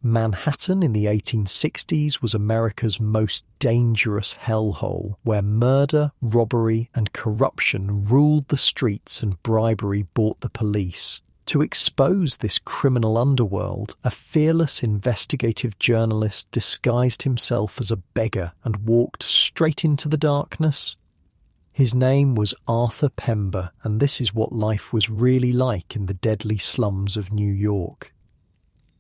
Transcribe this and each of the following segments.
Manhattan in the 1860s was America's most dangerous hellhole, where murder, robbery, and corruption ruled the streets and bribery bought the police. To expose this criminal underworld, a fearless investigative journalist disguised himself as a beggar and walked straight into the darkness. His name was Arthur Pember, and this is what life was really like in the deadly slums of New York.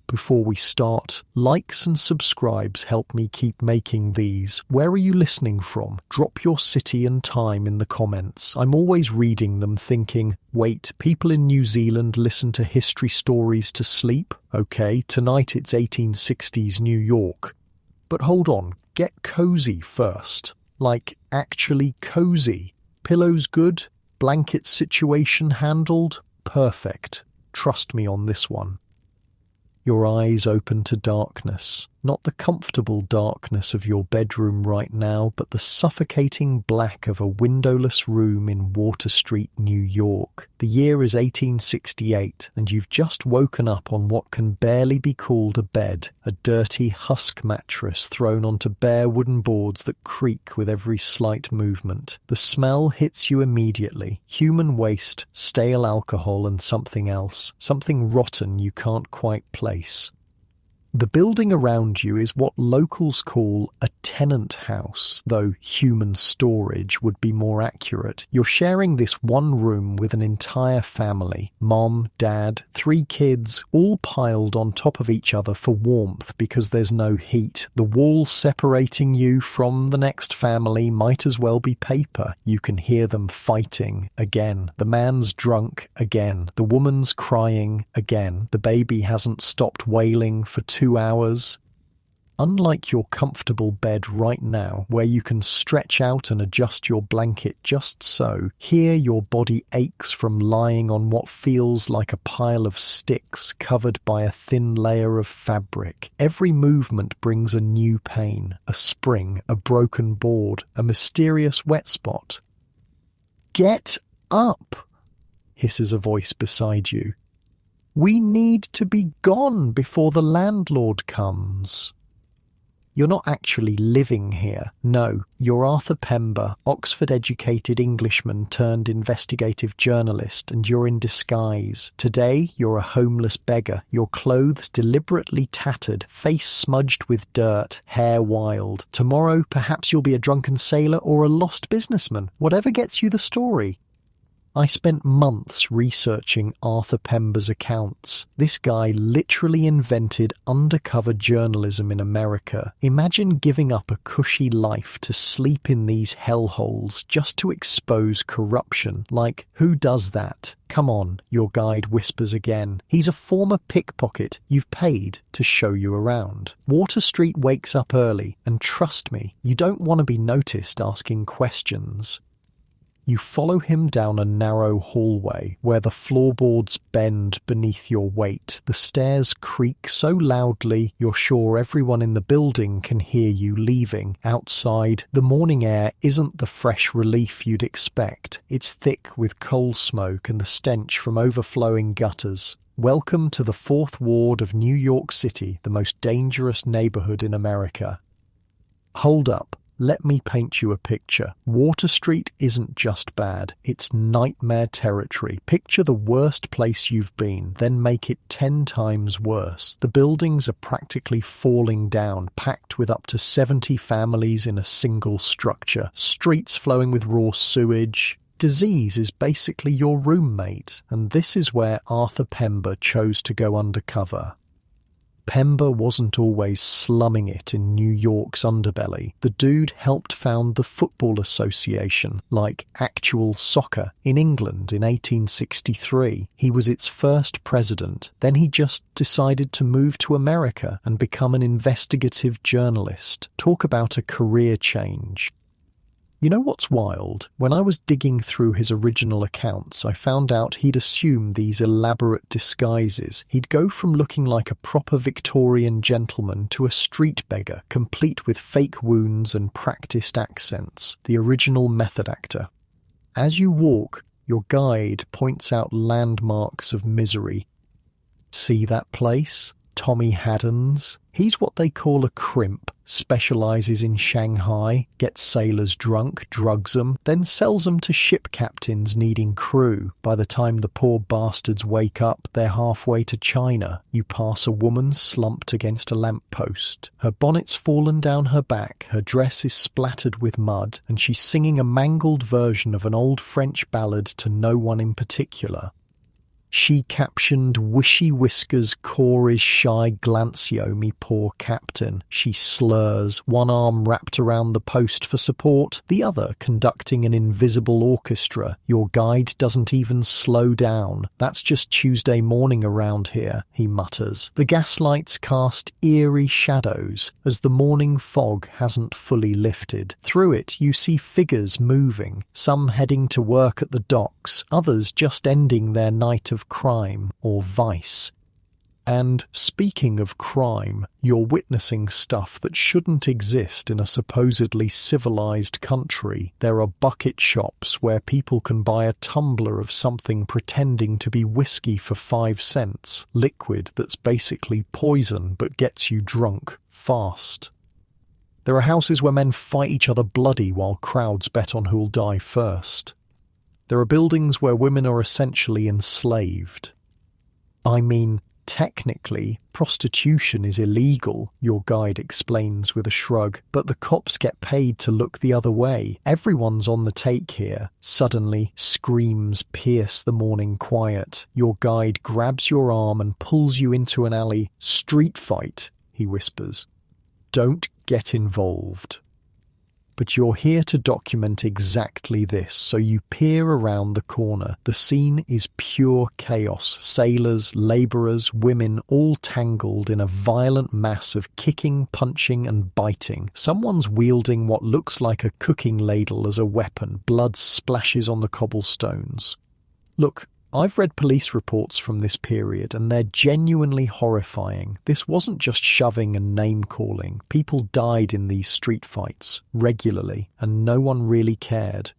Before we start, likes and subscribes help me keep making these. Where are you listening from? Drop your city and time in the comments. I'm always reading them thinking, wait, people in New Zealand listen to history stories to sleep? Okay, tonight it's 1860s New York. But hold on, get cozy first. Like, actually cozy. Pillows good? Blanket situation handled? Perfect. Trust me on this one. Your eyes open to darkness, not the comfortable darkness of your bedroom right now, but the suffocating black of a windowless room in Water Street, New York. The year is 1868, and you've just woken up on what can barely be called a bed, a dirty husk mattress thrown onto bare wooden boards that creak with every slight movement. The smell hits you immediately. Human waste, stale alcohol, and something else. Something rotten you can't quite place. The building around you is what locals call a tenant house, though human storage would be more accurate. You're sharing this one room with an entire family. Mom, dad, 3 kids, all piled on top of each other for warmth because there's no heat. The wall separating you from the next family might as well be paper. You can hear them fighting again. The man's drunk again. The woman's crying again. The baby hasn't stopped wailing for 2 hours. Unlike your comfortable bed right now, where you can stretch out and adjust your blanket just so, here your body aches from lying on what feels like a pile of sticks covered by a thin layer of fabric. Every movement brings a new pain, a spring, a broken board, a mysterious wet spot. "Get up!" hisses a voice beside you. "We need to be gone before the landlord comes." You're not actually living here. No, you're Arthur Pember, Oxford-educated Englishman turned investigative journalist, and you're in disguise. Today, you're a homeless beggar, your clothes deliberately tattered, face smudged with dirt, hair wild. Tomorrow, perhaps you'll be a drunken sailor or a lost businessman. Whatever gets you the story. I spent months researching Arthur Pember's accounts. This guy literally invented undercover journalism in America. Imagine giving up a cushy life to sleep in these hellholes just to expose corruption. Like, who does that? Come on, your guide whispers again. He's a former pickpocket. You've paid to show you around. Water Street wakes up early, and trust me, you don't want to be noticed asking questions. You follow him down a narrow hallway where the floorboards bend beneath your weight. The stairs creak so loudly you're sure everyone in the building can hear you leaving. Outside, the morning air isn't the fresh relief you'd expect. It's thick with coal smoke and the stench from overflowing gutters. Welcome to the 4th Ward of New York City, the most dangerous neighborhood in America. Hold up. Let me paint you a picture. Water Street isn't just bad, it's nightmare territory. Picture the worst place you've been, then make it 10 times worse. The buildings are practically falling down, packed with up to 70 families in a single structure. Streets flowing with raw sewage. Disease is basically your roommate, and this is where Arthur Pember chose to go undercover. Pember wasn't always slumming it in New York's underbelly. The dude helped found the Football Association, like actual soccer, in England in 1863. He was its first president. Then he just decided to move to America and become an investigative journalist. Talk about a career change. You know what's wild? When I was digging through his original accounts, I found out he'd assumed these elaborate disguises. He'd go from looking like a proper Victorian gentleman to a street beggar, complete with fake wounds and practiced accents. The original method actor. As you walk, your guide points out landmarks of misery. See that place? Tommy Haddons. He's what they call a crimp, specialises in Shanghai, gets sailors drunk, drugs them, then sells them to ship captains needing crew. By the time the poor bastards wake up, they're halfway to China. You pass a woman slumped against a lamppost. Her bonnet's fallen down her back, her dress is splattered with mud, and she's singing a mangled version of an old French ballad to no one in particular. She captioned, "Wishy whiskers, core is shy, glancio, me poor captain." She slurs, one arm wrapped around the post for support, the other conducting an invisible orchestra. Your guide doesn't even slow down. "That's just Tuesday morning around here," he mutters. The gaslights cast eerie shadows as the morning fog hasn't fully lifted. Through it you see figures moving, some heading to work at the docks, others just ending their night of crime or vice. And speaking of crime, you're witnessing stuff that shouldn't exist in a supposedly civilized country. There are bucket shops where people can buy a tumbler of something pretending to be whiskey for 5 cents, liquid that's basically poison but gets you drunk fast. There are houses where men fight each other bloody while crowds bet on who'll die first. There are buildings where women are essentially enslaved. I mean, technically, prostitution is illegal, your guide explains with a shrug, but the cops get paid to look the other way. Everyone's on the take here. Suddenly, screams pierce the morning quiet. Your guide grabs your arm and pulls you into an alley. "Street fight," he whispers. "Don't get involved." But you're here to document exactly this, so you peer around the corner. The scene is pure chaos. Sailors, labourers, women, all tangled in a violent mass of kicking, punching and biting. Someone's wielding what looks like a cooking ladle as a weapon. Blood splashes on the cobblestones. Look, I've read police reports from this period and they're genuinely horrifying. This wasn't just shoving and name-calling. People died in these street fights, regularly, and no one really cared.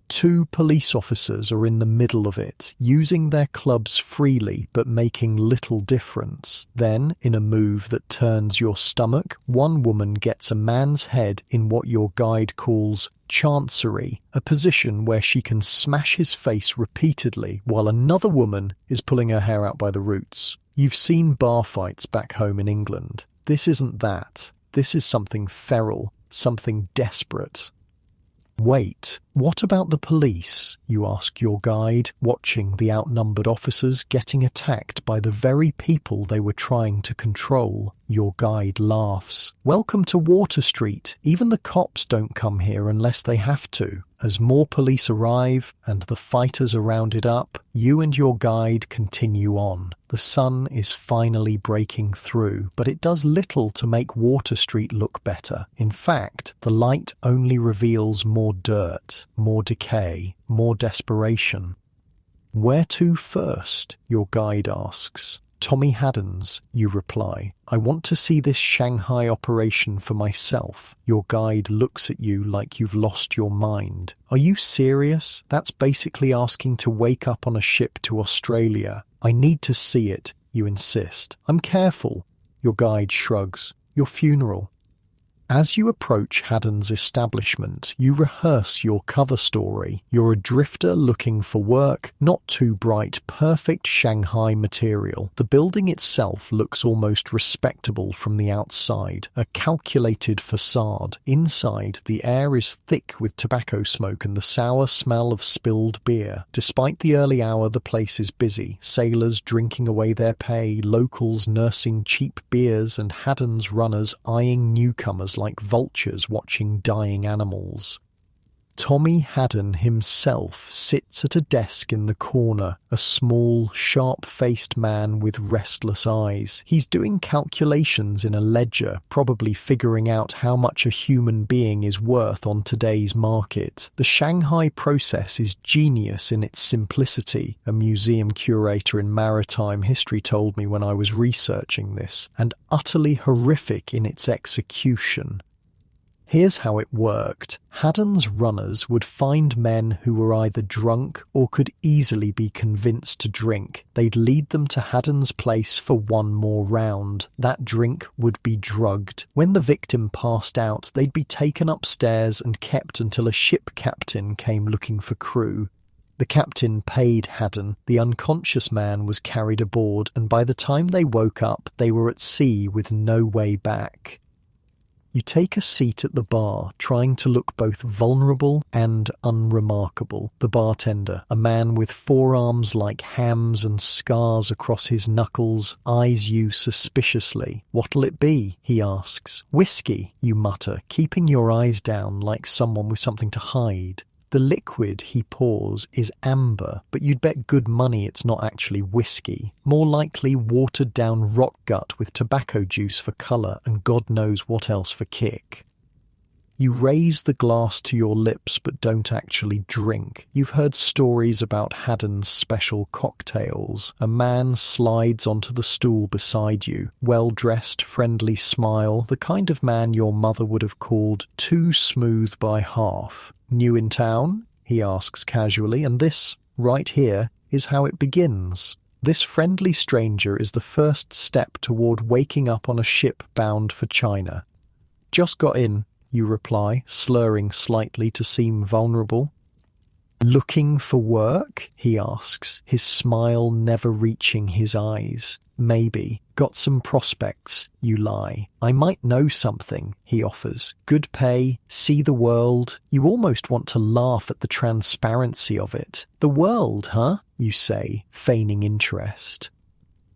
2 police officers are in the middle of it, using their clubs freely but making little difference. Then, in a move that turns your stomach, one woman gets a man's head in what your guide calls chancery, a position where she can smash his face repeatedly while another woman is pulling her hair out by the roots. You've seen bar fights back home in England. This isn't that. This is something feral, something desperate. Wait, what about the police? You ask your guide, watching the outnumbered officers getting attacked by the very people they were trying to control. Your guide laughs. "Welcome to Water Street. Even the cops don't come here unless they have to." As more police arrive and the fighters are rounded up, you and your guide continue on. The sun is finally breaking through, but it does little to make Water Street look better. In fact, the light only reveals more dirt, more decay, more desperation. "Where to first?" your guide asks. "Tommy Haddons," you reply. "I want to see this Shanghai operation for myself." Your guide looks at you like you've lost your mind. "Are you serious? That's basically asking to wake up on a ship to Australia." "I need to see it," you insist. "I'm careful." Your guide shrugs. "Your funeral." As you approach Haddon's establishment, you rehearse your cover story. You're a drifter looking for work, not too bright, perfect Shanghai material. The building itself looks almost respectable from the outside, a calculated facade. Inside, the air is thick with tobacco smoke and the sour smell of spilled beer. Despite the early hour, the place is busy. Sailors drinking away their pay, locals nursing cheap beers, and Haddon's runners eyeing newcomers like vultures watching dying animals. Tommy Haddon himself sits at a desk in the corner, a small, sharp-faced man with restless eyes. He's doing calculations in a ledger, probably figuring out how much a human being is worth on today's market. The Shanghai process is genius in its simplicity, a museum curator in maritime history told me when I was researching this, and utterly horrific in its execution. Here's how it worked. Haddon's runners would find men who were either drunk or could easily be convinced to drink. They'd lead them to Haddon's place for one more round. That drink would be drugged. When the victim passed out, they'd be taken upstairs and kept until a ship captain came looking for crew. The captain paid Haddon. The unconscious man was carried aboard, and by the time they woke up, they were at sea with no way back. You take a seat at the bar, trying to look both vulnerable and unremarkable. The bartender, a man with forearms like hams and scars across his knuckles, eyes you suspiciously. "What'll it be?" he asks. "Whiskey," you mutter, keeping your eyes down like someone with something to hide. The liquid, he pours, is amber, but you'd bet good money it's not actually whiskey. More likely watered-down rock gut with tobacco juice for colour and God knows what else for kick. You raise the glass to your lips but don't actually drink. You've heard stories about Haddon's special cocktails. A man slides onto the stool beside you, well-dressed, friendly smile, the kind of man your mother would have called too smooth by half. "New in town?" he asks casually, and this, right here, is how it begins. This friendly stranger is the first step toward waking up on a ship bound for China. "Just got in," you reply, slurring slightly to seem vulnerable. "Looking for work?" he asks, his smile never reaching his eyes. "Maybe. Got some prospects," you lie. "I might know something," he offers. "Good pay, see the world." You almost want to laugh at the transparency of it. "The world, huh?" you say, feigning interest.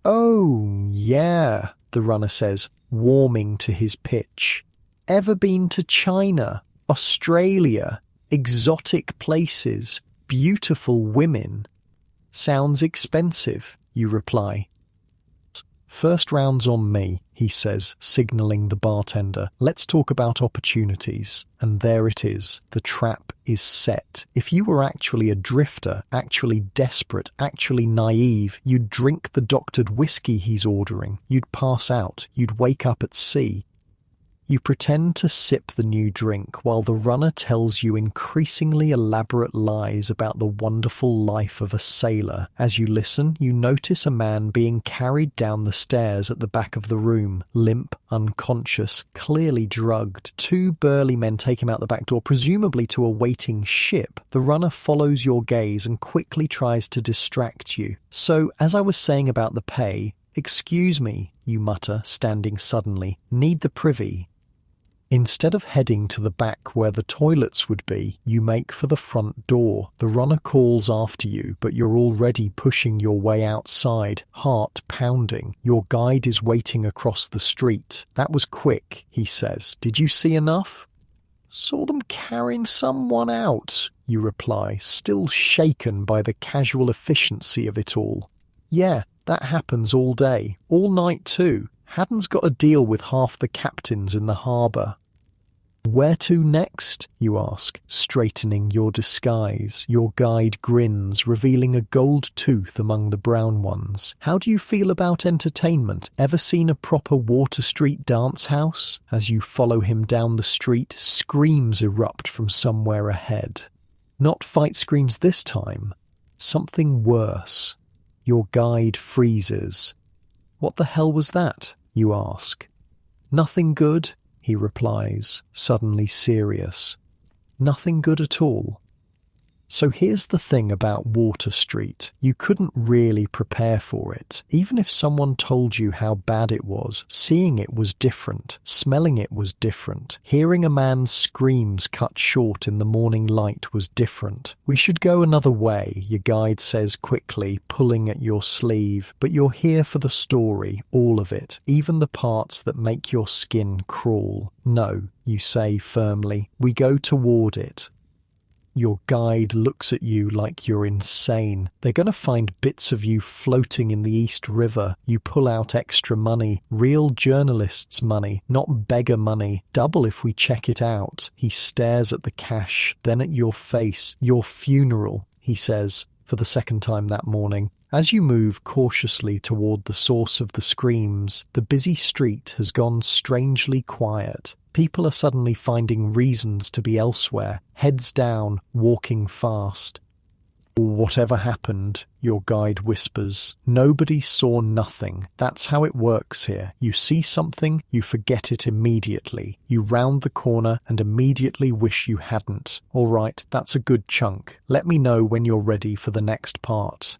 "Oh, yeah," the runner says, warming to his pitch. "Ever been to China, Australia, exotic places, beautiful women?" "Sounds expensive," you reply. "First round's on me," he says, signalling the bartender. "Let's talk about opportunities." And there it is. The trap is set. If you were actually a drifter, actually desperate, actually naive, you'd drink the doctored whiskey he's ordering. You'd pass out. You'd wake up at sea. You pretend to sip the new drink while the runner tells you increasingly elaborate lies about the wonderful life of a sailor. As you listen, you notice a man being carried down the stairs at the back of the room, limp, unconscious, clearly drugged. Two burly men take him out the back door, presumably to a waiting ship. The runner follows your gaze and quickly tries to distract you. "So, as I was saying about the pay, excuse me," you mutter, standing suddenly. "Need the privy." Instead of heading to the back where the toilets would be, you make for the front door. The runner calls after you, but you're already pushing your way outside, heart pounding. Your guide is waiting across the street. "That was quick," he says. "Did you see enough?" "Saw them carrying someone out," you reply, still shaken by the casual efficiency of it all. "Yeah, that happens all day, all night too. Haddon's got a deal with half the captains in the harbour." "Where to next?" you ask, straightening your disguise. Your guide grins, revealing a gold tooth among the brown ones. "How do you feel about entertainment? Ever seen a proper Water Street dance house?" As you follow him down the street, screams erupt from somewhere ahead. Not fight screams this time. Something worse. Your guide freezes. "What the hell was that?" you ask. "Nothing good," he replies, suddenly serious. "Nothing good at all." So here's the thing about Water Street. You couldn't really prepare for it. Even if someone told you how bad it was, seeing it was different, smelling it was different, hearing a man's screams cut short in the morning light was different. "We should go another way," your guide says quickly, pulling at your sleeve. "But you're here for the story, all of it, even the parts that make your skin crawl." "No," you say firmly, "we go toward it." Your guide looks at you like you're insane. They're going to find bits of you floating in the East River. You pull out extra money, real journalists' money, not beggar money. "Double if we check it out." He stares at the cash, then at your face. "Your funeral," he says, for the second time that morning. As you move cautiously toward the source of the screams, the busy street has gone strangely quiet. People are suddenly finding reasons to be elsewhere, heads down, walking fast. Whatever happened, your guide whispers. Nobody saw nothing. That's how it works here. You see something, you forget it immediately. You round the corner and immediately wish you hadn't. All right, that's a good chunk. Let me know when you're ready for the next part.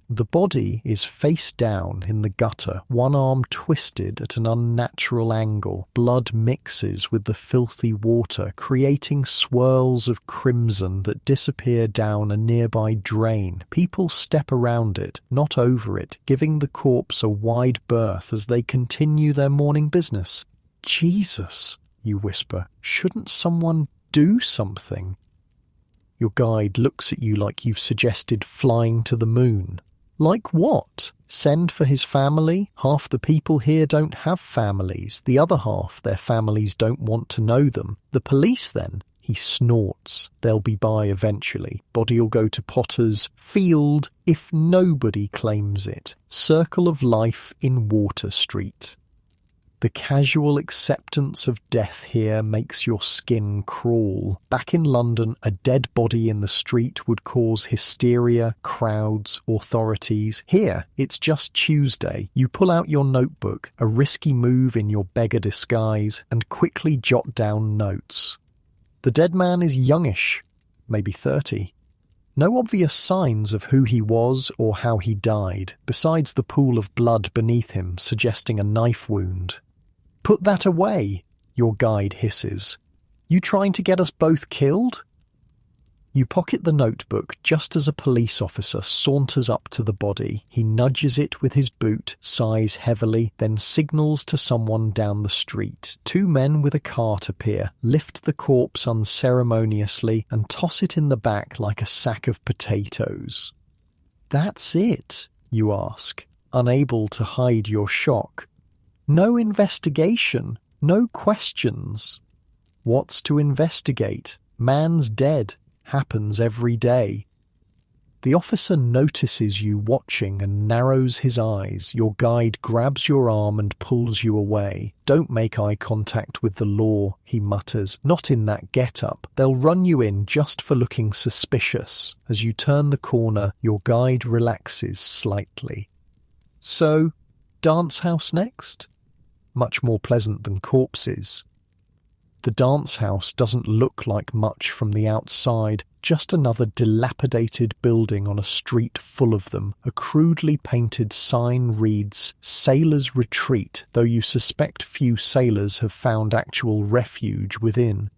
The body is face down in the gutter, one arm twisted at an unnatural angle. Blood mixes with the filthy water, creating swirls of crimson that disappear down a nearby drain. People step around it, not over it, giving the corpse a wide berth as they continue their morning business. Jesus, you whisper, shouldn't someone do something? Your guide looks at you like you've suggested flying to the moon. Like what? Send for his family? Half the people here don't have families. The other half, their families don't want to know them. The police then? He snorts. They'll be by eventually. Body'll go to Potter's Field if nobody claims it. Circle of life in Water Street. The casual acceptance of death here makes your skin crawl. Back in London, a dead body in the street would cause hysteria, crowds, authorities. Here, it's just Tuesday. You pull out your notebook, a risky move in your beggar disguise, and quickly jot down notes. The dead man is youngish, maybe 30. No obvious signs of who he was or how he died, besides the pool of blood beneath him suggesting a knife wound. Put that away, your guide hisses. You trying to get us both killed? You pocket the notebook just as a police officer saunters up to the body. He nudges it with his boot, sighs heavily, then signals to someone down the street. Two men with a cart appear, lift the corpse unceremoniously, and toss it in the back like a sack of potatoes. That's it, you ask, unable to hide your shock. No investigation, no questions. What's to investigate? Man's dead. Happens every day. The officer notices you watching and narrows his eyes. Your guide grabs your arm and pulls you away. Don't make eye contact with the law, he mutters. Not in that get-up. They'll run you in just for looking suspicious. As you turn the corner, your guide relaxes slightly. So, dance house next? Much more pleasant than corpses. The dance house doesn't look like much from the outside, just another dilapidated building on a street full of them. A crudely painted sign reads, "Sailors Retreat," though you suspect few sailors have found actual refuge within.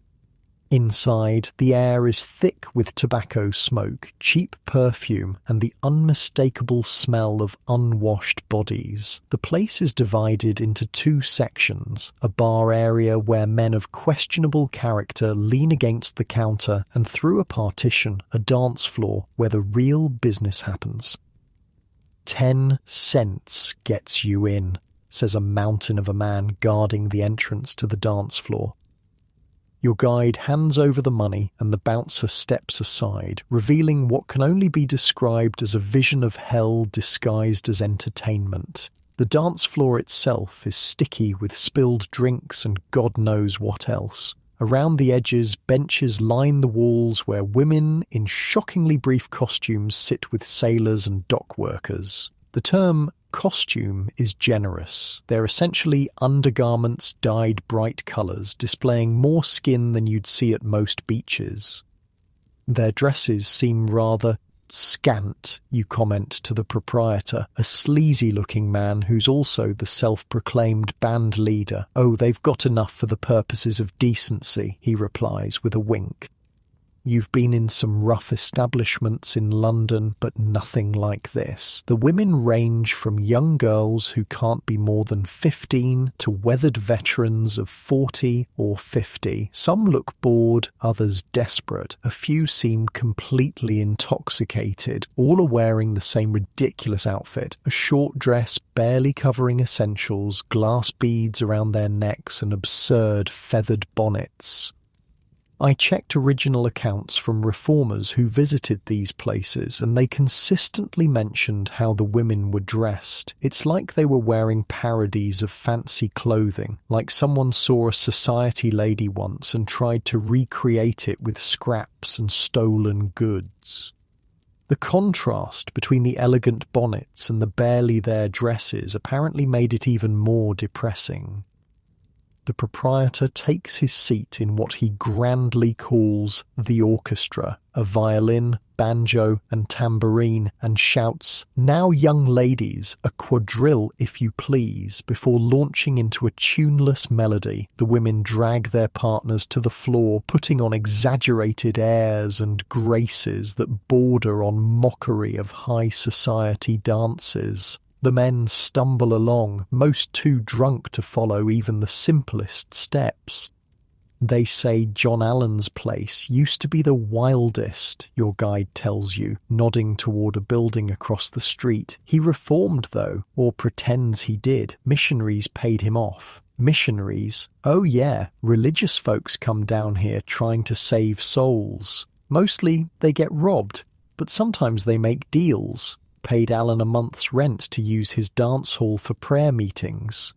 Inside, the air is thick with tobacco smoke, cheap perfume, and the unmistakable smell of unwashed bodies. The place is divided into two sections, a bar area where men of questionable character lean against the counter, and through a partition, a dance floor where the real business happens. 10 cents gets you in, says a mountain of a man guarding the entrance to the dance floor. Your guide hands over the money and the bouncer steps aside, revealing what can only be described as a vision of hell disguised as entertainment. The dance floor itself is sticky with spilled drinks and God knows what else. Around the edges, benches line the walls where women in shockingly brief costumes sit with sailors and dock workers. The term costume is generous. They're essentially undergarments dyed bright colours, displaying more skin than you'd see at most beaches. Their dresses seem rather scant, you comment to the proprietor, a sleazy-looking man who's also the self-proclaimed band leader. "Oh, they've got enough for the purposes of decency," he replies with a wink. You've been in some rough establishments in London, but nothing like this. The women range from young girls who can't be more than 15 to weathered veterans of 40 or 50. Some look bored, others desperate. A few seem completely intoxicated. All are wearing the same ridiculous outfit, a short dress barely covering essentials, glass beads around their necks and absurd feathered bonnets. I checked original accounts from reformers who visited these places, and they consistently mentioned how the women were dressed. It's like they were wearing parodies of fancy clothing, like someone saw a society lady once and tried to recreate it with scraps and stolen goods. The contrast between the elegant bonnets and the barely there dresses apparently made it even more depressing. The proprietor takes his seat in what he grandly calls the orchestra, a violin, banjo and tambourine, and shouts, "Now young ladies, a quadrille if you please," before launching into a tuneless melody. The women drag their partners to the floor, putting on exaggerated airs and graces that border on mockery of high society dances. The men stumble along, most too drunk to follow even the simplest steps. They say John Allen's place used to be the wildest, your guide tells you, nodding toward a building across the street. He reformed, though, or pretends he did. Missionaries paid him off. Missionaries? Oh yeah, religious folks come down here trying to save souls. Mostly they get robbed, but sometimes they make deals. Paid Allen a month's rent to use his dance hall for prayer meetings.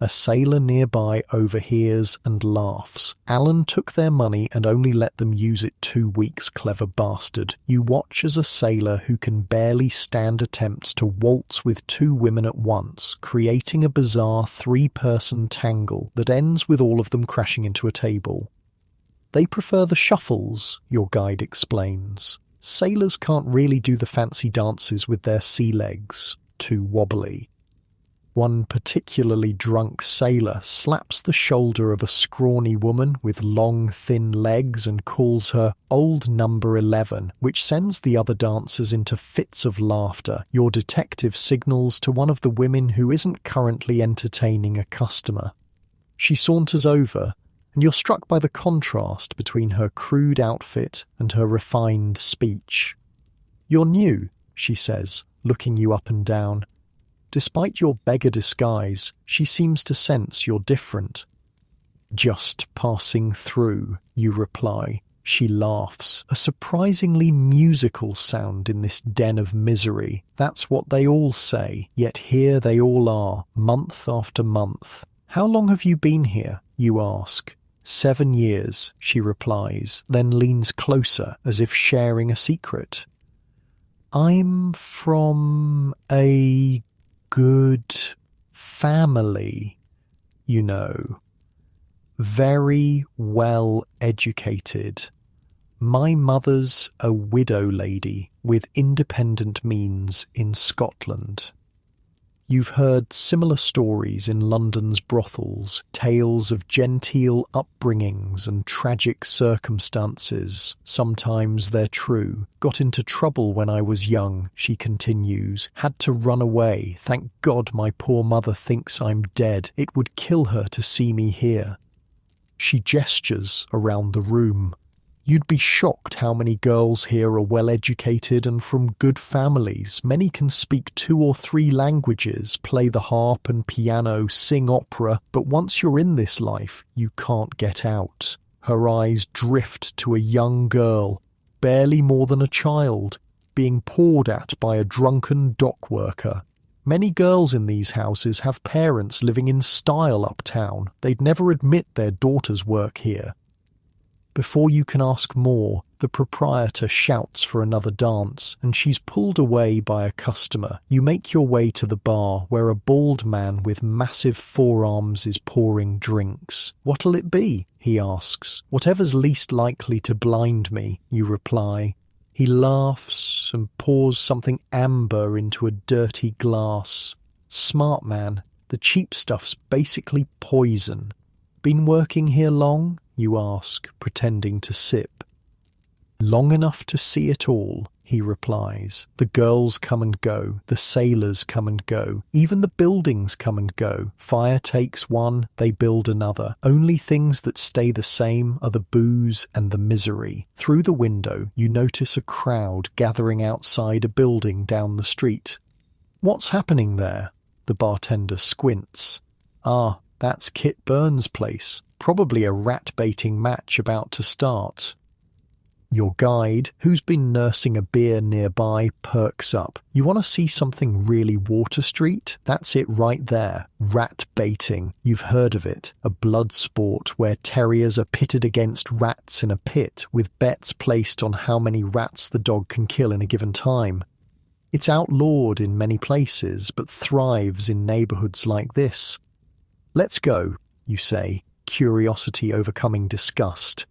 A sailor nearby overhears and laughs. Allen took their money and only let them use it 2 weeks, clever bastard. You watch as a sailor who can barely stand attempts to waltz with 2 women at once, creating a bizarre 3-person tangle that ends with all of them crashing into a table. They prefer the shuffles, your guide explains. Sailors can't really do the fancy dances with their sea legs, too wobbly. One particularly drunk sailor slaps the shoulder of a scrawny woman with long, thin legs and calls her "old number 11, which sends the other dancers into fits of laughter. Your detective signals to one of the women who isn't currently entertaining a customer. She saunters over, and you're struck by the contrast between her crude outfit and her refined speech. "You're new," she says, looking you up and down. Despite your beggar disguise, she seems to sense you're different. "Just passing through," you reply. She laughs, a surprisingly musical sound in this den of misery. That's what they all say, yet here they all are, month after month. "How long have you been here?" you ask. 7 years, she replies, then leans closer as if sharing a secret. "I'm from a good family, you know. Very well educated. My mother's a widow lady with independent means in Scotland." You've heard similar stories in London's brothels, tales of genteel upbringings and tragic circumstances. Sometimes they're true. "Got into trouble when I was young," she continues. "Had to run away. Thank God my poor mother thinks I'm dead. It would kill her to see me here." She gestures around the room. You'd be shocked how many girls here are well-educated and from good families. Many can speak 2 or 3 languages, play the harp and piano, sing opera, but once you're in this life, you can't get out. Her eyes drift to a young girl, barely more than a child, being pawed at by a drunken dock worker. Many girls in these houses have parents living in style uptown. They'd never admit their daughters work here. Before you can ask more, the proprietor shouts for another dance, and she's pulled away by a customer. You make your way to the bar, where a bald man with massive forearms is pouring drinks. "What'll it be?" he asks. "Whatever's least likely to blind me," you reply. He laughs and pours something amber into a dirty glass. "Smart man, the cheap stuff's basically poison." "Been working here long?" you ask, pretending to sip. "Long enough to see it all," he replies. "The girls come and go, the sailors come and go, even the buildings come and go. Fire takes one, they build another. Only things that stay the same are the booze and the misery." Through the window, you notice a crowd gathering outside a building down the street. "What's happening there?" The bartender squints. "Ah, that's Kit Burns' place. Probably a rat-baiting match about to start. Your guide, who's been nursing a beer nearby, perks up. You want to see something really Water Street? That's it right there. Rat baiting. You've heard of it. A blood sport where terriers are pitted against rats in a pit, with bets placed on how many rats the dog can kill in a given time. It's outlawed in many places, but thrives in neighbourhoods like this. Let's go, you say, curiosity overcoming disgust.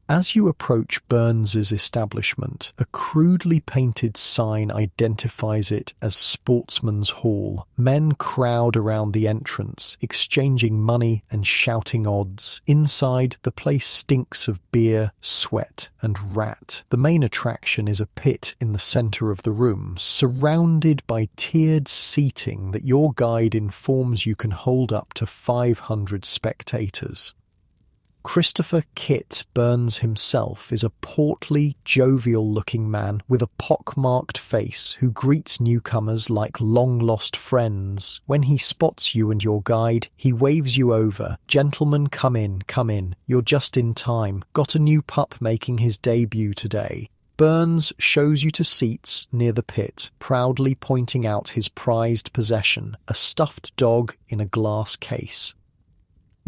As you approach Burns's establishment, a crudely painted sign identifies it as Sportsman's Hall. Men crowd around the entrance, exchanging money and shouting odds. Inside, the place stinks of beer, sweat, and rat. The main attraction is a pit in the centre of the room, surrounded by tiered seating that your guide informs you can hold up to 500 spectators. Christopher Kit Burns himself is a portly, jovial-looking man with a pock-marked face who greets newcomers like long-lost friends. When he spots you and your guide, he waves you over. "Gentlemen, come in, come in. You're just in time. Got a new pup making his debut today." Burns shows you to seats near the pit, proudly pointing out his prized possession, a stuffed dog in a glass case.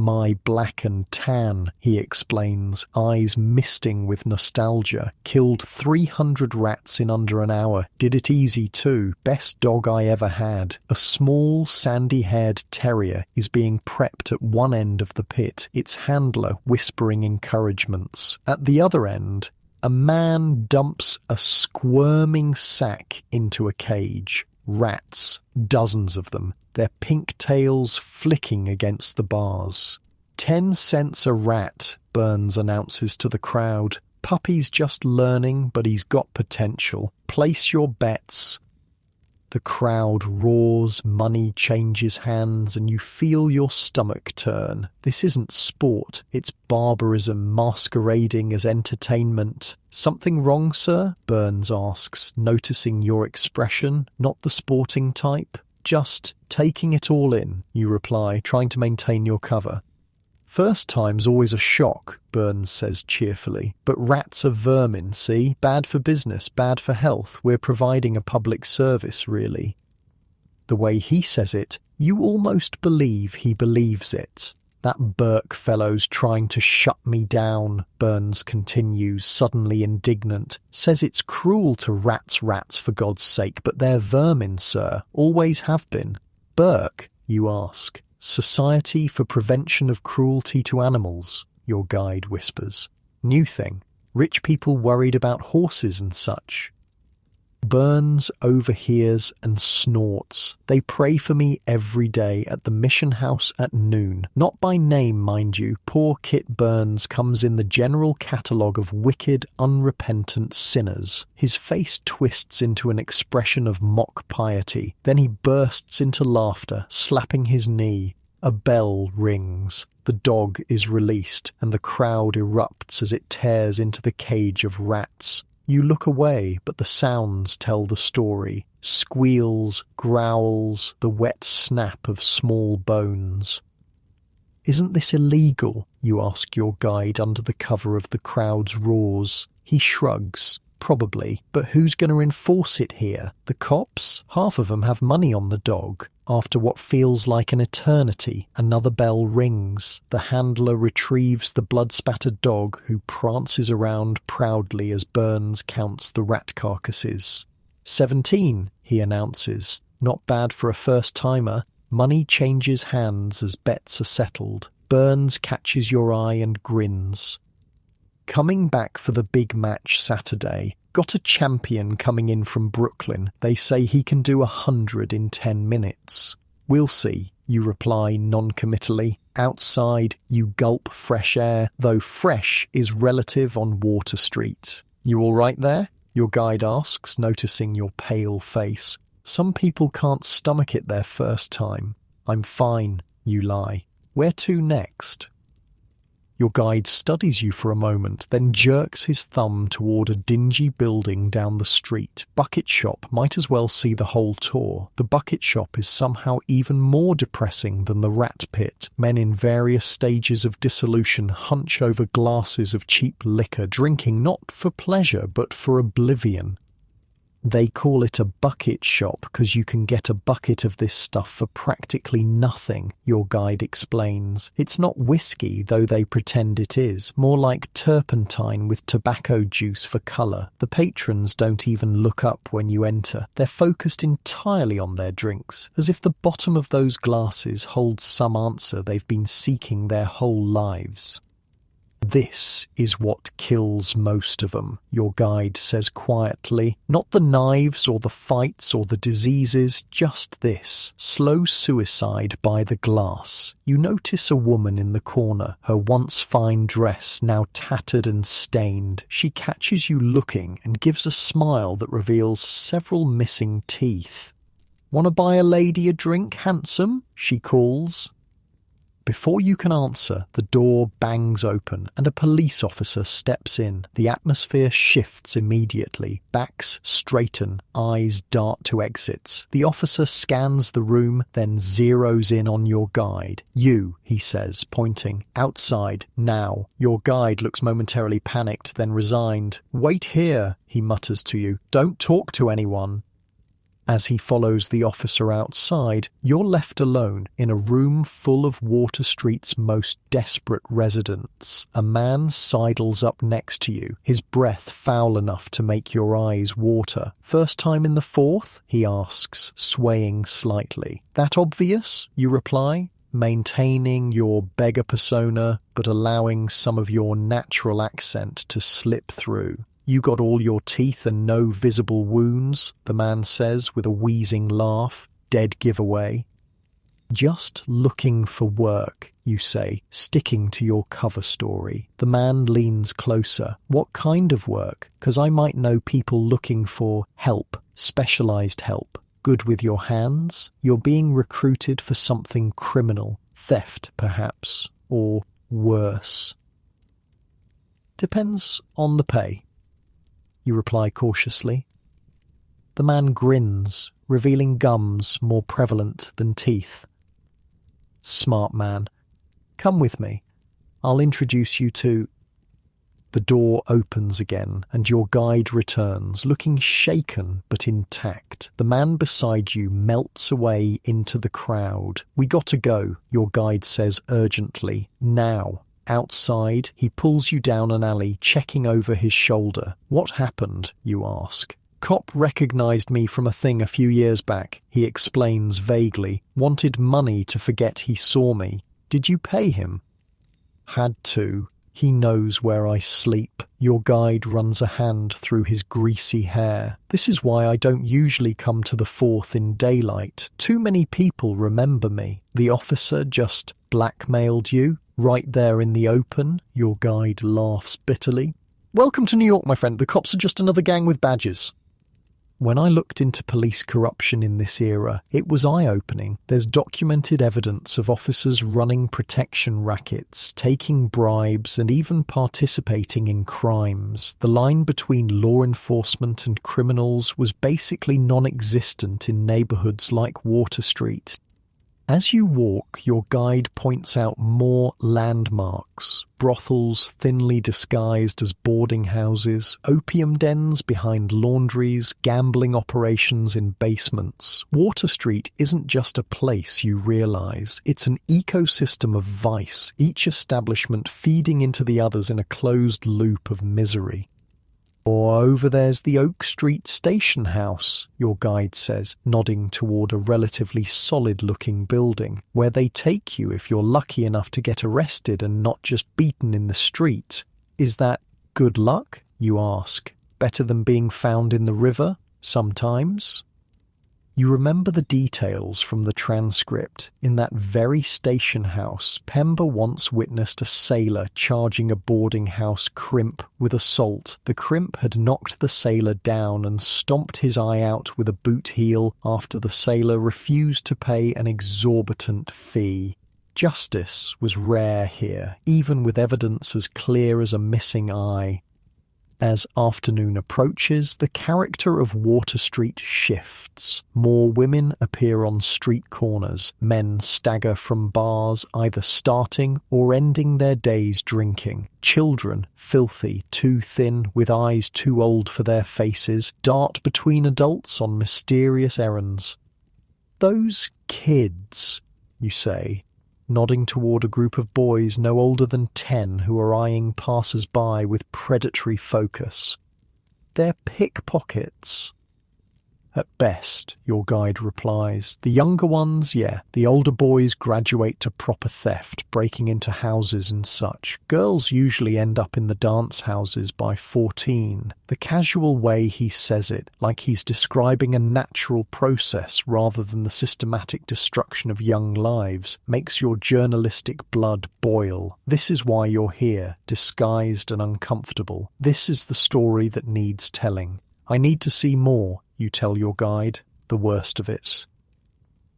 "My black and tan," he explains, eyes misting with nostalgia. "Killed 300 rats in under an hour. Did it easy too. Best dog I ever had." A small, sandy-haired terrier is being prepped at one end of the pit, its handler whispering encouragements. At the other end, a man dumps a squirming sack into a cage. Rats, dozens of them, their pink tails flicking against the bars. 10 cents a rat, Burns announces to the crowd. "Puppy's just learning, but he's got potential. Place your bets." The crowd roars, money changes hands, and you feel your stomach turn. This isn't sport, it's barbarism masquerading as entertainment. "Something wrong, sir?" Burns asks, noticing your expression, not the sporting type. "Just taking it all in," you reply, trying to maintain your cover. "First time's always a shock," Burns says cheerfully. "But rats are vermin, see? Bad for business, bad for health. We're providing a public service, really." The way he says it, you almost believe he believes it. "That Burke fellow's trying to shut me down," Burns continues, suddenly indignant. "Says it's cruel to rats for God's sake, but they're vermin, sir. Always have been." "Burke?" you ask. "Society for Prevention of Cruelty to Animals," your guide whispers. "New thing. Rich people worried about horses and such." Burns overhears and snorts. "They pray for me every day at the mission house at noon. Not by name, mind you. Poor Kit Burns comes in the general catalogue of wicked, unrepentant sinners." His face twists into an expression of mock piety. Then he bursts into laughter, slapping his knee. A bell rings. The dog is released, and the crowd erupts as it tears into the cage of rats. You look away, but the sounds tell the story. Squeals, growls, the wet snap of small bones. "Isn't this illegal?" you ask your guide under the cover of the crowd's roars. He shrugs. "Probably, but who's going to enforce it here? The cops? Half of them have money on the dog." After what feels like an eternity, another bell rings. The handler retrieves the blood-spattered dog, who prances around proudly as Burns counts the rat carcasses. 17, he announces. Not bad for a first-timer. Money changes hands as bets are settled. Burns catches your eye and grins. "Coming back for the big match Saturday. Got a champion coming in from Brooklyn. They say he can do 100 in 10 minutes. We'll see," you reply non-committally. Outside, you gulp fresh air, though fresh is relative on Water Street. "You all right there?" your guide asks, noticing your pale face. "Some people can't stomach it their first time." "I'm fine," you lie. "Where to next?" Your guide studies you for a moment, then jerks his thumb toward a dingy building down the street. Bucket shop, might as well see the whole tour. The bucket shop is somehow even more depressing than the rat pit. Men in various stages of dissolution hunch over glasses of cheap liquor, drinking not for pleasure but for oblivion. They call it a bucket shop because you can get a bucket of this stuff for practically nothing, your guide explains. It's not whiskey, though they pretend it is, more like turpentine with tobacco juice for colour. The patrons don't even look up when you enter. They're focused entirely on their drinks, as if the bottom of those glasses holds some answer they've been seeking their whole lives. This is what kills most of them, your guide says quietly. Not the knives or the fights or the diseases, just this. Slow suicide by the glass. You notice a woman in the corner, her once fine dress now tattered and stained. She catches you looking and gives a smile that reveals several missing teeth. "Want to buy a lady a drink, handsome?" she calls. Before you can answer, the door bangs open and a police officer steps in. The atmosphere shifts immediately. Backs straighten, eyes dart to exits. The officer scans the room, then zeroes in on your guide. "You," he says, pointing. "Outside, now." Your guide looks momentarily panicked, then resigned. "Wait here," he mutters to you. "Don't talk to anyone." As he follows the officer outside, you're left alone in a room full of Water Street's most desperate residents. A man sidles up next to you, his breath foul enough to make your eyes water. "First time in the Fourth?" he asks, swaying slightly. "That obvious?" you reply, maintaining your beggar persona but allowing some of your natural accent to slip through. "You got all your teeth and no visible wounds," the man says with a wheezing laugh. "Dead giveaway." "Just looking for work," you say, sticking to your cover story. The man leans closer. "What kind of work? 'Cause I might know people looking for help, specialized help. Good with your hands? You're being recruited for something criminal, theft perhaps, or worse." "Depends on the pay," you reply cautiously. The man grins, revealing gums more prevalent than teeth. "Smart man. Come with me. I'll introduce you to—" The door opens again, and your guide returns, looking shaken but intact. The man beside you melts away into the crowd. "We gotta go," your guide says urgently. "Now." Outside, he pulls you down an alley, checking over his shoulder. "What happened?" you ask. "Cop recognized me from a thing a few years back," he explains vaguely. "Wanted money to forget he saw me. Did you pay him?" "Had to. He knows where I sleep." Your guide runs a hand through his greasy hair. "This is why I don't usually come to the Fourth in daylight. Too many people remember me." "The officer just blackmailed you? Right there in the open?" Your guide laughs bitterly. "Welcome to New York, my friend. The cops are just another gang with badges." When I looked into police corruption in this era, it was eye-opening. There's documented evidence of officers running protection rackets, taking bribes, and even participating in crimes. The line between law enforcement and criminals was basically non-existent in neighborhoods like Water Street. As you walk, your guide points out more landmarks. Brothels thinly disguised as boarding houses, opium dens behind laundries, gambling operations in basements. Water Street isn't just a place, you realize. It's an ecosystem of vice, each establishment feeding into the others in a closed loop of misery. "Or over there's the Oak Street station house," your guide says, nodding toward a relatively solid-looking building, "where they take you if you're lucky enough to get arrested and not just beaten in the street. Is that good luck?" you ask. "Better than being found in the river? Sometimes?" You remember the details from the transcript. In that very station house, Pember once witnessed a sailor charging a boarding house crimp with assault. The crimp had knocked the sailor down and stomped his eye out with a boot heel after the sailor refused to pay an exorbitant fee. Justice was rare here, even with evidence as clear as a missing eye. As afternoon approaches, the character of Water Street shifts. More women appear on street corners. Men stagger from bars, either starting or ending their days drinking. Children, filthy, too thin, with eyes too old for their faces, dart between adults on mysterious errands. "Those kids," you say, nodding toward a group of boys no older than 10 who are eyeing passers-by with predatory focus. "They're pickpockets." "At best," your guide replies. "The younger ones, yeah. The older boys graduate to proper theft, breaking into houses and such. Girls usually end up in the dance houses by 14. The casual way he says it, like he's describing a natural process rather than the systematic destruction of young lives, makes your journalistic blood boil. This is why you're here, disguised and uncomfortable. This is the story that needs telling. I need to see more, you tell your guide, the worst of it.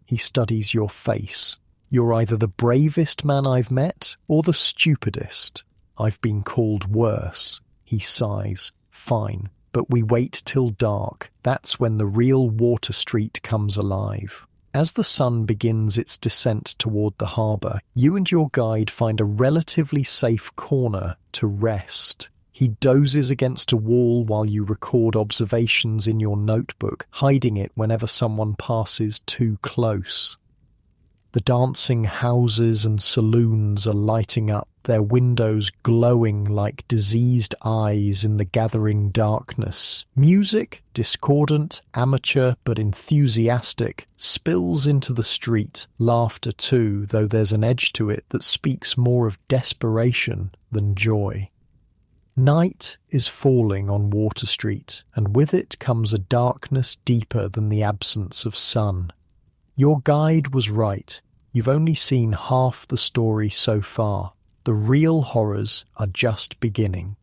He studies your face. You're either the bravest man I've met or the stupidest. I've been called worse. He sighs. Fine, but we wait till dark. That's when the real Water Street comes alive. As the sun begins its descent toward the harbour, you and your guide find a relatively safe corner to rest. He dozes against a wall while you record observations in your notebook, hiding it whenever someone passes too close. The dancing houses and saloons are lighting up, their windows glowing like diseased eyes in the gathering darkness. Music, discordant, amateur but enthusiastic, spills into the street. Laughter too, though there's an edge to it that speaks more of desperation than joy. Night is falling on Water Street, and with it comes a darkness deeper than the absence of sun. Your guide was right. You've only seen half the story so far. The real horrors are just beginning.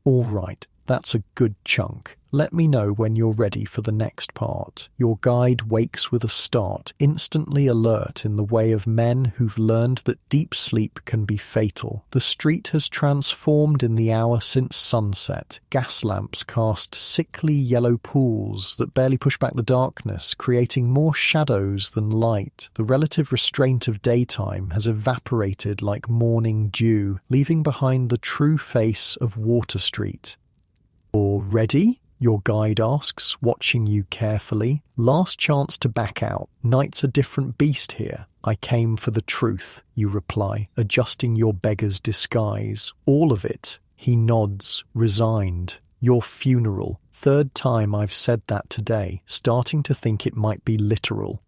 All right, that's a good chunk. Let me know when you're ready for the next part. Your guide wakes with a start, instantly alert in the way of men who've learned that deep sleep can be fatal. The street has transformed in the hour since sunset. Gas lamps cast sickly yellow pools that barely push back the darkness, creating more shadows than light. The relative restraint of daytime has evaporated like morning dew, leaving behind the true face of Water Street. All ready? Your guide asks, watching you carefully. Last chance to back out. Night's a different beast here. I came for the truth, you reply, adjusting your beggar's disguise. All of it. He nods, resigned. Your funeral. Third time I've said that today, starting to think it might be literal.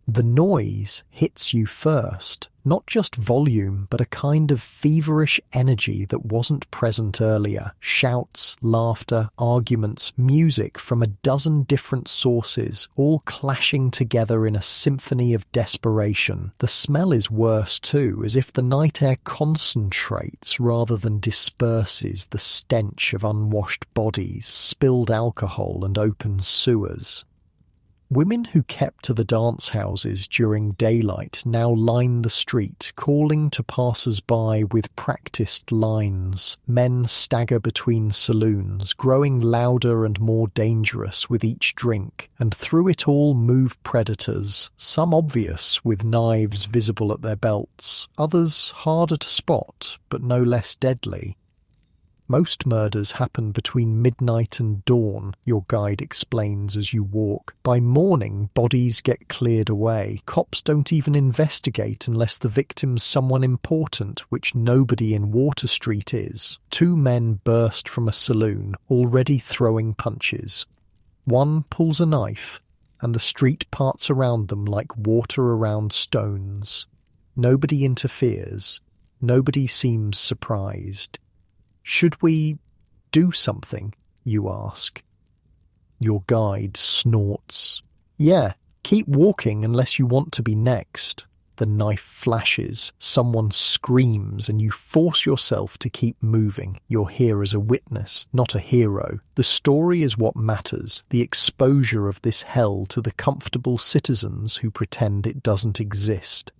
The noise hits you first. Not just volume, but a kind of feverish energy that wasn't present earlier. Shouts, laughter, arguments, music from a dozen different sources, all clashing together in a symphony of desperation. The smell is worse too, as if the night air concentrates rather than disperses the stench of unwashed bodies, spilled alcohol and open sewers. Women who kept to the dance houses during daylight now line the street, calling to passers-by with practiced lines. Men stagger between saloons, growing louder and more dangerous with each drink, and through it all move predators, some obvious with knives visible at their belts, others harder to spot but no less deadly. Most murders happen between midnight and dawn, your guide explains as you walk. By morning, bodies get cleared away. Cops don't even investigate unless the victim's someone important, which nobody in Water Street is. 2 men burst from a saloon, already throwing punches. One pulls a knife, and the street parts around them like water around stones. Nobody interferes. Nobody seems surprised. Should we do something, you ask. Your guide snorts. Yeah, keep walking unless you want to be next. The knife flashes, someone screams, and you force yourself to keep moving. You're here as a witness, not a hero. The story is what matters, the exposure of this hell to the comfortable citizens who pretend it doesn't exist.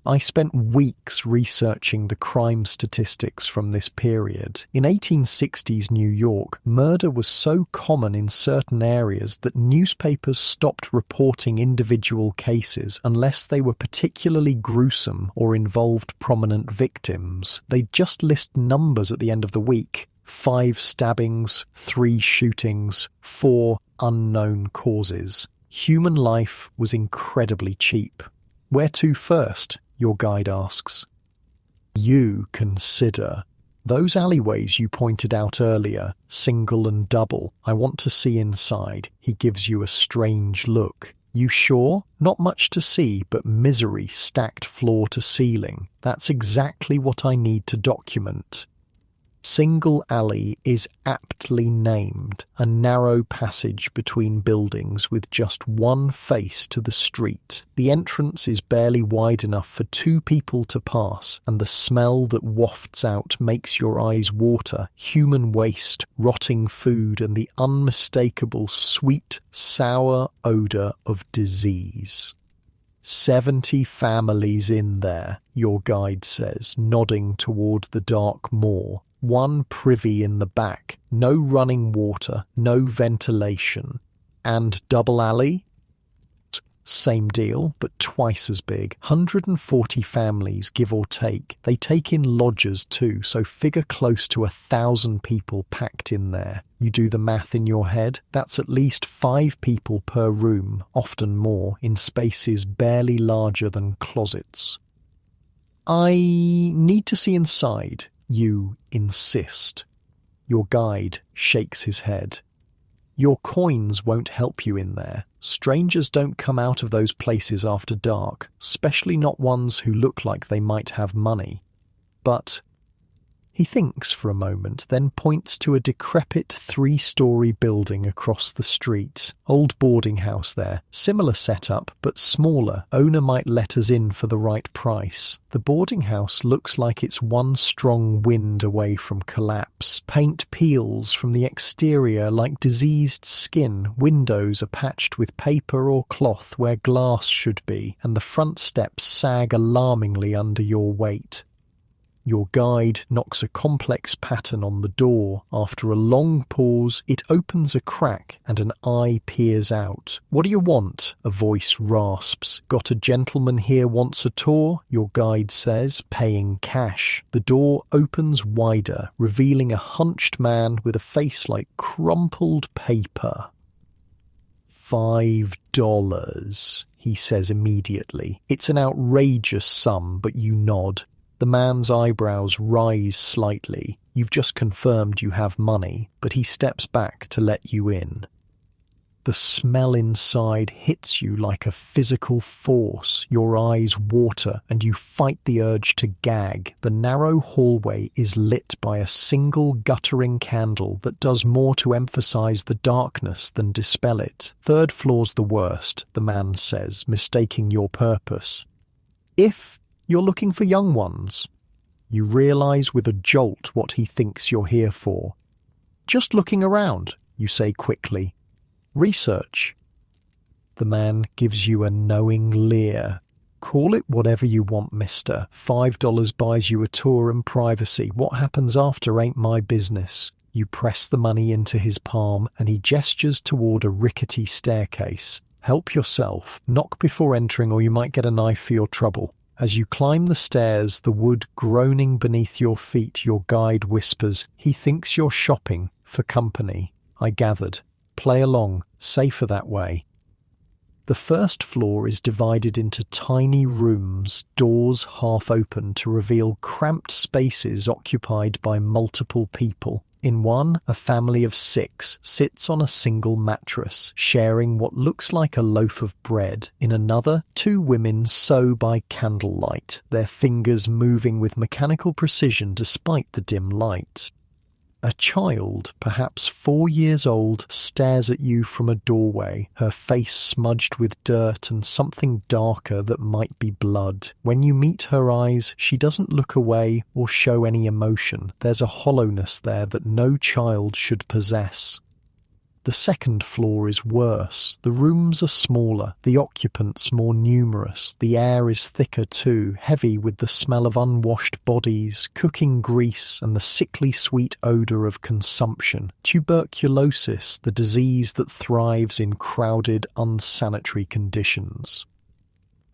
I spent weeks researching the crime statistics from this period. In 1860s New York, murder was so common in certain areas that newspapers stopped reporting individual cases unless they were particularly gruesome or involved prominent victims. They'd just list numbers at the end of the week. 5 stabbings, 3 shootings, 4 unknown causes. Human life was incredibly cheap. Where to first? Your guide asks. You consider. Those alleyways you pointed out earlier, single and double, I want to see inside. He gives you a strange look. You sure? Not much to see, but misery stacked floor to ceiling. That's exactly what I need to document. Single alley is aptly named, a narrow passage between buildings with just one face to the street. The entrance is barely wide enough for 2 people to pass, and the smell that wafts out makes your eyes water. Human waste, rotting food, and the unmistakable sweet, sour odour of disease. 70 families in there, your guide says, nodding toward the dark moor. 1 privy in the back, no running water, no ventilation. And double alley? Same deal, but twice as big. 140 families, give or take. They take in lodgers too, so figure close to 1,000 people packed in there. You do the math in your head? That's at least 5 people per room, often more, in spaces barely larger than closets. I need to see inside. You insist. Your guide shakes his head. Your coins won't help you in there. Strangers don't come out of those places after dark, especially not ones who look like they might have money. But he thinks for a moment, then points to a decrepit 3-story building across the street. Old boarding house there. Similar setup, but smaller. Owner might let us in for the right price. The boarding house looks like it's one strong wind away from collapse. Paint peels from the exterior like diseased skin. Windows are patched with paper or cloth where glass should be, and the front steps sag alarmingly under your weight. Your guide knocks a complex pattern on the door. After a long pause, it opens a crack and an eye peers out. What do you want? A voice rasps. Got a gentleman here wants a tour? Your guide says, paying cash. The door opens wider, revealing a hunched man with a face like crumpled paper. $5, he says immediately. It's an outrageous sum, but you nod. The man's eyebrows rise slightly. You've just confirmed you have money, but he steps back to let you in. The smell inside hits you like a physical force. Your eyes water and you fight the urge to gag. The narrow hallway is lit by a single guttering candle that does more to emphasize the darkness than dispel it. 3rd floor's the worst, the man says, mistaking your purpose. If you're looking for young ones. You realise with a jolt what he thinks you're here for. Just looking around, you say quickly. Research. The man gives you a knowing leer. Call it whatever you want, mister. $5 buys you a tour and privacy. What happens after ain't my business. You press the money into his palm and he gestures toward a rickety staircase. Help yourself. Knock before entering or you might get a knife for your trouble. As you climb the stairs, the wood groaning beneath your feet, your guide whispers, he thinks you're shopping for company. I gathered. Play along, safer that way. The 1st floor is divided into tiny rooms, doors half open to reveal cramped spaces occupied by multiple people. In one, a family of 6 sits on a single mattress, sharing what looks like a loaf of bread. In another, 2 women sew by candlelight, their fingers moving with mechanical precision despite the dim light. A child, perhaps 4 years old, stares at you from a doorway, her face smudged with dirt and something darker that might be blood. When you meet her eyes, she doesn't look away or show any emotion. There's a hollowness there that no child should possess. The second floor is worse. The rooms are smaller, the occupants more numerous. The air is thicker too, heavy with the smell of unwashed bodies, cooking grease, and the sickly sweet odour of consumption. Tuberculosis, the disease that thrives in crowded, unsanitary conditions.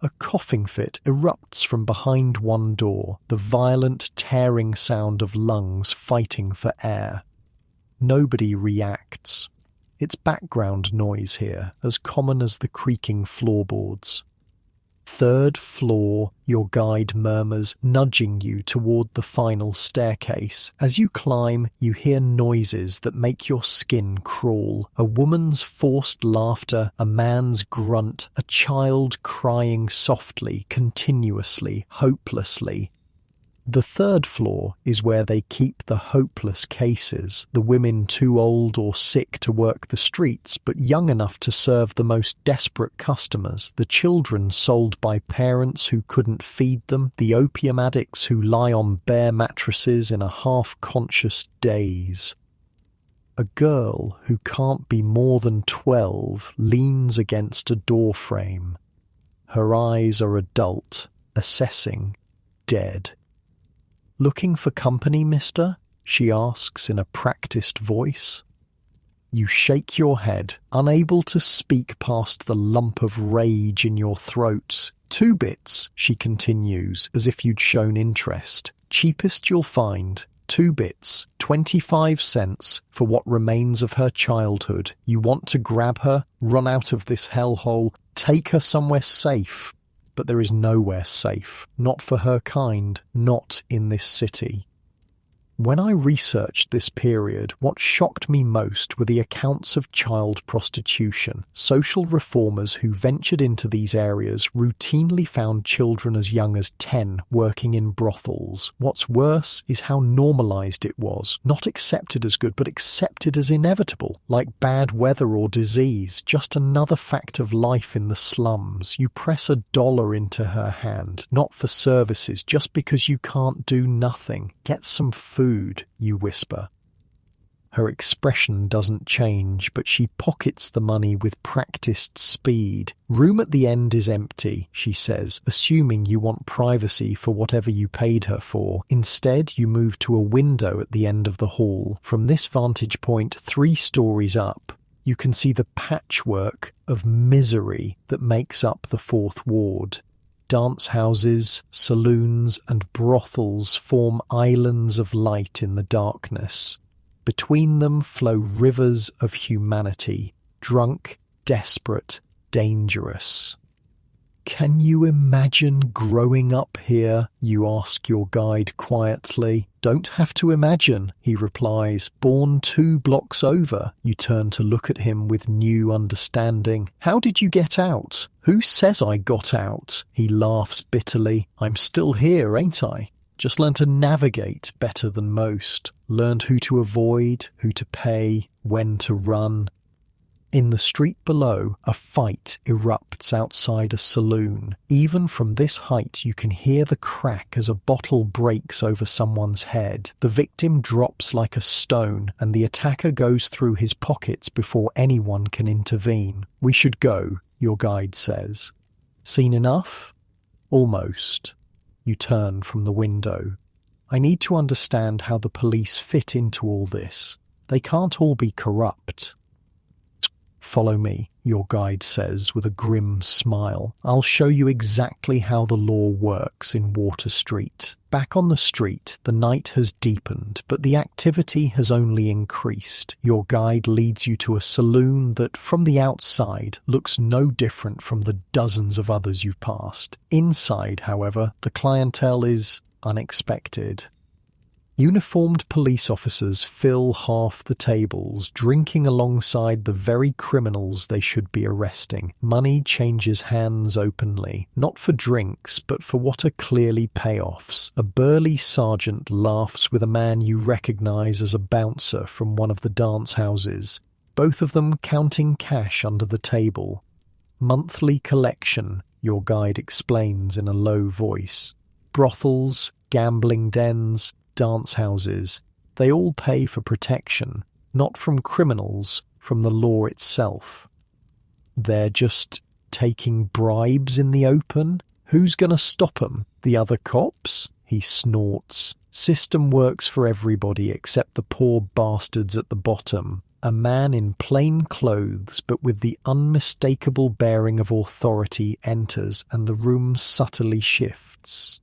A coughing fit erupts from behind one door, the violent, tearing sound of lungs fighting for air. Nobody reacts. It's background noise here, as common as the creaking floorboards. Third floor, your guide murmurs, nudging you toward the final staircase. As you climb, you hear noises that make your skin crawl. A woman's forced laughter, a man's grunt, a child crying softly, continuously, hopelessly. The third floor is where they keep the hopeless cases, the women too old or sick to work the streets, but young enough to serve the most desperate customers, the children sold by parents who couldn't feed them, the opium addicts who lie on bare mattresses in a half-conscious daze. A girl who can't be more than 12 leans against a doorframe. Her eyes are adult, assessing, dead. "Looking for company, mister?" she asks in a practiced voice. You shake your head, unable to speak past the lump of rage in your throat. "2 bits, she continues, as if you'd shown interest. "Cheapest you'll find. 2 bits, 25 cents for what remains of her childhood. You want to grab her, run out of this hellhole, take her somewhere safe." But there is nowhere safe, not for her kind, not in this city. When I researched this period, what shocked me most were the accounts of child prostitution. Social reformers who ventured into these areas routinely found children as young as 10 working in brothels. What's worse is how normalized it was, not accepted as good, but accepted as inevitable, like bad weather or disease, just another fact of life in the slums. You press $1 into her hand, not for services, just because you can't do nothing. "Get some food," you whisper. Her expression doesn't change, but she pockets the money with practiced speed. "Room at the end is empty," she says, assuming you want privacy for whatever you paid her for. Instead, you move to a window at the end of the hall. From this vantage point, 3 stories up, you can see the patchwork of misery that makes up the 4th ward. Dance houses, saloons, and brothels form islands of light in the darkness. Between them flow rivers of humanity, drunk, desperate, dangerous. "Can you imagine growing up here?" you ask your guide quietly. "Don't have to imagine," he replies. "Born 2 blocks over." You turn to look at him with new understanding. "How did you get out?" "Who says I got out?" He laughs bitterly. "I'm still here, ain't I? Just learned to navigate better than most. Learned who to avoid, who to pay, when to run." In the street below, a fight erupts outside a saloon. Even from this height, you can hear the crack as a bottle breaks over someone's head. The victim drops like a stone, and the attacker goes through his pockets before anyone can intervene. "We should go," your guide says. "Seen enough?" "Almost." You turn from the window. "I need to understand how the police fit into all this. They can't all be corrupt." "Follow me," your guide says with a grim smile. "I'll show you exactly how the law works in Water Street." Back on the street, the night has deepened, but the activity has only increased. Your guide leads you to a saloon that, from the outside, looks no different from the dozens of others you've passed. Inside, however, the clientele is unexpected. Uniformed police officers fill half the tables, drinking alongside the very criminals they should be arresting. Money changes hands openly, not for drinks, but for what are clearly payoffs. A burly sergeant laughs with a man you recognize as a bouncer from one of the dance houses, both of them counting cash under the table. "Monthly collection," your guide explains in a low voice. "Brothels, gambling dens, dance houses, they all pay for protection, not from criminals, from the law itself. They're just taking bribes in the open? Who's gonna stop 'em? The other cops? He snorts. System works for everybody except the poor bastards at the bottom. A man in plain clothes but with the unmistakable bearing of authority enters and the room subtly shifts.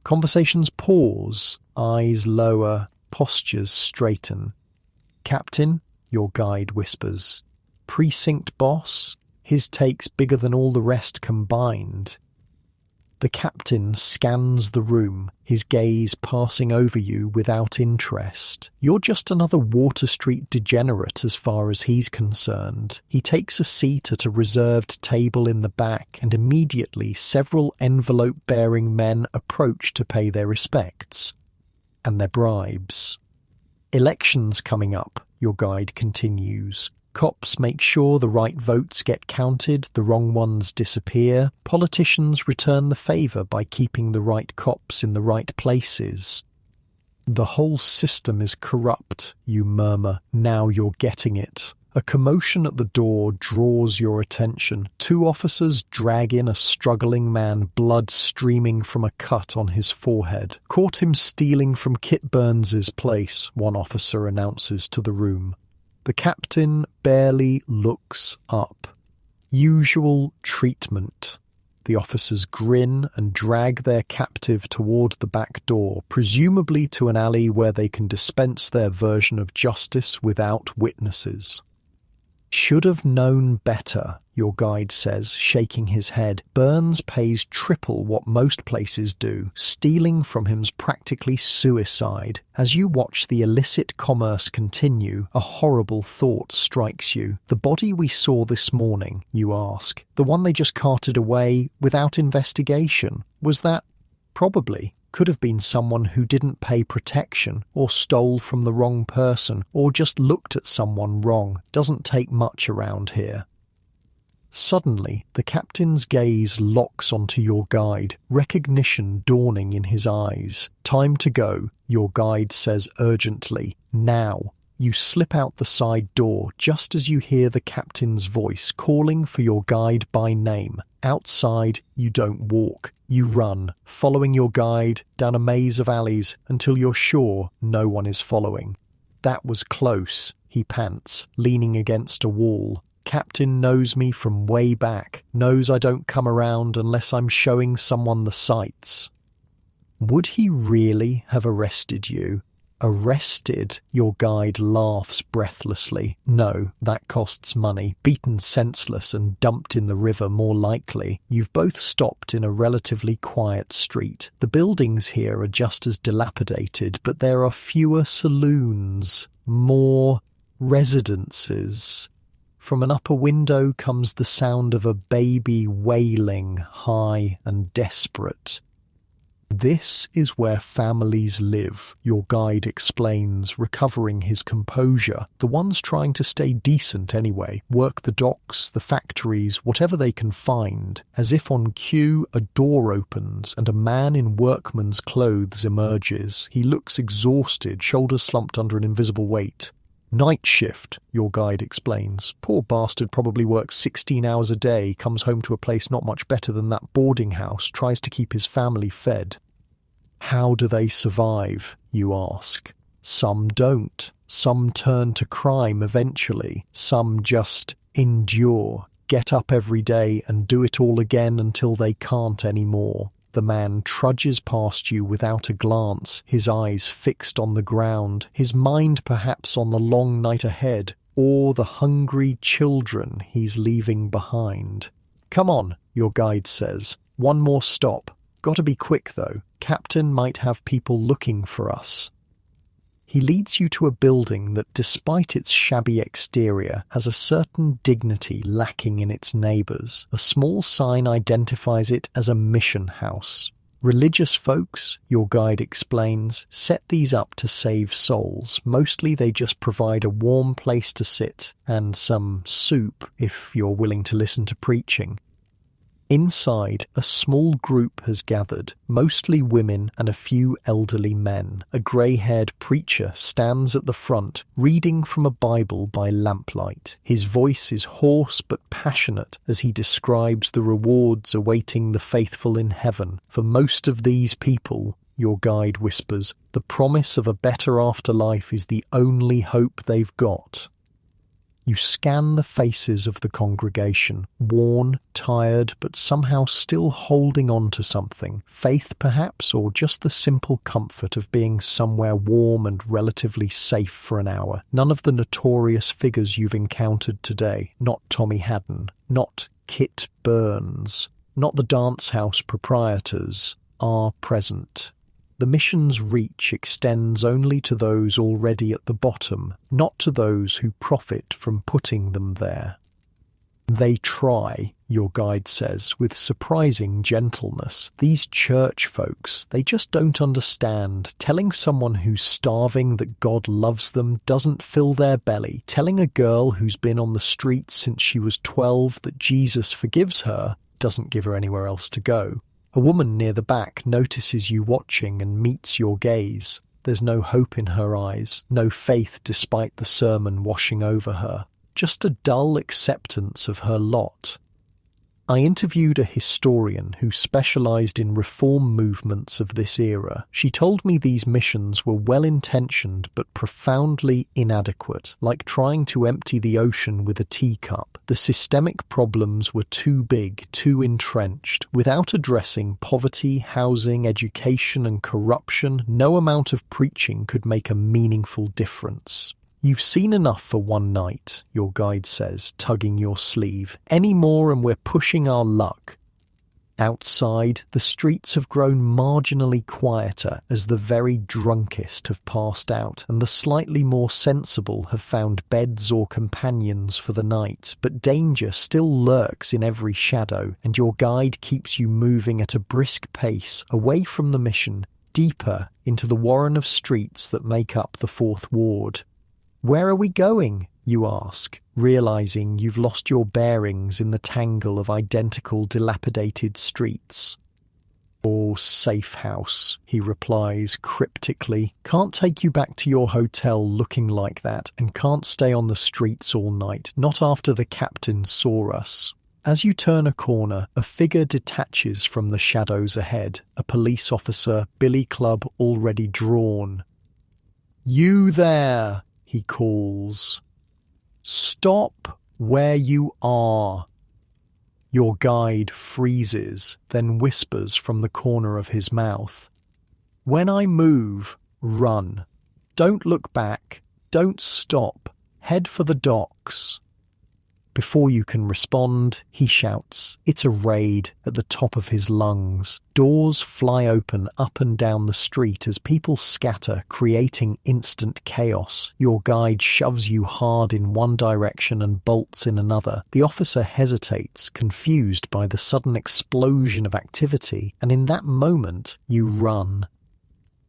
Conversations pause, eyes lower, postures straighten. "Captain," your guide whispers. "Precinct boss? His take's bigger than all the rest combined." The captain scans the room, his gaze passing over you without interest. You're just another Water Street degenerate as far as he's concerned. He takes a seat at a reserved table in the back, and immediately several envelope-bearing men approach to pay their respects. And their bribes. "Elections coming up," your guide continues. "Cops make sure the right votes get counted, the wrong ones disappear. Politicians return the favour by keeping the right cops in the right places." "The whole system is corrupt," you murmur. Now you're getting it. A commotion at the door draws your attention. 2 officers drag in a struggling man, blood streaming from a cut on his forehead. "Caught him stealing from Kit Burns's place," one officer announces to the room. The captain barely looks up. Usual treatment. The officers grin and drag their captive toward the back door, presumably to an alley where they can dispense their version of justice without witnesses. "Should have known better," your guide says, shaking his head. "Burns pays triple what most places do. Stealing from him's practically suicide." As you watch the illicit commerce continue, a horrible thought strikes you. "The body we saw this morning," you ask, "the one they just carted away without investigation, was that?" "Probably. Could have been someone who didn't pay protection, or stole from the wrong person, or just looked at someone wrong. Doesn't take much around here." Suddenly, the captain's gaze locks onto your guide, recognition dawning in his eyes. "Time to go," your guide says urgently. "Now." You slip out the side door just as you hear the captain's voice calling for your guide by name. Outside, you don't walk. You run, following your guide down a maze of alleys until you're sure no one is following. "That was close," he pants, leaning against a wall. "Captain knows me from way back, knows I don't come around unless I'm showing someone the sights." Would he really have arrested you? "Arrested?" Your guide laughs breathlessly. "No, that costs money. Beaten senseless and dumped in the river more likely." You've both stopped in a relatively quiet street. The buildings here are just as dilapidated, but there are fewer saloons, more residences. From an upper window comes the sound of a baby wailing, high and desperate. "This is where families live," your guide explains, recovering his composure. "The ones trying to stay decent anyway, work the docks, the factories, whatever they can find." As if on cue, a door opens and a man in workman's clothes emerges. He looks exhausted, shoulders slumped under an invisible weight. "Night shift," your guide explains. "Poor bastard probably works 16 hours a day, comes home to a place not much better than that boarding house, tries to keep his family fed." "How do they survive?" you ask. Some don't. Some turn to crime eventually. Some just endure, get up every day and do it all again until they can't anymore. The man trudges past you without a glance, his eyes fixed on the ground, his mind perhaps on the long night ahead, or the hungry children he's leaving behind. "Come on," your guide says. "One more stop. Gotta be quick though. Captain might have people looking for us." He leads you to a building that, despite its shabby exterior, has a certain dignity lacking in its neighbours. A small sign identifies it as a mission house. Religious folks, your guide explains, set these up to save souls. Mostly they just provide a warm place to sit, and some soup if you're willing to listen to preaching. Inside, a small group has gathered, mostly women and a few elderly men. A grey-haired preacher stands at the front, reading from a Bible by lamplight. His voice is hoarse but passionate as he describes the rewards awaiting the faithful in heaven. For most of these people, your guide whispers, the promise of a better afterlife is the only hope they've got. You scan the faces of the congregation, worn, tired, but somehow still holding on to something. Faith, perhaps, or just the simple comfort of being somewhere warm and relatively safe for an hour. None of the notorious figures you've encountered today. Not Tommy Hadden, not Kit Burns, not the dance house proprietors, are present. The mission's reach extends only to those already at the bottom, not to those who profit from putting them there. They try, your guide says, with surprising gentleness. These church folks, they just don't understand. Telling someone who's starving that God loves them doesn't fill their belly. Telling a girl who's been on the streets since she was 12 that Jesus forgives her doesn't give her anywhere else to go. A woman near the back notices you watching and meets your gaze. There's no hope in her eyes, no faith despite the sermon washing over her, just a dull acceptance of her lot. I interviewed a historian who specialized in reform movements of this era. She told me these missions were well-intentioned but profoundly inadequate, like trying to empty the ocean with a teacup. The systemic problems were too big, too entrenched. Without addressing poverty, housing, education, and corruption, no amount of preaching could make a meaningful difference. You've seen enough for one night, your guide says, tugging your sleeve. Any more and we're pushing our luck. Outside, the streets have grown marginally quieter as the very drunkest have passed out and the slightly more sensible have found beds or companions for the night. But danger still lurks in every shadow, and your guide keeps you moving at a brisk pace away from the mission, deeper into the warren of streets that make up the Fourth Ward. Where are we going? You ask, realizing you've lost your bearings in the tangle of identical dilapidated streets. Oh, safe house, he replies cryptically. Can't take you back to your hotel looking like that, and can't stay on the streets all night, not after the captain saw us. As you turn a corner, a figure detaches from the shadows ahead, a police officer, billy club already drawn. You there! He calls. Stop where you are. Your guide freezes, then whispers from the corner of his mouth. When I move, run. Don't look back. Don't stop. Head for the docks. Before you can respond, he shouts. It's a raid at the top of his lungs. Doors fly open up and down the street as people scatter, creating instant chaos. Your guide shoves you hard in one direction and bolts in another. The officer hesitates, confused by the sudden explosion of activity, and in that moment, you run.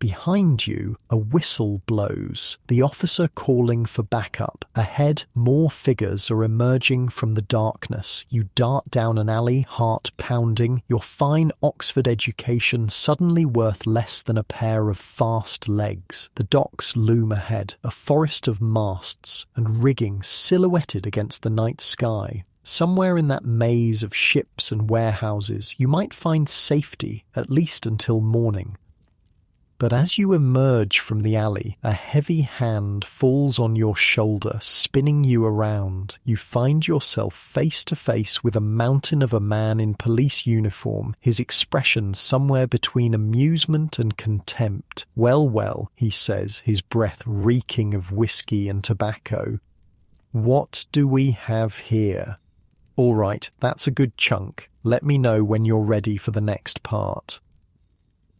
Behind you, a whistle blows, the officer calling for backup. Ahead, more figures are emerging from the darkness. You dart down an alley, heart pounding, your fine Oxford education suddenly worth less than a pair of fast legs. The docks loom ahead, a forest of masts and rigging silhouetted against the night sky. Somewhere in that maze of ships and warehouses, you might find safety, at least until morning. But as you emerge from the alley, a heavy hand falls on your shoulder, spinning you around. You find yourself face to face with a mountain of a man in police uniform, his expression somewhere between amusement and contempt. Well, he says, his breath reeking of whiskey and tobacco. What do we have here? All right, that's a good chunk. Let me know when you're ready for the next part.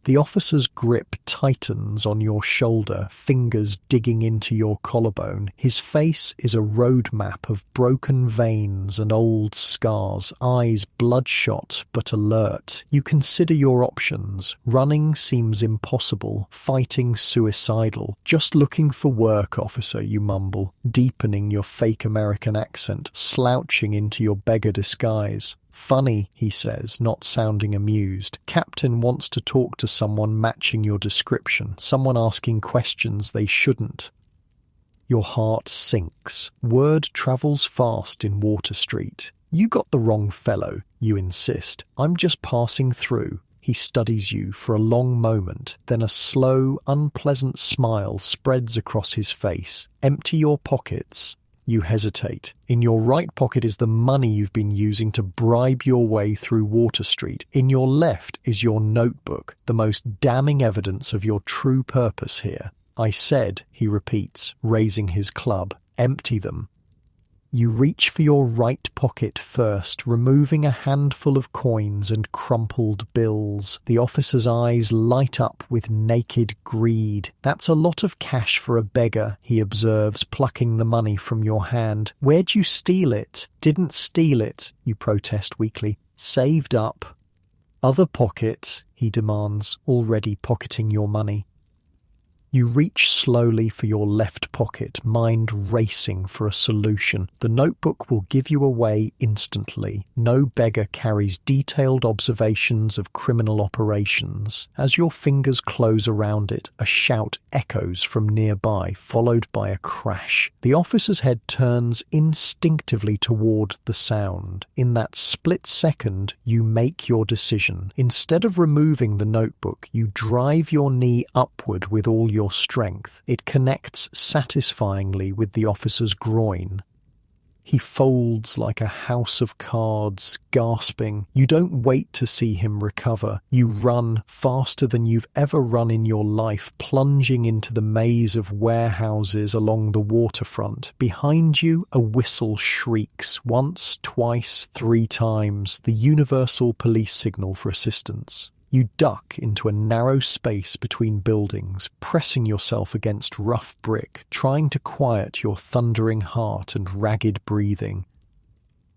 The officer's grip tightens on your shoulder, fingers digging into your collarbone. His face is a road map of broken veins and old scars, eyes bloodshot but alert. You consider your options. Running seems impossible, fighting suicidal. Just looking for work, officer, you mumble, deepening your fake American accent, slouching into your beggar disguise. "Funny," he says, not sounding amused. "Captain wants to talk to someone matching your description, someone asking questions they shouldn't." Your heart sinks. Word travels fast in Water Street. "You got the wrong fellow," you insist. "I'm just passing through." He studies you for a long moment, then a slow, unpleasant smile spreads across his face. "Empty your pockets." You hesitate. In your right pocket is the money you've been using to bribe your way through Water Street. In your left is your notebook, the most damning evidence of your true purpose here. "I said," he repeats, raising his club, "empty them." You reach for your right pocket first, removing a handful of coins and crumpled bills. The officer's eyes light up with naked greed. "That's a lot of cash for a beggar," he observes, plucking the money from your hand. "Where'd you steal it?" "Didn't steal it," you protest weakly. "Saved up." "Other pocket," he demands, already pocketing your money. You reach slowly for your left pocket, mind racing for a solution. The notebook will give you away instantly. No beggar carries detailed observations of criminal operations. As your fingers close around it, a shout echoes from nearby, followed by a crash. The officer's head turns instinctively toward the sound. In that split second, you make your decision. Instead of removing the notebook, you drive your knee upward with all your strength. It connects satisfyingly with the officer's groin. He folds like a house of cards, gasping. You don't wait to see him recover. You run faster than you've ever run in your life, plunging into the maze of warehouses along the waterfront. Behind you, a whistle shrieks, once, twice, 3 times, the universal police signal for assistance. You duck into a narrow space between buildings, pressing yourself against rough brick, trying to quiet your thundering heart and ragged breathing.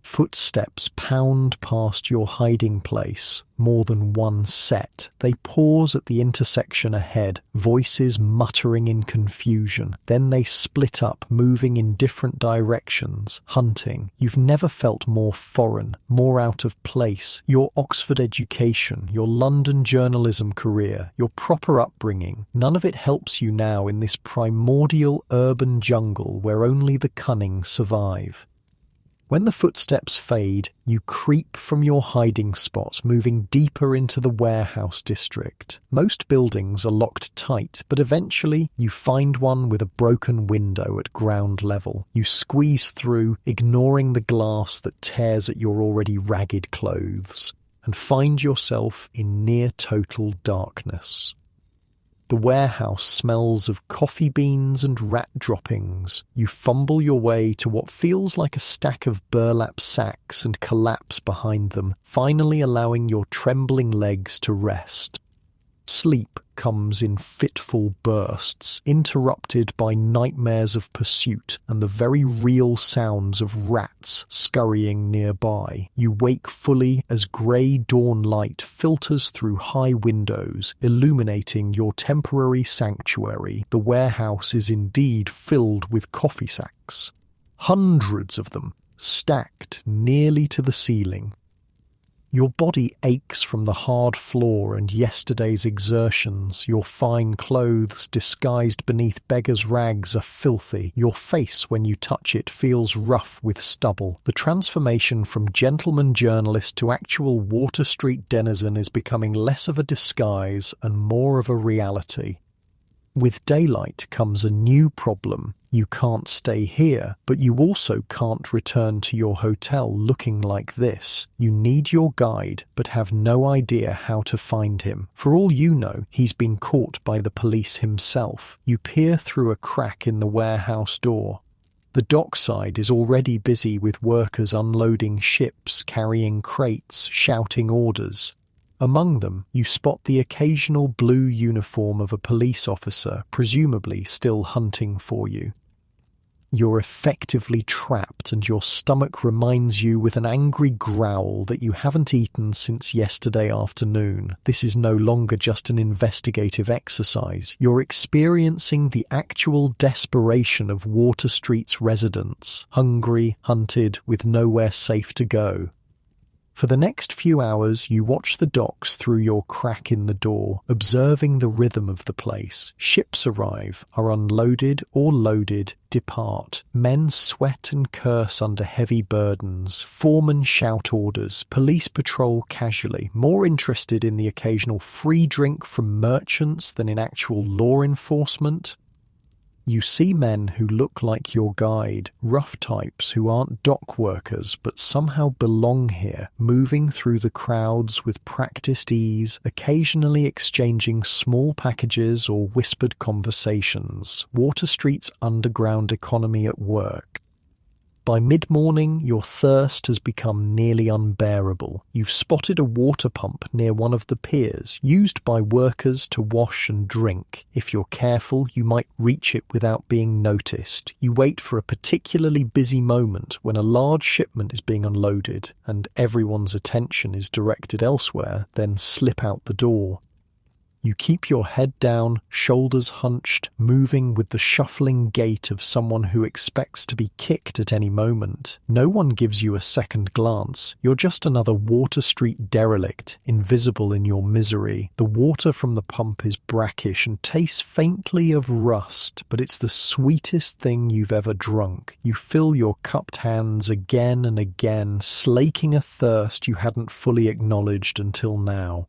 Footsteps pound past your hiding place, more than one set. They pause at the intersection ahead, voices muttering in confusion. Then they split up, moving in different directions, hunting. You've never felt more foreign, more out of place. Your Oxford education, your London journalism career, your proper upbringing, none of it helps you now in this primordial urban jungle where only the cunning survive. When the footsteps fade, you creep from your hiding spot, moving deeper into the warehouse district. Most buildings are locked tight, but eventually you find one with a broken window at ground level. You squeeze through, ignoring the glass that tears at your already ragged clothes, and find yourself in near-total darkness. The warehouse smells of coffee beans and rat droppings. You fumble your way to what feels like a stack of burlap sacks and collapse behind them, finally allowing your trembling legs to rest. Sleep comes in fitful bursts, interrupted by nightmares of pursuit and the very real sounds of rats scurrying nearby. You wake fully as grey dawn light filters through high windows, illuminating your temporary sanctuary. The warehouse is indeed filled with coffee sacks. Hundreds of them, stacked nearly to the ceiling. Your body aches from the hard floor and yesterday's exertions. Your fine clothes, disguised beneath beggar's rags, are filthy. Your face, when you touch it, feels rough with stubble. The transformation from gentleman journalist to actual Water Street denizen is becoming less of a disguise and more of a reality. With daylight comes a new problem. You can't stay here, but you also can't return to your hotel looking like this. You need your guide, but have no idea how to find him. For all you know, he's been caught by the police himself. You peer through a crack in the warehouse door. The dockside is already busy with workers unloading ships, carrying crates, shouting orders. Among them, you spot the occasional blue uniform of a police officer, presumably still hunting for you. You're effectively trapped, and your stomach reminds you with an angry growl that you haven't eaten since yesterday afternoon. This is no longer just an investigative exercise. You're experiencing the actual desperation of Water Street's residents, hungry, hunted, with nowhere safe to go. For the next few hours, you watch the docks through your crack in the door, observing the rhythm of the place. Ships arrive, are unloaded or loaded, depart. Men sweat and curse under heavy burdens. Foremen shout orders. Police patrol casually, more interested in the occasional free drink from merchants than in actual law enforcement. You see men who look like your guide, rough types who aren't dock workers but somehow belong here, moving through the crowds with practiced ease, occasionally exchanging small packages or whispered conversations. Water Street's underground economy at work. By mid-morning, your thirst has become nearly unbearable. You've spotted a water pump near one of the piers, used by workers to wash and drink. If you're careful, you might reach it without being noticed. You wait for a particularly busy moment when a large shipment is being unloaded and everyone's attention is directed elsewhere, then slip out the door. You keep your head down, shoulders hunched, moving with the shuffling gait of someone who expects to be kicked at any moment. No one gives you a second glance. You're just another Water Street derelict, invisible in your misery. The water from the pump is brackish and tastes faintly of rust, but it's the sweetest thing you've ever drunk. You fill your cupped hands again and again, slaking a thirst you hadn't fully acknowledged until now.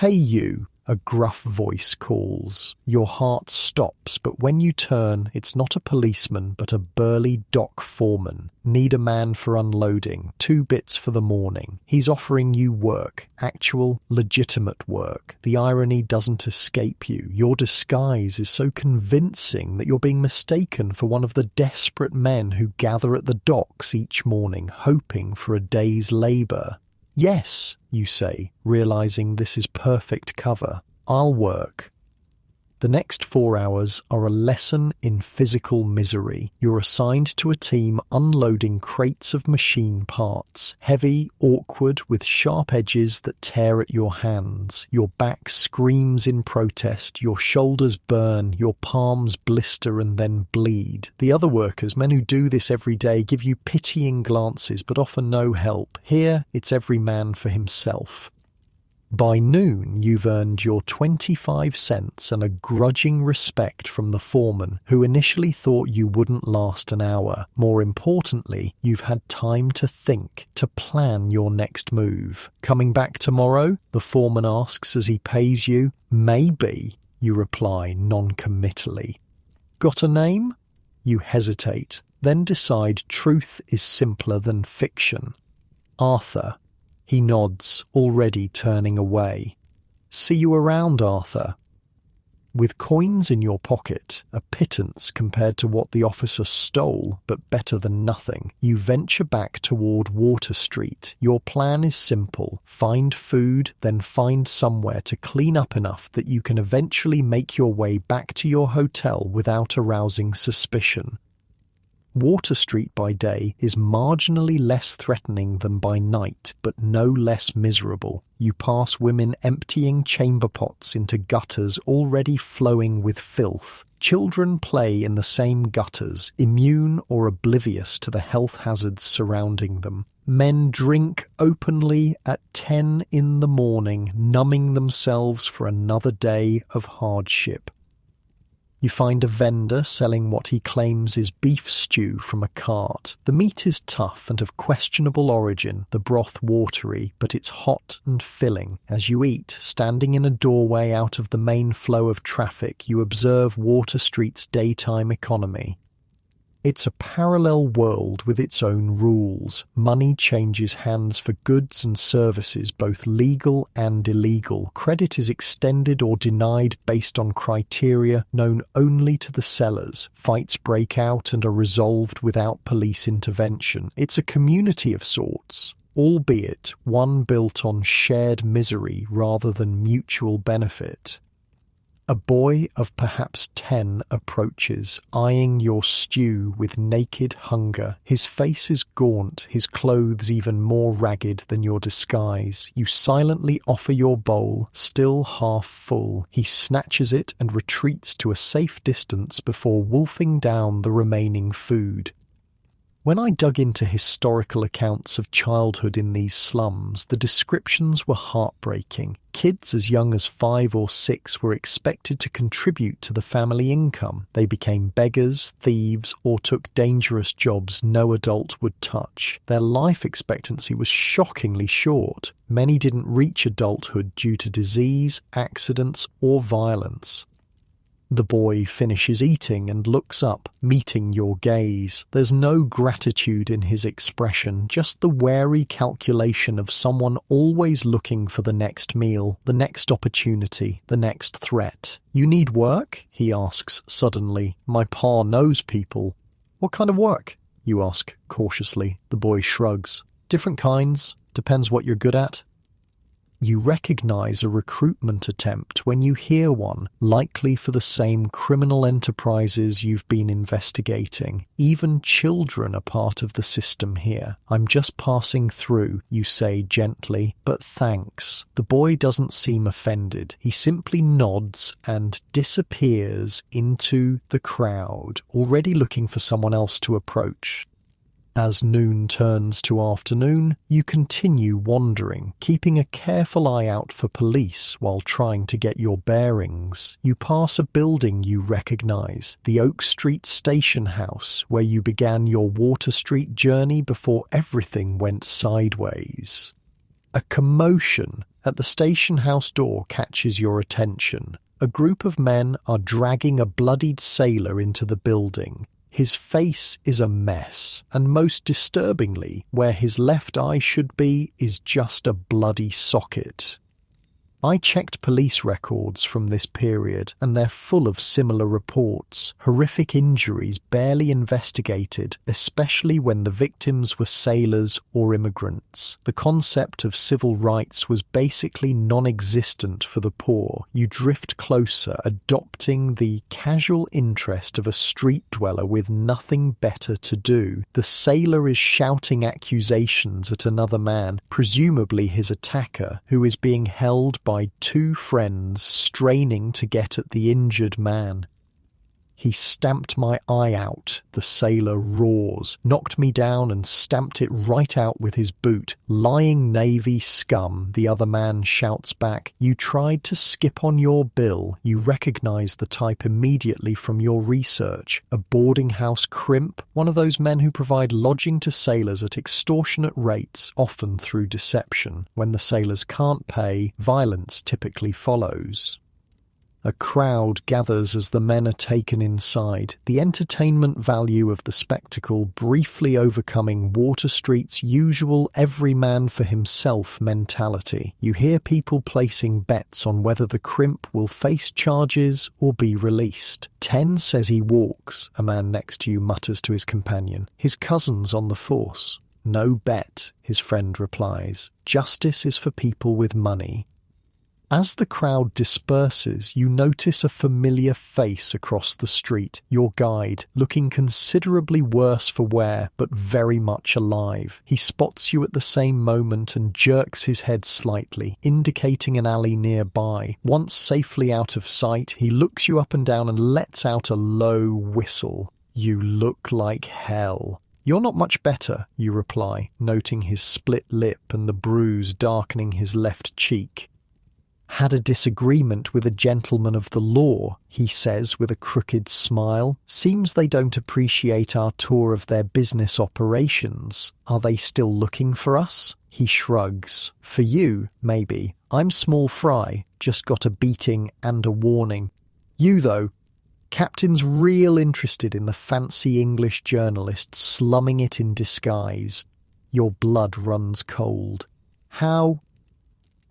"Hey you," a gruff voice calls. Your heart stops, but when you turn, it's not a policeman, but a burly dock foreman. Need a man for unloading, 2 bits for the morning. He's offering you work, actual, legitimate work. The irony doesn't escape you. Your disguise is so convincing that you're being mistaken for one of the desperate men who gather at the docks each morning, hoping for a day's labour. "Yes," you say, realizing this is perfect cover. "I'll work." The next 4 hours are a lesson in physical misery. You're assigned to a team unloading crates of machine parts, heavy, awkward, with sharp edges that tear at your hands. Your back screams in protest, your shoulders burn, your palms blister and then bleed. The other workers, men who do this every day, give you pitying glances but offer no help. Here, it's every man for himself. By noon, you've earned your 25 cents and a grudging respect from the foreman, who initially thought you wouldn't last an hour. More importantly, you've had time to think, to plan your next move. "Coming back tomorrow?" the foreman asks as he pays you. "Maybe," you reply non-committally. "Got a name?" You hesitate, then decide truth is simpler than fiction. "Arthur." He nods, already turning away. "See you around, Arthur." With coins in your pocket, a pittance compared to what the officer stole, but better than nothing, you venture back toward Water Street. Your plan is simple. Find food, then find somewhere to clean up enough that you can eventually make your way back to your hotel without arousing suspicion. Water Street by day is marginally less threatening than by night, but no less miserable. You pass women emptying chamber pots into gutters already flowing with filth. Children play in the same gutters, immune or oblivious to the health hazards surrounding them. Men drink openly at 10 in the morning, numbing themselves for another day of hardship. You find a vendor selling what he claims is beef stew from a cart. The meat is tough and of questionable origin, the broth watery, but it's hot and filling. As you eat, standing in a doorway out of the main flow of traffic, you observe Water Street's daytime economy. It's a parallel world with its own rules. Money changes hands for goods and services, both legal and illegal. Credit is extended or denied based on criteria known only to the sellers. Fights break out and are resolved without police intervention. It's a community of sorts, albeit one built on shared misery rather than mutual benefit. A boy of perhaps 10 approaches, eyeing your stew with naked hunger. His face is gaunt, his clothes even more ragged than your disguise. You silently offer your bowl, still half full. He snatches it and retreats to a safe distance before wolfing down the remaining food. When I dug into historical accounts of childhood in these slums, the descriptions were heartbreaking. Kids as young as 5 or 6 were expected to contribute to the family income. They became beggars, thieves, or took dangerous jobs no adult would touch. Their life expectancy was shockingly short. Many didn't reach adulthood due to disease, accidents, or violence. The boy finishes eating and looks up, meeting your gaze. There's no gratitude in his expression, just the wary calculation of someone always looking for the next meal, the next opportunity, the next threat. "You need work?" he asks suddenly. "My pa knows people." "What kind of work?" you ask cautiously. The boy shrugs. "Different kinds. Depends what you're good at." You recognize a recruitment attempt when you hear one, likely for the same criminal enterprises you've been investigating. Even children are part of the system here. "I'm just passing through," you say gently, "but thanks." The boy doesn't seem offended. He simply nods and disappears into the crowd, already looking for someone else to approach. As noon turns to afternoon, you continue wandering, keeping a careful eye out for police while trying to get your bearings. You pass a building you recognize, the Oak Street Station House, where you began your Water Street journey before everything went sideways. A commotion at the station house door catches your attention. A group of men are dragging a bloodied sailor into the building. His face is a mess, and most disturbingly, where his left eye should be is just a bloody socket. I checked police records from this period, and they're full of similar reports. Horrific injuries barely investigated, especially when the victims were sailors or immigrants. The concept of civil rights was basically non-existent for the poor. You drift closer, adopting the casual interest of a street dweller with nothing better to do. The sailor is shouting accusations at another man, presumably his attacker, who is being held by 2 friends straining to get at the injured man. "He stamped my eye out," the sailor roars, "knocked me down and stamped it right out with his boot." "Lying Navy scum," the other man shouts back. "You tried to skip on your bill." You recognize the type immediately from your research. A boarding house crimp, one of those men who provide lodging to sailors at extortionate rates, often through deception. When the sailors can't pay, violence typically follows. A crowd gathers as the men are taken inside, the entertainment value of the spectacle briefly overcoming Water Street's usual every man for himself mentality. You hear people placing bets on whether the crimp will face charges or be released. "10 says he walks," a man next to you mutters to his companion. "His cousin's on the force." "No bet," his friend replies. "Justice is for people with money." As the crowd disperses, you notice a familiar face across the street, your guide, looking considerably worse for wear, but very much alive. He spots you at the same moment and jerks his head slightly, indicating an alley nearby. Once safely out of sight, he looks you up and down and lets out a low whistle. "You look like hell." "You're not much better," you reply, noting his split lip and the bruise darkening his left cheek. "Had a disagreement with a gentleman of the law," he says with a crooked smile. "Seems they don't appreciate our tour of their business operations. Are they still looking for us?" He shrugs. "For you, maybe. I'm small fry, just got a beating and a warning. You, though, Captain's real interested in the fancy English journalist slumming it in disguise." Your blood runs cold. "How?"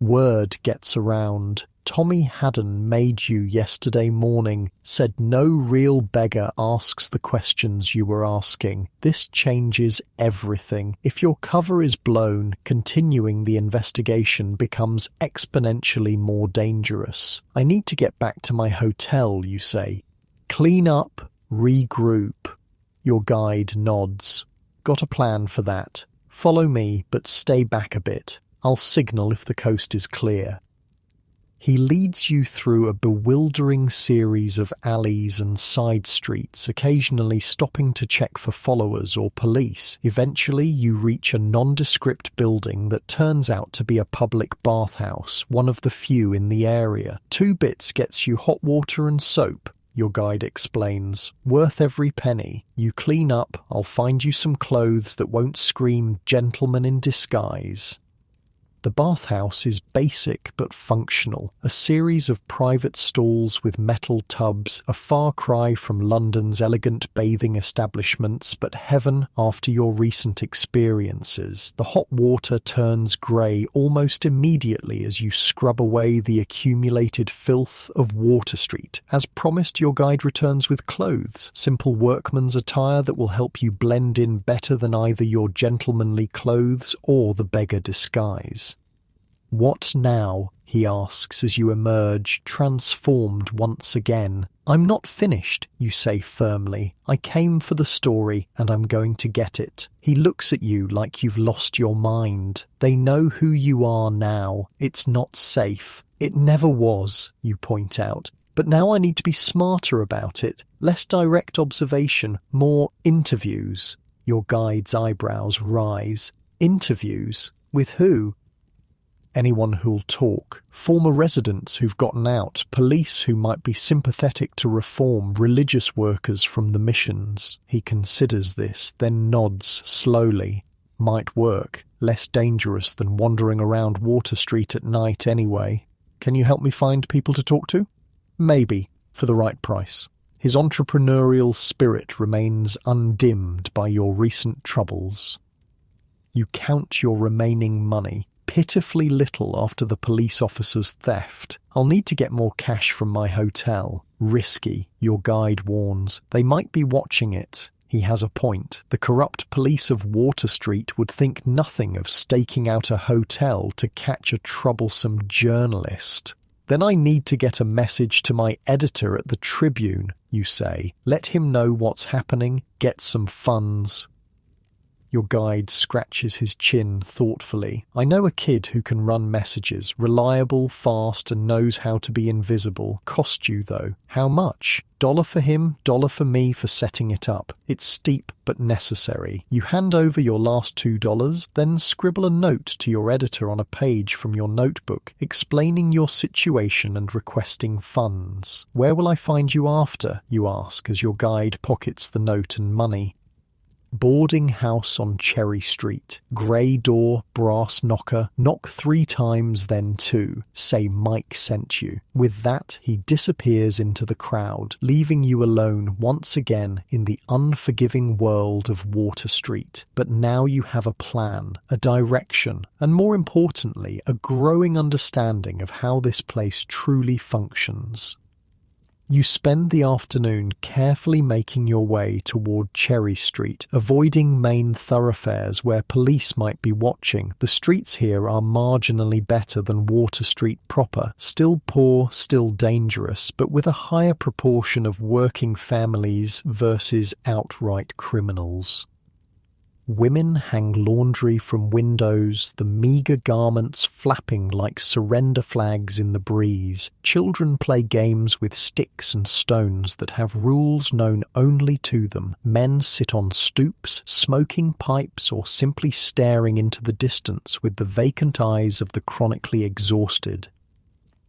Word gets around. "Tommy Haddon made you yesterday morning. Said no real beggar asks the questions you were asking. This changes everything. If your cover is blown, continuing the investigation becomes exponentially more dangerous. I need to get back to my hotel," you say. "Clean up, regroup." Your guide nods. "Got a plan for that. Follow me, but stay back a bit. I'll signal if the coast is clear." He leads you through a bewildering series of alleys and side streets, occasionally stopping to check for followers or police. Eventually, you reach a nondescript building that turns out to be a public bathhouse, one of the few in the area. 2 bits gets you hot water and soap, your guide explains. Worth every penny. You clean up, I'll find you some clothes that won't scream gentleman in disguise. The bathhouse is basic but functional, a series of private stalls with metal tubs, a far cry from London's elegant bathing establishments, but heaven after your recent experiences. The hot water turns grey almost immediately as you scrub away the accumulated filth of Water Street. As promised, your guide returns with clothes, simple workman's attire that will help you blend in better than either your gentlemanly clothes or the beggar disguise. "What now?" he asks as you emerge, transformed once again. "I'm not finished," you say firmly. "I came for the story, and I'm going to get it." He looks at you like you've lost your mind. They know who you are now. It's not safe. It never was, you point out. But now I need to be smarter about it. Less direct observation, more interviews. Your guide's eyebrows rise. Interviews? With who? Anyone who'll talk. Former residents who've gotten out, police who might be sympathetic to reform, religious workers from the missions. He considers this, then nods slowly. Might work. Less dangerous than wandering around Water Street at night anyway. Can you help me find people to talk to? Maybe, for the right price. His entrepreneurial spirit remains undimmed by your recent troubles. You count your remaining money. Pitifully little after the police officer's theft. I'll need to get more cash from my hotel. Risky, your guide warns. They might be watching it. He has a point. The corrupt police of Water Street would think nothing of staking out a hotel to catch a troublesome journalist. Then I need to get a message to my editor at the Tribune, you say. Let him know what's happening, get some funds. Your guide scratches his chin thoughtfully. I know a kid who can run messages, reliable, fast, and knows how to be invisible. Cost you, though. How much? $1 for him, $1 for me for setting it up. It's steep but necessary. You hand over your last $2, then scribble a note to your editor on a page from your notebook, explaining your situation and requesting funds. Where will I find you after? You ask as your guide pockets the note and money. Boarding house on Cherry Street. Grey door, brass knocker. Knock 3 times, then 2. Say Mike sent you. With that, he disappears into the crowd, leaving you alone once again in the unforgiving world of Water Street. But now you have a plan, a direction, and more importantly, a growing understanding of how this place truly functions. You spend the afternoon carefully making your way toward Cherry Street, avoiding main thoroughfares where police might be watching. The streets here are marginally better than Water Street proper, still poor, still dangerous, but with a higher proportion of working families versus outright criminals. Women hang laundry from windows, the meagre garments flapping like surrender flags in the breeze. Children play games with sticks and stones that have rules known only to them. Men sit on stoops, smoking pipes or simply staring into the distance with the vacant eyes of the chronically exhausted.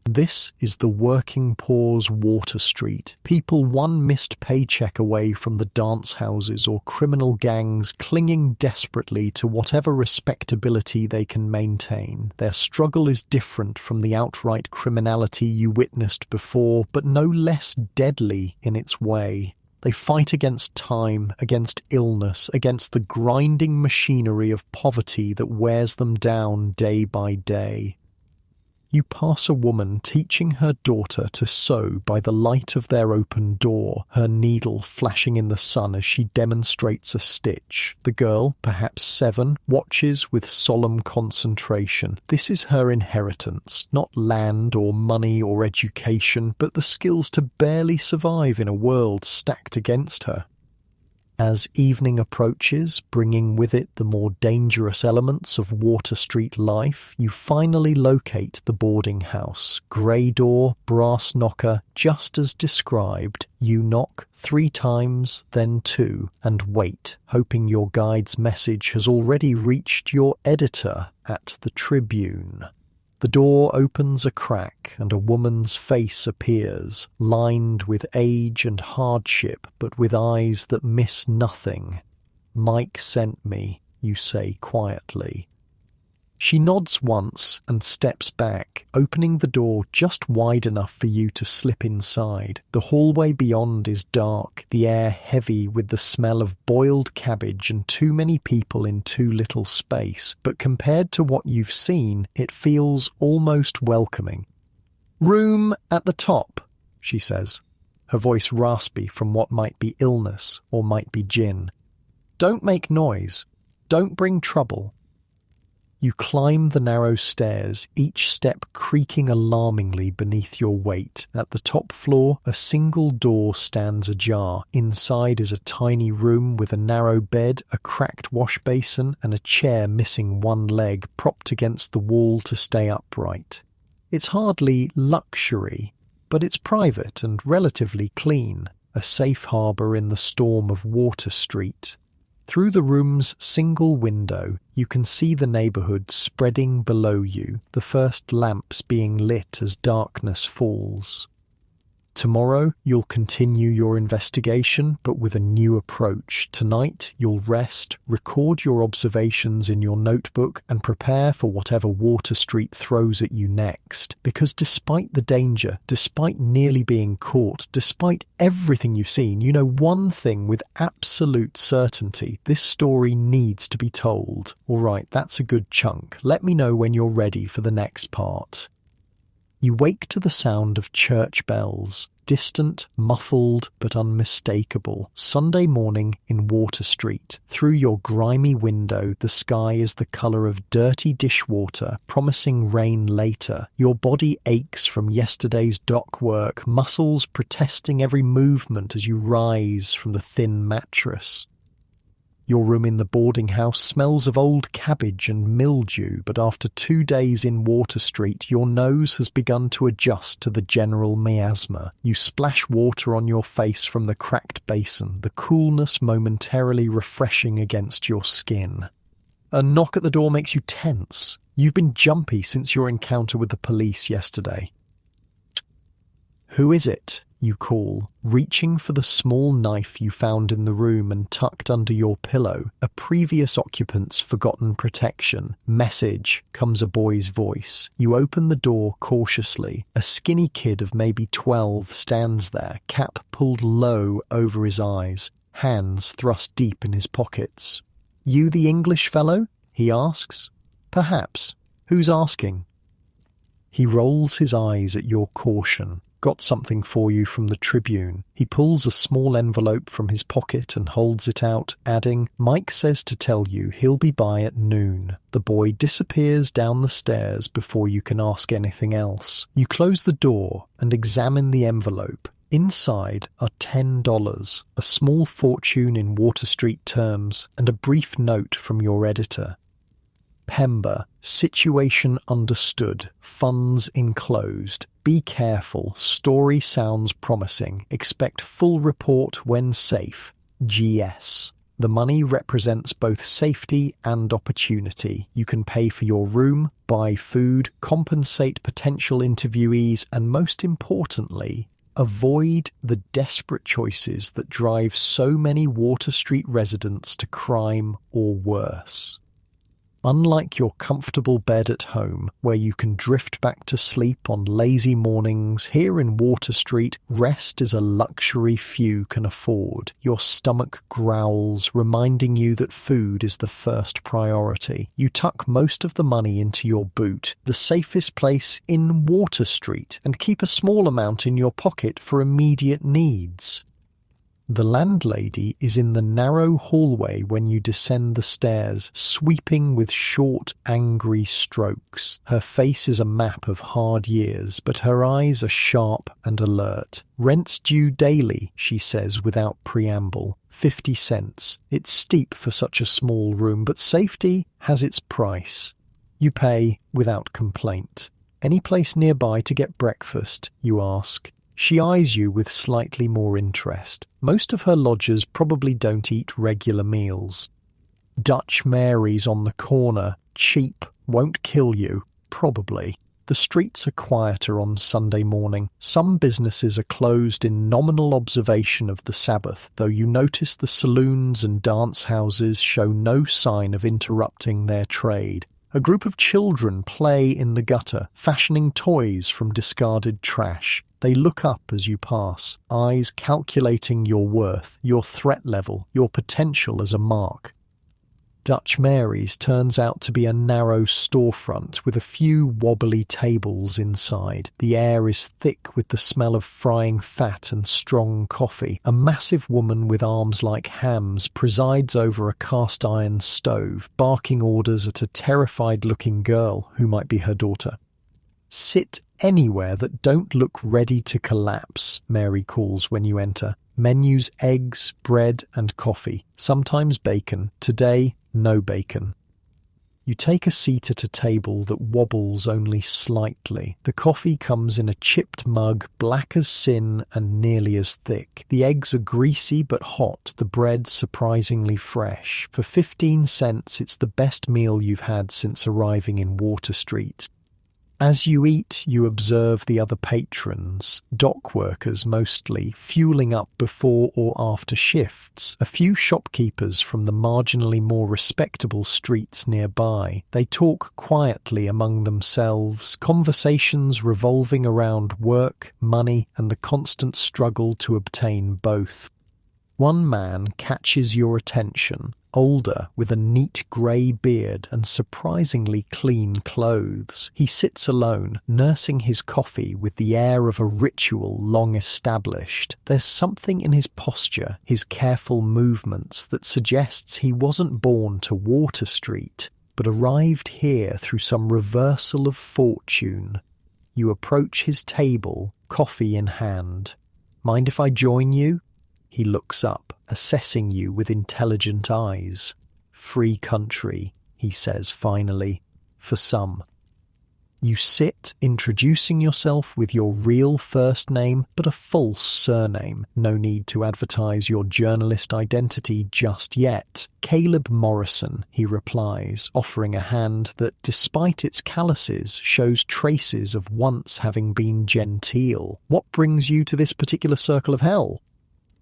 This is the working poor's Water Street. People one missed paycheck away from the dance houses or criminal gangs clinging desperately to whatever respectability they can maintain. Their struggle is different from the outright criminality you witnessed before, but no less deadly in its way. They fight against time, against illness, against the grinding machinery of poverty that wears them down day by day. You pass a woman teaching her daughter to sew by the light of their open door, her needle flashing in the sun as she demonstrates a stitch. The girl, perhaps 7, watches with solemn concentration. This is her inheritance, not land or money or education, but the skills to barely survive in a world stacked against her. As evening approaches, bringing with it the more dangerous elements of Water Street life, you finally locate the boarding house. Grey door, brass knocker, just as described. You knock 3 times, then 2, and wait, hoping your guide's message has already reached your editor at the Tribune. The door opens a crack and a woman's face appears, lined with age and hardship, but with eyes that miss nothing. "Mike sent me," you say quietly. She nods once and steps back, opening the door just wide enough for you to slip inside. The hallway beyond is dark, the air heavy with the smell of boiled cabbage and too many people in too little space, but compared to what you've seen, it feels almost welcoming. "Room at the top," she says, her voice raspy from what might be illness or might be gin. "Don't make noise. Don't bring trouble." You climb the narrow stairs, each step creaking alarmingly beneath your weight. At the top floor, a single door stands ajar. Inside is a tiny room with a narrow bed, a cracked wash basin, and a chair missing one leg propped against the wall to stay upright. It's hardly luxury, but it's private and relatively clean, a safe harbour in the storm of Water Street. Through the room's single window, you can see the neighbourhood spreading below you, the first lamps being lit as darkness falls. Tomorrow, you'll continue your investigation, but with a new approach. Tonight, you'll rest, record your observations in your notebook, and prepare for whatever Water Street throws at you next. Because despite the danger, despite nearly being caught, despite everything you've seen, you know one thing with absolute certainty: this story needs to be told. All right, that's a good chunk. Let me know when you're ready for the next part. You wake to the sound of church bells, distant, muffled, but unmistakable. Sunday morning in Water Street. Through your grimy window, the sky is the colour of dirty dishwater, promising rain later. Your body aches from yesterday's dock work, muscles protesting every movement as you rise from the thin mattress. Your room in the boarding house smells of old cabbage and mildew, but after 2 days in Water Street, your nose has begun to adjust to the general miasma. You splash water on your face from the cracked basin, the coolness momentarily refreshing against your skin. A knock at the door makes you tense. You've been jumpy since your encounter with the police yesterday. "Who is it?" you call, reaching for the small knife you found in the room and tucked under your pillow, a previous occupant's forgotten protection. "Message," comes a boy's voice. You open the door cautiously. A skinny kid of maybe 12 stands there, cap pulled low over his eyes, hands thrust deep in his pockets. "You the English fellow?" he asks. "Perhaps. Who's asking?" He rolls his eyes at your caution. "Got something for you from the Tribune." He pulls a small envelope from his pocket and holds it out, adding, "Mike says to tell you he'll be by at noon." The boy disappears down the stairs before you can ask anything else. You close the door and examine the envelope. Inside are $10, a small fortune in Water Street terms, and a brief note from your editor. "Pember, situation understood, funds enclosed. Be careful, story sounds promising. Expect full report when safe. GS." The money represents both safety and opportunity. You can pay for your room, buy food, compensate potential interviewees, and most importantly, avoid the desperate choices that drive so many Water Street residents to crime or worse. Unlike your comfortable bed at home, where you can drift back to sleep on lazy mornings, here in Water Street, rest is a luxury few can afford. Your stomach growls, reminding you that food is the first priority. You tuck most of the money into your boot, the safest place in Water Street, and keep a small amount in your pocket for immediate needs. The landlady is in the narrow hallway when you descend the stairs, sweeping with short, angry strokes. Her face is a map of hard years, but her eyes are sharp and alert. "Rent's due daily," she says without preamble. 50 cents. It's steep for such a small room, but safety has its price. You pay without complaint. Any place nearby to get breakfast, you ask. She eyes you with slightly more interest. Most of her lodgers probably don't eat regular meals. Dutch Mary's on the corner, cheap, won't kill you, probably. The streets are quieter on Sunday morning. Some businesses are closed in nominal observation of the Sabbath, though you notice the saloons and dance houses show no sign of interrupting their trade. A group of children play in the gutter, fashioning toys from discarded trash. They look up as you pass, eyes calculating your worth, your threat level, your potential as a mark. Dutch Mary's turns out to be a narrow storefront with a few wobbly tables inside. The air is thick with the smell of frying fat and strong coffee. A massive woman with arms like hams presides over a cast-iron stove, barking orders at a terrified-looking girl who might be her daughter. "Sit anywhere that don't look ready to collapse," Mary calls when you enter. Menus: eggs, bread and coffee, sometimes bacon. Today, no bacon. You take a seat at a table that wobbles only slightly. The coffee comes in a chipped mug, black as sin and nearly as thick. The eggs are greasy but hot, the bread surprisingly fresh. For 15 cents, it's the best meal you've had since arriving in Water Street. As you eat, you observe the other patrons, dock workers mostly, fueling up before or after shifts, a few shopkeepers from the marginally more respectable streets nearby. They talk quietly among themselves, conversations revolving around work, money, and the constant struggle to obtain both. One man catches your attention, older, with a neat grey beard and surprisingly clean clothes. He sits alone, nursing his coffee with the air of a ritual long established. There's something in his posture, his careful movements, that suggests he wasn't born to Water Street, but arrived here through some reversal of fortune. You approach his table, coffee in hand. "Mind if I join you?" He looks up, assessing you with intelligent eyes. "Free country," he says finally, "for some." You sit, introducing yourself with your real first name, but a false surname. No need to advertise your journalist identity just yet. "Caleb Morrison," he replies, offering a hand that, despite its calluses, shows traces of once having been genteel. "What brings you to this particular circle of hell?"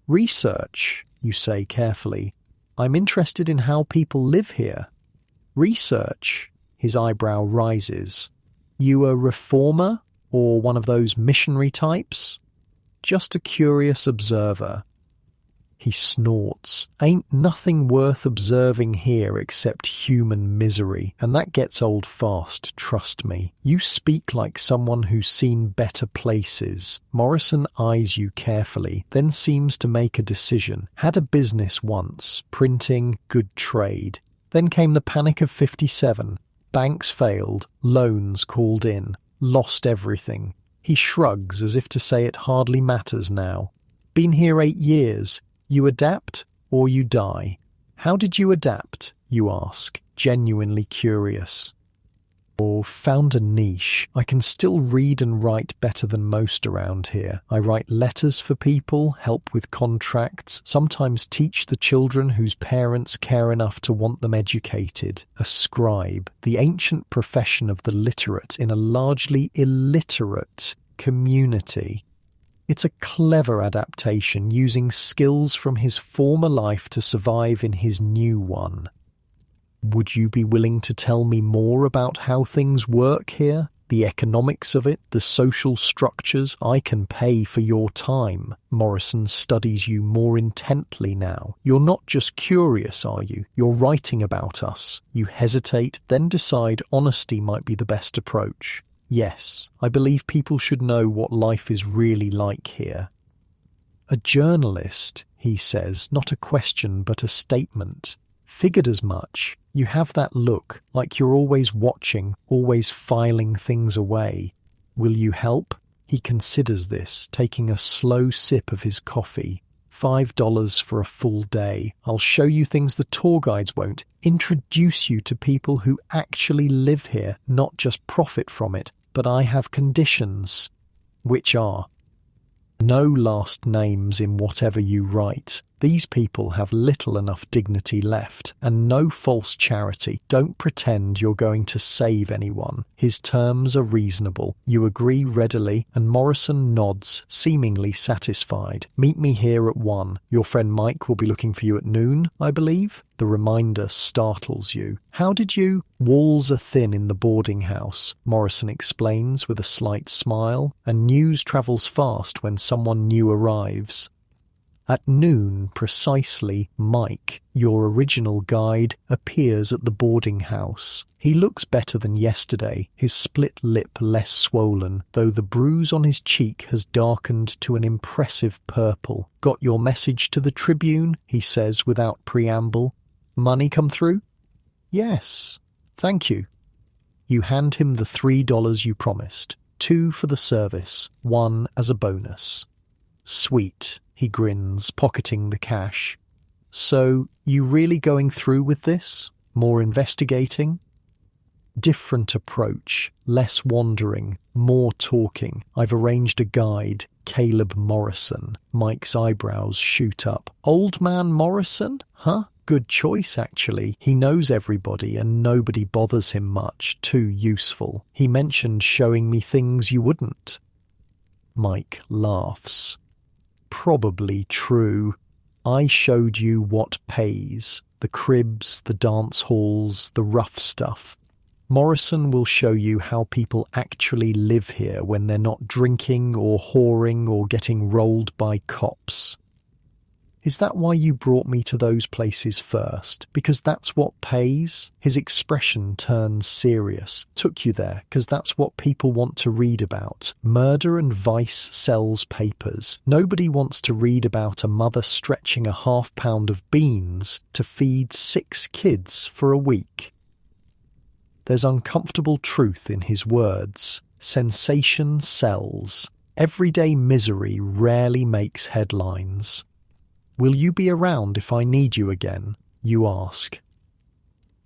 "Research," you say carefully. "I'm interested in how people live here." "Research?" His eyebrow rises. "You a reformer or one of those missionary types?" "Just a curious observer." He snorts. "Ain't nothing worth observing here except human misery, and that gets old fast, trust me. You speak like someone who's seen better places." Morrison eyes you carefully, then seems to make a decision. "Had a business once, printing, good trade. Then came the Panic of '57. Banks failed, loans called in, lost everything." He shrugs as if to say it hardly matters now. "Been here 8 years. You adapt or you die." "How did you adapt?" you ask, genuinely curious. "Or found a niche. I can still read and write better than most around here. I write letters for people, help with contracts, sometimes teach the children whose parents care enough to want them educated. A scribe, the ancient profession of the literate in a largely illiterate community." It's a clever adaptation, using skills from his former life to survive in his new one. "Would you be willing to tell me more about how things work here? The economics of it, the social structures? I can pay for your time." Morrison studies you more intently now. "You're not just curious, are you? You're writing about us." You hesitate, then decide honesty might be the best approach. "Yes, I believe people should know what life is really like here." "A journalist," he says, not a question but a statement. "Figured as much. You have that look, like you're always watching, always filing things away. Will you help?" He considers this, taking a slow sip of his coffee. $5 for a full day. I'll show you things the tour guides won't. Introduce you to people who actually live here, not just profit from it. But I have conditions, which are no last names in whatever you write. These people have little enough dignity left, and no false charity. Don't pretend you're going to save anyone. His terms are reasonable. You agree readily, and Morrison nods, seemingly satisfied. Meet me here at 1. Your friend Mike will be looking for you at noon, I believe? The reminder startles you. How did you? Walls are thin in the boarding house, Morrison explains with a slight smile, and news travels fast when someone new arrives. At noon precisely, Mike, your original guide, appears at the boarding house. He looks better than yesterday, his split lip less swollen, though the bruise on his cheek has darkened to an impressive purple. Got your message to the Tribune, he says without preamble. Money come through? Yes. Thank you. You hand him the $3 you promised. 2 for the service, 1 as a bonus. Sweet, he grins, pocketing the cash. So, you really going through with this? More investigating? Different approach, less wandering, more talking. I've arranged a guide, Caleb Morrison. Mike's eyebrows shoot up. Old man Morrison? Huh? Good choice, actually. He knows everybody and nobody bothers him much. Too useful. He mentioned showing me things you wouldn't. Mike laughs. Probably true. I showed you what pays. The cribs, the dance halls, the rough stuff. Morrison will show you how people actually live here when they're not drinking or whoring or getting rolled by cops. Is that why you brought me to those places first? Because that's what pays? His expression turns serious. Took you there because that's what people want to read about. Murder and vice sells papers. Nobody wants to read about a mother stretching a half-pound of beans to feed 6 kids for a week. There's uncomfortable truth in his words. Sensation sells. Everyday misery rarely makes headlines. Will you be around if I need you again? You ask.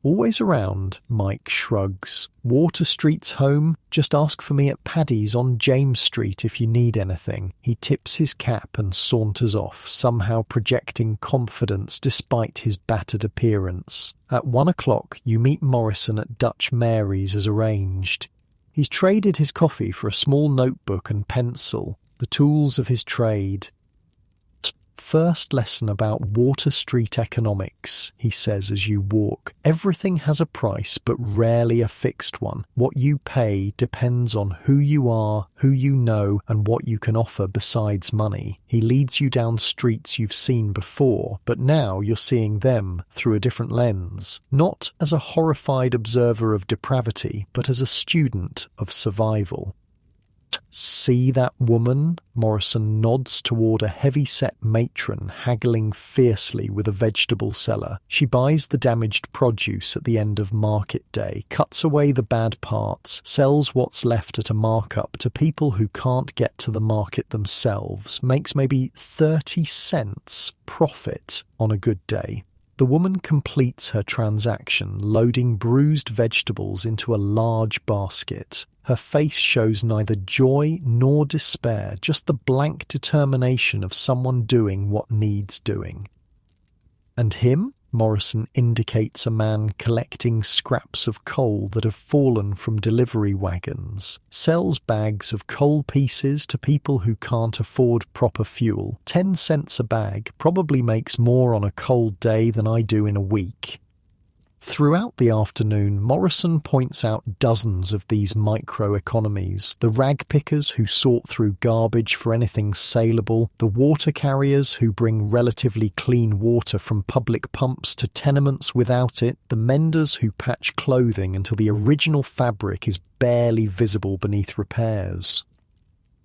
Always around, Mike shrugs. Water Street's home. Just ask for me at Paddy's on James Street if you need anything. He tips his cap and saunters off, somehow projecting confidence despite his battered appearance. At 1 o'clock, you meet Morrison at Dutch Mary's as arranged. He's traded his coffee for a small notebook and pencil, the tools of his trade. First lesson about Water Street economics, he says as you walk. Everything has a price, but rarely a fixed one. What you pay depends on who you are, who you know, and what you can offer besides money. He leads you down streets you've seen before, but now you're seeing them through a different lens. Not as a horrified observer of depravity, but as a student of survival. See that woman? Morrison nods toward a heavy-set matron haggling fiercely with a vegetable seller. She buys the damaged produce at the end of market day, cuts away the bad parts, sells what's left at a markup to people who can't get to the market themselves, makes maybe 30 cents profit on a good day. The woman completes her transaction, loading bruised vegetables into a large basket. Her face shows neither joy nor despair, just the blank determination of someone doing what needs doing. And him? Morrison indicates a man collecting scraps of coal that have fallen from delivery wagons, sells bags of coal pieces to people who can't afford proper fuel. 10 cents a bag, probably makes more on a cold day than I do in a week. Throughout the afternoon, Morrison points out dozens of these micro-economies, the rag pickers who sort through garbage for anything saleable, the water carriers who bring relatively clean water from public pumps to tenements without it, the menders who patch clothing until the original fabric is barely visible beneath repairs.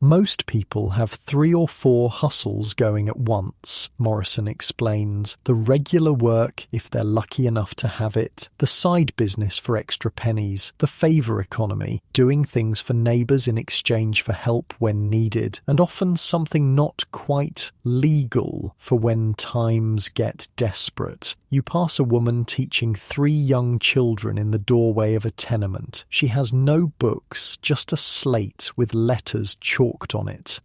Most people have 3 or 4 hustles going at once, Morrison explains. The regular work, if they're lucky enough to have it, the side business for extra pennies, the favour economy, doing things for neighbours in exchange for help when needed, and often something not quite legal for when times get desperate. You pass a woman teaching 3 young children in the doorway of a tenement. She has no books, just a slate with letters chalked on it.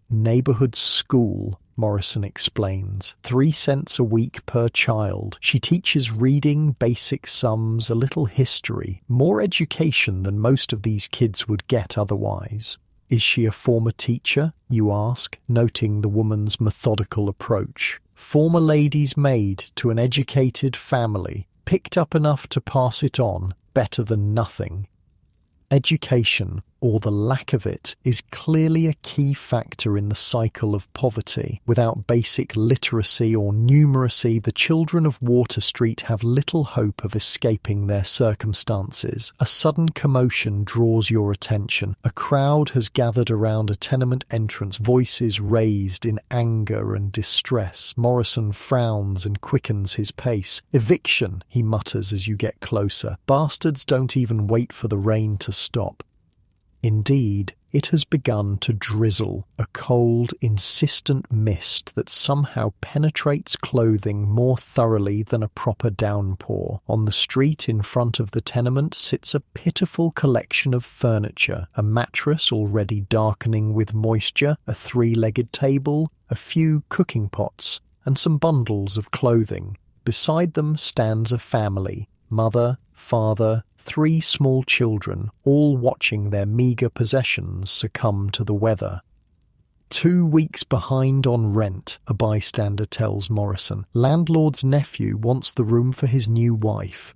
Neighbourhood school, Morrison explains. 3 cents a week per child. She teaches reading, basic sums, a little history, more education than most of these kids would get otherwise. Is she a former teacher, you ask, noting the woman's methodical approach. Former lady's maid to an educated family, picked up enough to pass it on, better than nothing. Education, or the lack of it, is clearly a key factor in the cycle of poverty. Without basic literacy or numeracy, the children of Water Street have little hope of escaping their circumstances. A sudden commotion draws your attention. A crowd has gathered around a tenement entrance, voices raised in anger and distress. Morrison frowns and quickens his pace. "Eviction," he mutters as you get closer. Bastards don't even wait for the rain to stop. Indeed, it has begun to drizzle, a cold, insistent mist that somehow penetrates clothing more thoroughly than a proper downpour. On the street in front of the tenement sits a pitiful collection of furniture, a mattress already darkening with moisture, a 3-legged table, a few cooking pots, and some bundles of clothing. Beside them stands a family, mother, father, 3 small children, all watching their meagre possessions succumb to the weather. 2 weeks behind on rent, a bystander tells Morrison. Landlord's nephew wants the room for his new wife.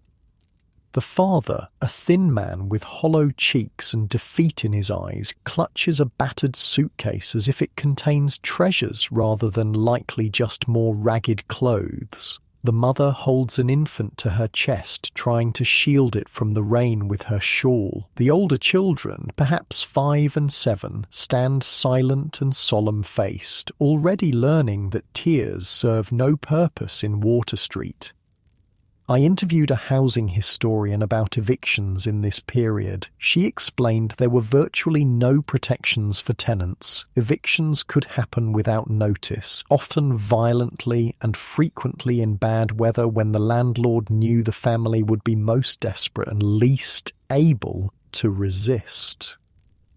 The father, a thin man with hollow cheeks and defeat in his eyes, clutches a battered suitcase as if it contains treasures rather than likely just more ragged clothes. The mother holds an infant to her chest, trying to shield it from the rain with her shawl. The older children, perhaps 5 and 7, stand silent and solemn-faced, already learning that tears serve no purpose in Water Street. I interviewed a housing historian about evictions in this period. She explained there were virtually no protections for tenants. Evictions could happen without notice, often violently and frequently in bad weather when the landlord knew the family would be most desperate and least able to resist.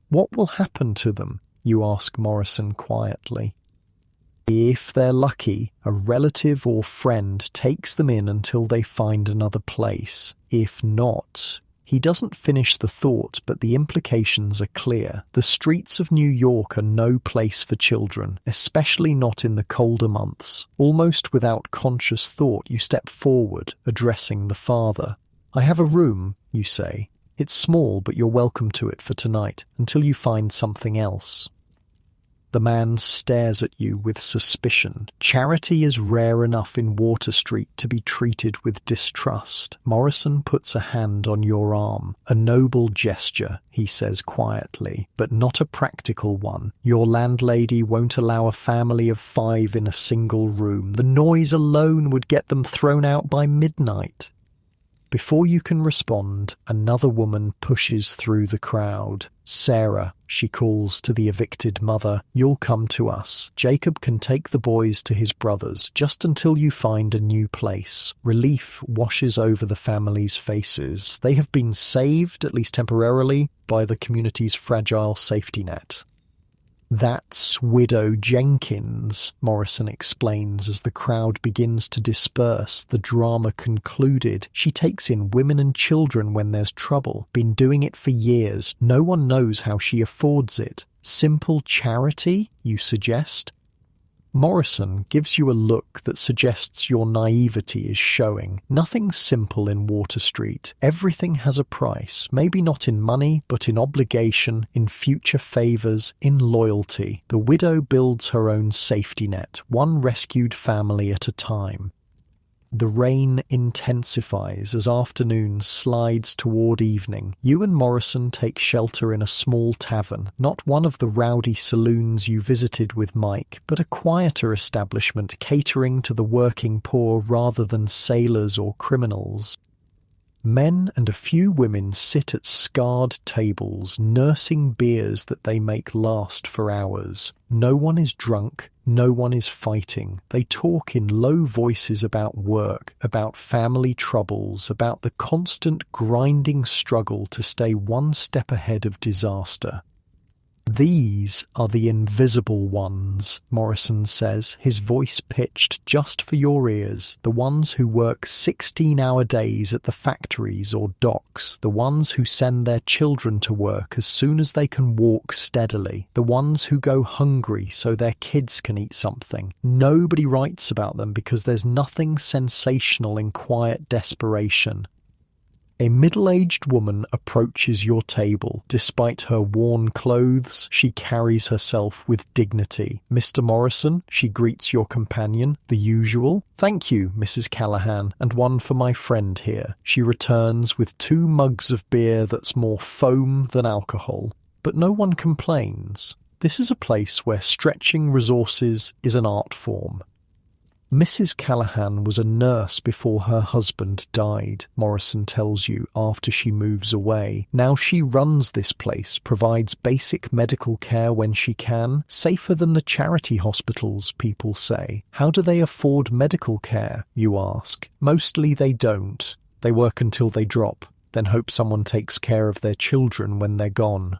"What will happen to them?" you ask Morrison quietly. If they're lucky, a relative or friend takes them in until they find another place. If not, he doesn't finish the thought, but the implications are clear. The streets of New York are no place for children, especially not in the colder months. Almost without conscious thought, you step forward, addressing the father. "I have a room," you say. "It's small, but you're welcome to it for tonight, until you find something else." The man stares at you with suspicion. Charity is rare enough in Water Street to be treated with distrust. Morrison puts a hand on your arm. "A noble gesture," he says quietly, "but not a practical one. Your landlady won't allow a family of 5 in a single room. The noise alone would get them thrown out by midnight." Before you can respond, another woman pushes through the crowd. "Sarah," she calls to the evicted mother, "you'll come to us. Jacob can take the boys to his brother's, just until you find a new place." Relief washes over the family's faces. They have been saved, at least temporarily, by the community's fragile safety net. "That's Widow Jenkins," Morrison explains as the crowd begins to disperse, the drama concluded. "She takes in women and children when there's trouble. Been doing it for years. No one knows how she affords it. Simple charity, you suggest?" Morrison gives you a look that suggests your naivety is showing. Nothing simple in Water Street. Everything has a price, maybe not in money, but in obligation, in future favours, in loyalty. The widow builds her own safety net, one rescued family at a time. The rain intensifies as afternoon slides toward evening. You and Morrison take shelter in a small tavern, not one of the rowdy saloons you visited with Mike, but a quieter establishment catering to the working poor rather than sailors or criminals. Men and a few women sit at scarred tables, nursing beers that they make last for hours. No one is drunk, no one is fighting. They talk in low voices about work, about family troubles, about the constant grinding struggle to stay one step ahead of disaster. "These are the invisible ones," Morrison says, his voice pitched just for your ears. "The ones who work 16-hour days at the factories or docks, the ones who send their children to work as soon as they can walk steadily, the ones who go hungry so their kids can eat something. Nobody writes about them because there's nothing sensational in quiet desperation." A middle-aged woman approaches your table. Despite her worn clothes, she carries herself with dignity. "Mr. Morrison," she greets your companion. "The usual?" "Thank you, Mrs. Callahan, and one for my friend here." She returns with 2 mugs of beer that's more foam than alcohol. But no one complains. This is a place where stretching resources is an art form. Mrs. Callahan was a nurse before her husband died, Morrison tells you after she moves away. Now she runs this place, provides basic medical care when she can, safer than the charity hospitals, people say. How do they afford medical care, you ask? Mostly they don't. They work until they drop, then hope someone takes care of their children when they're gone.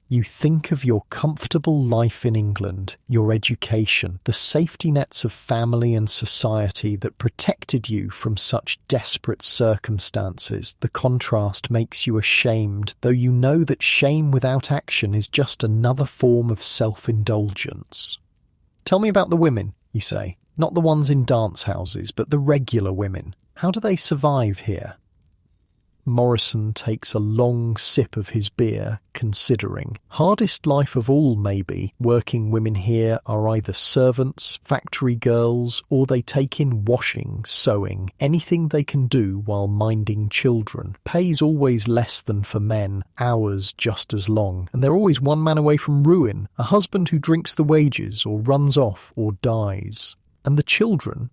You think of your comfortable life in England, your education, the safety nets of family and society that protected you from such desperate circumstances. The contrast makes you ashamed, though you know that shame without action is just another form of self-indulgence. "Tell me about the women," you say. "Not the ones in dance houses, but the regular women. How do they survive here?" Morrison takes a long sip of his beer, considering. "Hardest life of all, maybe. Working women here are either servants, factory girls, or they take in washing, sewing, anything they can do while minding children. Pay's always less than for men, hours just as long, and they're always one man away from ruin, a husband who drinks the wages or runs off or dies. And the children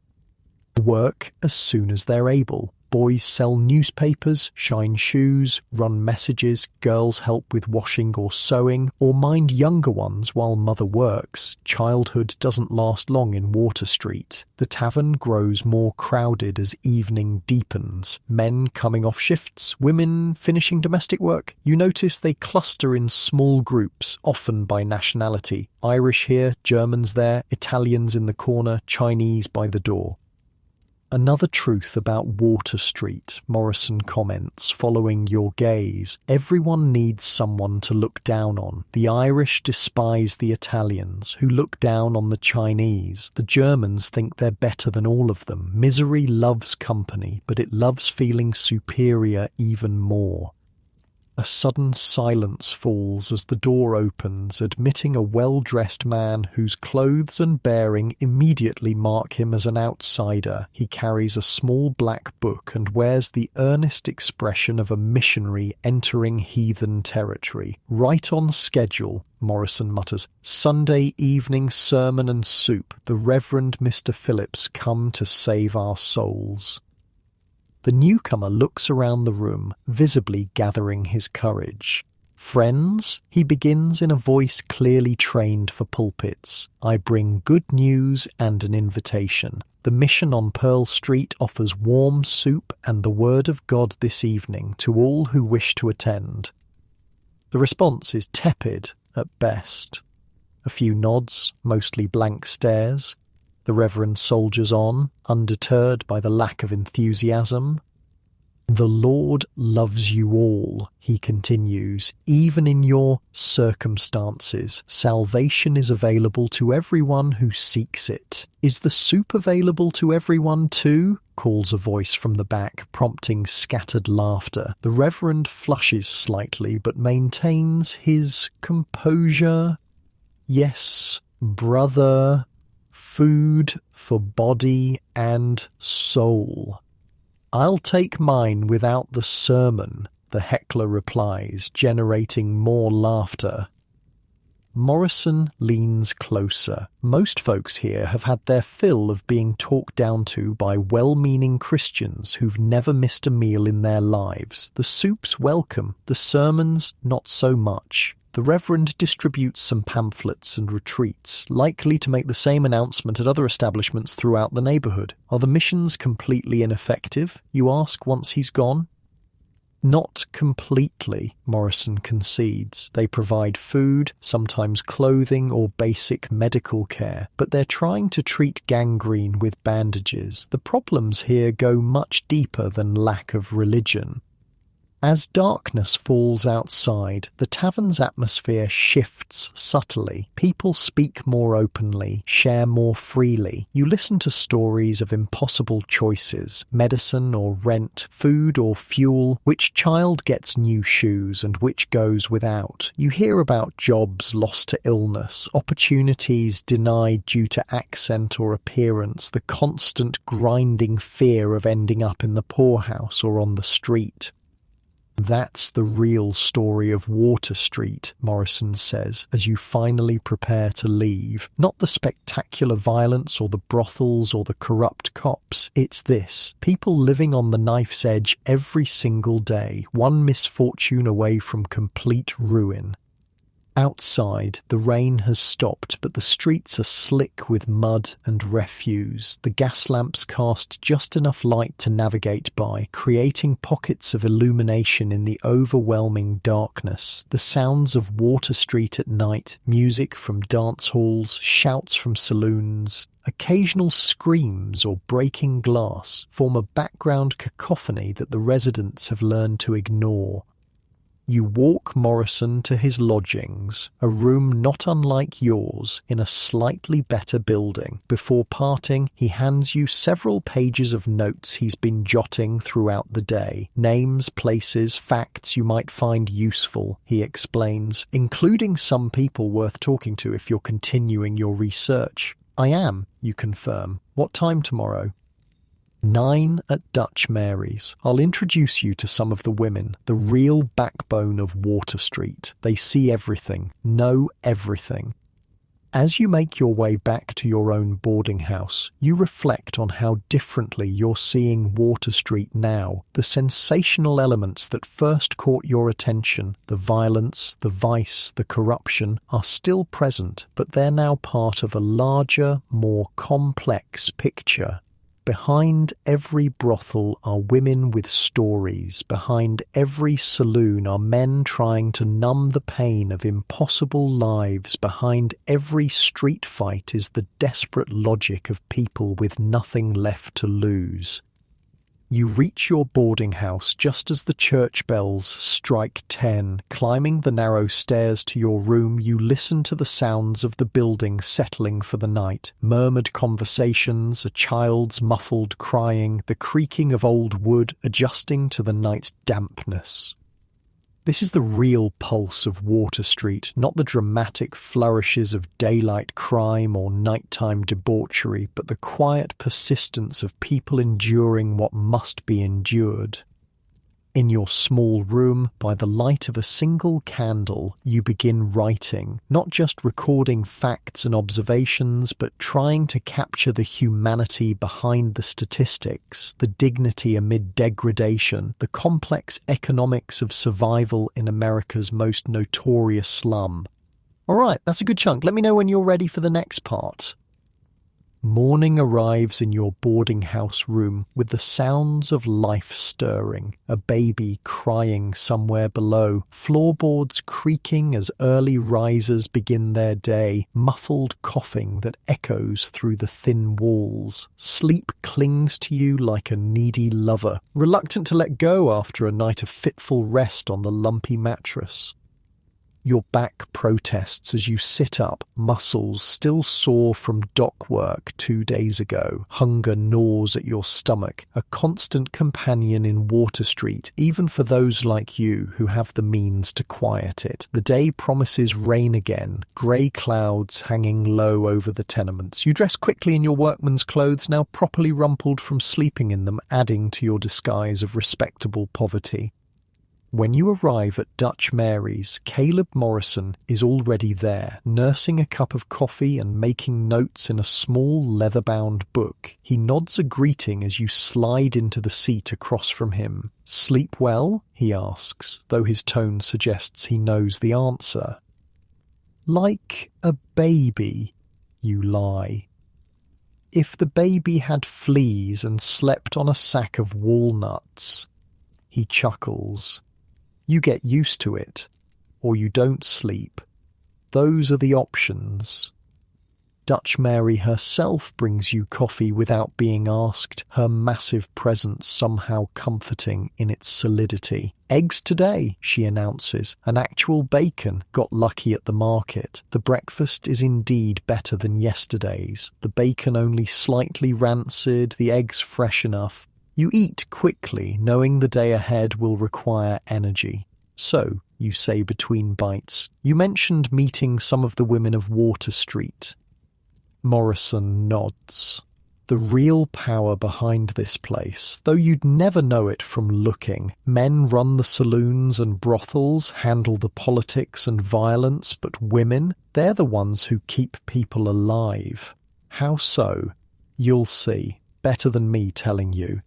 work as soon as they're able. Boys sell newspapers, shine shoes, run messages, girls help with washing or sewing, or mind younger ones while mother works. Childhood doesn't last long in Water Street. The tavern grows more crowded as evening deepens. Men coming off shifts, women finishing domestic work. You notice they cluster in small groups, often by nationality. Irish here, Germans there, Italians in the corner, Chinese by the door. Another truth about Water Street, Morrison comments, following your gaze. Everyone needs someone to look down on. The Irish despise the Italians, who look down on the Chinese. The Germans think they're better than all of them. Misery loves company, but it loves feeling superior even more. A sudden silence falls as the door opens, admitting a well-dressed man whose clothes and bearing immediately mark him as an outsider. He carries a small black book and wears the earnest expression of a missionary entering heathen territory. "Right on schedule," Morrison mutters. "Sunday evening sermon and soup. The Reverend Mr. Phillips come to save our souls." The newcomer looks around the room, visibly gathering his courage. "Friends," he begins in a voice clearly trained for pulpits, "I bring good news and an invitation. The mission on Pearl Street offers warm soup and the word of God this evening to all who wish to attend." The response is tepid at best. A few nods, mostly blank stares. The Reverend soldiers on, undeterred by the lack of enthusiasm. "The Lord loves you all," he continues, "even in your circumstances. Salvation is available to everyone who seeks it." "Is the soup available to everyone too?" calls a voice from the back, prompting scattered laughter. The Reverend flushes slightly, but maintains his composure. "Yes, brother. food for body and soul. "I'll take mine without the sermon," the heckler replies, generating more laughter. Morrison leans closer. Most folks here have had their fill of being talked down to by well-meaning Christians who've never missed a meal in their lives. The soup's welcome, the sermons not so much. The Reverend distributes some pamphlets and retreats, likely to make the same announcement at other establishments throughout the neighborhood. Are the missions completely ineffective, you ask once he's gone? Not completely, Morrison concedes. They provide food, sometimes clothing or basic medical care, but they're trying to treat gangrene with bandages. The problems here go much deeper than lack of religion. As darkness falls outside, the tavern's atmosphere shifts subtly. People speak more openly, share more freely. You listen to stories of impossible choices, medicine or rent, food or fuel, which child gets new shoes and which goes without. You hear about jobs lost to illness, opportunities denied due to accent or appearance, the constant grinding fear of ending up in the poorhouse or on the street. "That's the real story of Water Street," Morrison says, as you finally prepare to leave. "Not the spectacular violence or the brothels or the corrupt cops. It's this. People living on the knife's edge every single day, one misfortune away from complete ruin." Outside, the rain has stopped, but the streets are slick with mud and refuse. The gas lamps cast just enough light to navigate by, creating pockets of illumination in the overwhelming darkness. The sounds of Water Street at night, music from dance halls, shouts from saloons, occasional screams or breaking glass form a background cacophony that the residents have learned to ignore. You walk Morrison to his lodgings, a room not unlike yours in a slightly better building. Before parting, he hands you several pages of notes he's been jotting throughout the day. Names, places, facts you might find useful, he explains, including some people worth talking to if you're continuing your research. "I am," you confirm. "What time tomorrow?" 9 at Dutch Mary's. "I'll introduce you to some of the women, the real backbone of Water Street. They see everything, know everything." As you make your way back to your own boarding house, you reflect on how differently you're seeing Water Street now. The sensational elements that first caught your attention, the violence, the vice, the corruption, are still present, but they're now part of a larger, more complex picture. Behind every brothel are women with stories. Behind every saloon are men trying to numb the pain of impossible lives. Behind every street fight is the desperate logic of people with nothing left to lose. You reach your boarding house just as the church bells strike 10. Climbing the narrow stairs to your room, you listen to the sounds of the building settling for the night. Murmured conversations, a child's muffled crying, the creaking of old wood adjusting to the night's dampness. This is the real pulse of Water Street, not the dramatic flourishes of daylight crime or nighttime debauchery, but the quiet persistence of people enduring what must be endured. In your small room, by the light of a single candle, you begin writing, not just recording facts and observations, but trying to capture the humanity behind the statistics, the dignity amid degradation, the complex economics of survival in America's most notorious slum. All right, that's a good chunk. Let me know when you're ready for the next part. Morning arrives in your boarding house room with the sounds of life stirring, a baby crying somewhere below, floorboards creaking as early risers begin their day, muffled coughing that echoes through the thin walls. Sleep clings to you like a needy lover, reluctant to let go after a night of fitful rest on the lumpy mattress. Your back protests as you sit up, muscles still sore from dock work 2 days ago. Hunger gnaws at your stomach, a constant companion in Water Street, even for those like you who have the means to quiet it. The day promises rain again, grey clouds hanging low over the tenements. You dress quickly in your workman's clothes, now properly rumpled from sleeping in them, adding to your disguise of respectable poverty. When you arrive at Dutch Mary's, Caleb Morrison is already there, nursing a cup of coffee and making notes in a small leather-bound book. He nods a greeting as you slide into the seat across from him. "Sleep well?" he asks, though his tone suggests he knows the answer. "Like a baby," you lie. "If the baby had fleas and slept on a sack of walnuts," he chuckles. "You get used to it, or you don't sleep. Those are the options." Dutch Mary herself brings you coffee without being asked, her massive presence somehow comforting in its solidity. "Eggs today," she announces, "and actual bacon. Got lucky at the market. The breakfast is indeed better than yesterday's. The bacon only slightly rancid, the eggs fresh enough. You eat quickly, knowing the day ahead will require energy. "So," you say between bites, "you mentioned meeting some of the women of Water Street." Morrison nods. "The real power behind this place, though you'd never know it from looking. Men run the saloons and brothels, handle the politics and violence, but women, they're the ones who keep people alive." "How so?" "You'll see. Better than me telling you."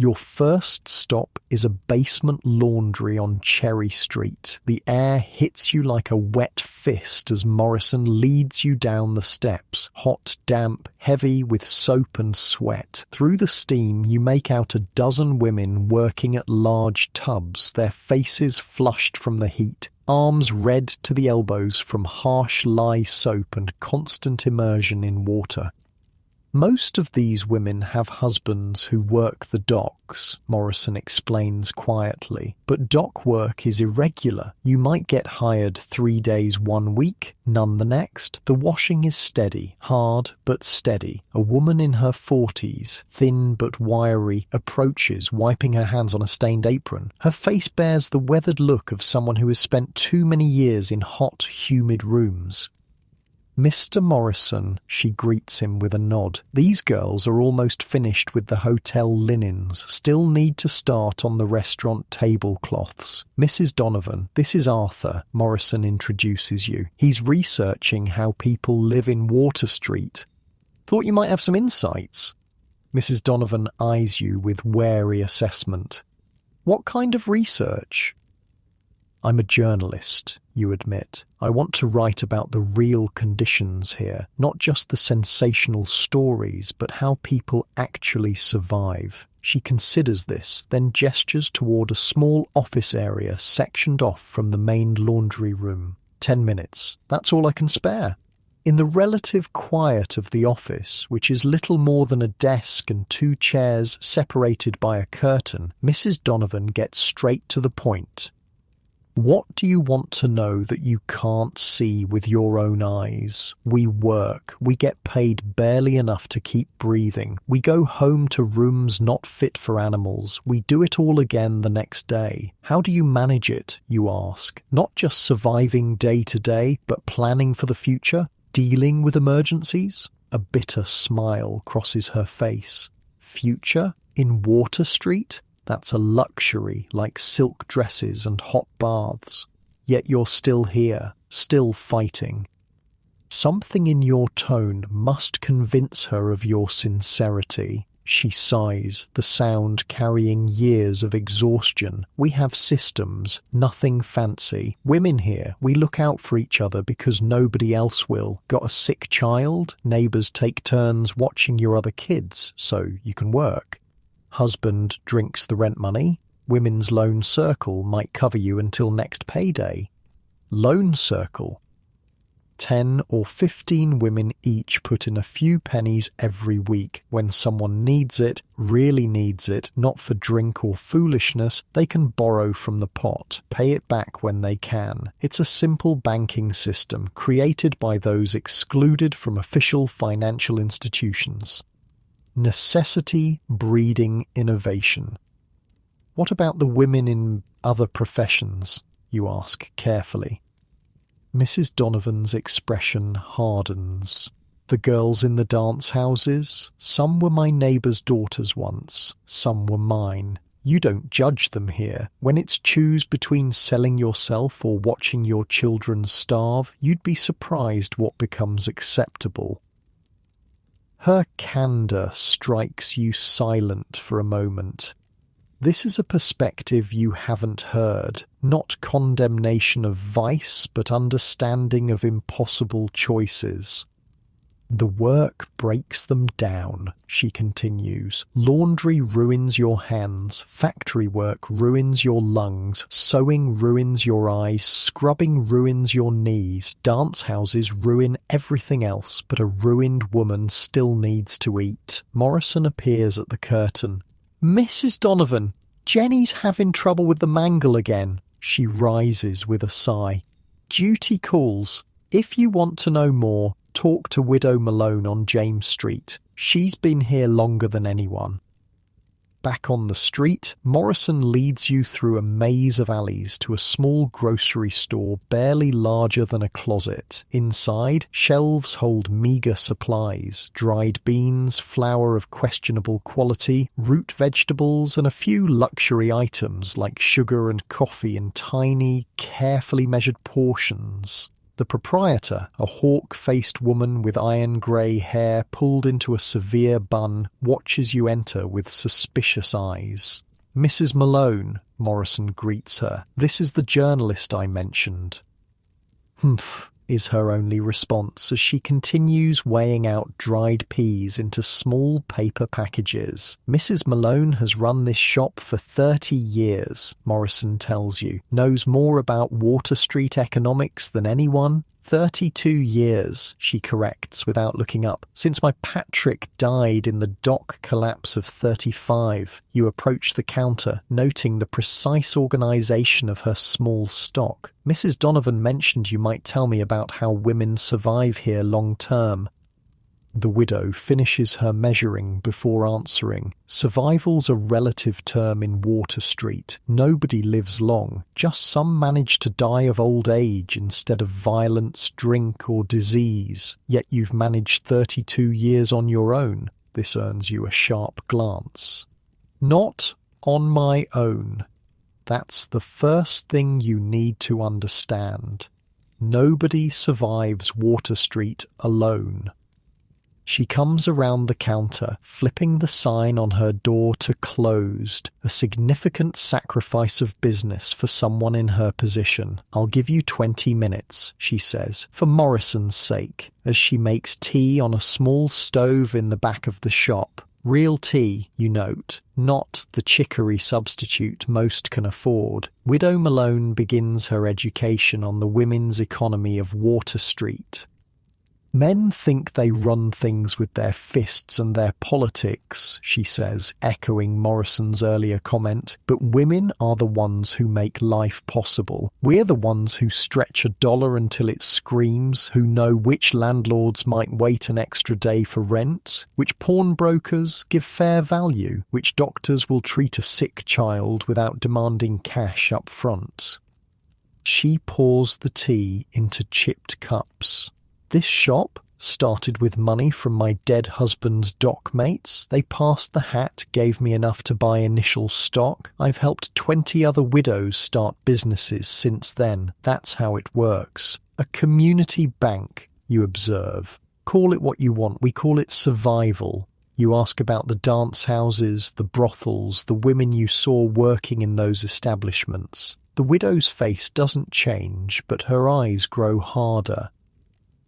Your first stop is a basement laundry on Cherry Street. The air hits you like a wet fist as Morrison leads you down the steps, hot, damp, heavy with soap and sweat. Through the steam, you make out a dozen women working at large tubs, their faces flushed from the heat, arms red to the elbows from harsh lye soap and constant immersion in water. "Most of these women have husbands who work the docks," Morrison explains quietly. "But dock work is irregular. You might get hired 3 days one week, none the next. The washing is steady, hard but steady. A woman in her 40s, thin but wiry, approaches, wiping her hands on a stained apron. Her face bears the weathered look of someone who has spent too many years in hot, humid rooms. "Mr. Morrison," she greets him with a nod. "These girls are almost finished with the hotel linens, still need to start on the restaurant tablecloths. Mrs. Donovan, this is Arthur," Morrison introduces you. "He's researching how people live in Water Street. Thought you might have some insights." Mrs. Donovan eyes you with wary assessment. "What kind of research?" "I'm a journalist," you admit. "I want to write about the real conditions here, not just the sensational stories, but how people actually survive." She considers this, then gestures toward a small office area sectioned off from the main laundry room. 10 minutes. That's all I can spare." In the relative quiet of the office, which is little more than a desk and 2 chairs separated by a curtain, Mrs. Donovan gets straight to the point. "What do you want to know that you can't see with your own eyes? We work. We get paid barely enough to keep breathing. We go home to rooms not fit for animals. We do it all again the next day. How do you manage it, you ask? Not just surviving day to day, but planning for the future? Dealing with emergencies?" A bitter smile crosses her face. "Future? In Water Street? That's a luxury, like silk dresses and hot baths. Yet you're still here, still fighting." Something in your tone must convince her of your sincerity. She sighs, the sound carrying years of exhaustion. "We have systems, nothing fancy. Women here, we look out for each other because nobody else will. Got a sick child? Neighbours take turns watching your other kids, so you can work. Husband drinks the rent money. Women's loan circle might cover you until next payday." "Loan circle?" 10 or 15 women each put in a few pennies every week. When someone needs it, really needs it, not for drink or foolishness, they can borrow from the pot, pay it back when they can. It's a simple banking system created by those excluded from official financial institutions. Necessity breeding innovation. What about the women in other professions? You ask carefully. Mrs. Donovan's expression hardens. The girls in the dance houses? Some were my neighbour's daughters once, some were mine. You don't judge them here. When it's choose between selling yourself or watching your children starve, you'd be surprised what becomes acceptable. Her candour strikes you silent for a moment. This is a perspective you haven't heard, not condemnation of vice, but understanding of impossible choices. The work breaks them down, she continues. Laundry ruins your hands, factory work ruins your lungs, sewing ruins your eyes, scrubbing ruins your knees, dance houses ruin everything else, but a ruined woman still needs to eat. Morrison appears at the curtain. Mrs. Donovan, Jenny's having trouble with the mangle again. She rises with a sigh. Duty calls. If you want to know more, talk to Widow Malone on James Street. She's been here longer than anyone. Back on the street, Morrison leads you through a maze of alleys to a small grocery store barely larger than a closet. Inside, shelves hold meagre supplies, dried beans, flour of questionable quality, root vegetables, and a few luxury items like sugar and coffee in tiny, carefully measured portions. The proprietor, a hawk-faced woman with iron-grey hair pulled into a severe bun, watches you enter with suspicious eyes. Mrs. Malone, Morrison greets her. This is the journalist I mentioned. Humph, is her only response as she continues weighing out dried peas into small paper packages. Mrs. Malone has run this shop for 30 years, Morrison tells you. Knows more about Water Street economics than anyone. 32 years, she corrects without looking up. Since my Patrick died in the dock collapse of 35. You approach the counter, noting the precise organisation of her small stock. Mrs. Donovan mentioned you might tell me about how women survive here long term. The widow finishes her measuring before answering. Survival's a relative term in Water Street. Nobody lives long. Just some manage to die of old age instead of violence, drink or disease. Yet you've managed 32 years on your own. This earns you a sharp glance. Not on my own. That's the first thing you need to understand. Nobody survives Water Street alone. She comes around the counter, flipping the sign on her door to closed, a significant sacrifice of business for someone in her position. I'll give you 20 minutes, she says, for Morrison's sake, as she makes tea on a small stove in the back of the shop. Real tea, you note, not the chicory substitute most can afford. Widow Malone begins her education on the women's economy of Water Street. Men think they run things with their fists and their politics, she says, echoing Morrison's earlier comment, but women are the ones who make life possible. We're the ones who stretch a dollar until it screams, who know which landlords might wait an extra day for rent, which pawnbrokers give fair value, which doctors will treat a sick child without demanding cash up front. She pours the tea into chipped cups. This shop started with money from my dead husband's dock mates. They passed the hat, gave me enough to buy initial stock. I've helped 20 other widows start businesses since then. That's how it works. A community bank, you observe. Call it what you want. We call it survival. You ask about the dance houses, the brothels, the women you saw working in those establishments. The widow's face doesn't change, but her eyes grow harder.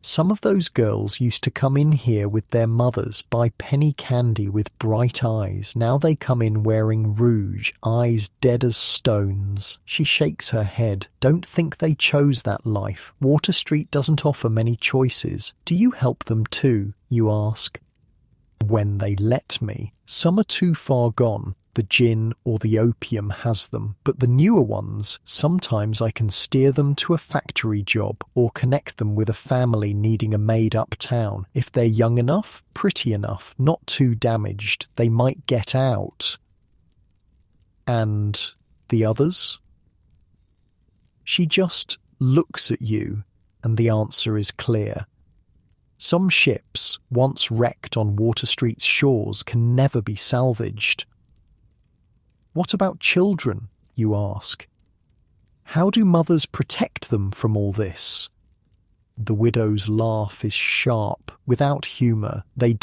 Some of those girls used to come in here with their mothers, buy penny candy with bright eyes. Now they come in wearing rouge, eyes dead as stones. She shakes her head. Don't think they chose that life. Water Street doesn't offer many choices. Do you help them too, you ask? When they let me. Some are too far gone. The gin or the opium has them, but the newer ones, sometimes I can steer them to a factory job or connect them with a family needing a maid uptown. If they're young enough, pretty enough, not too damaged, they might get out. And the others? She just looks at you, and the answer is clear. Some ships, once wrecked on Water Street's shores, can never be salvaged. What about children, you ask? How do mothers protect them from all this? The widow's laugh is sharp, without humour. They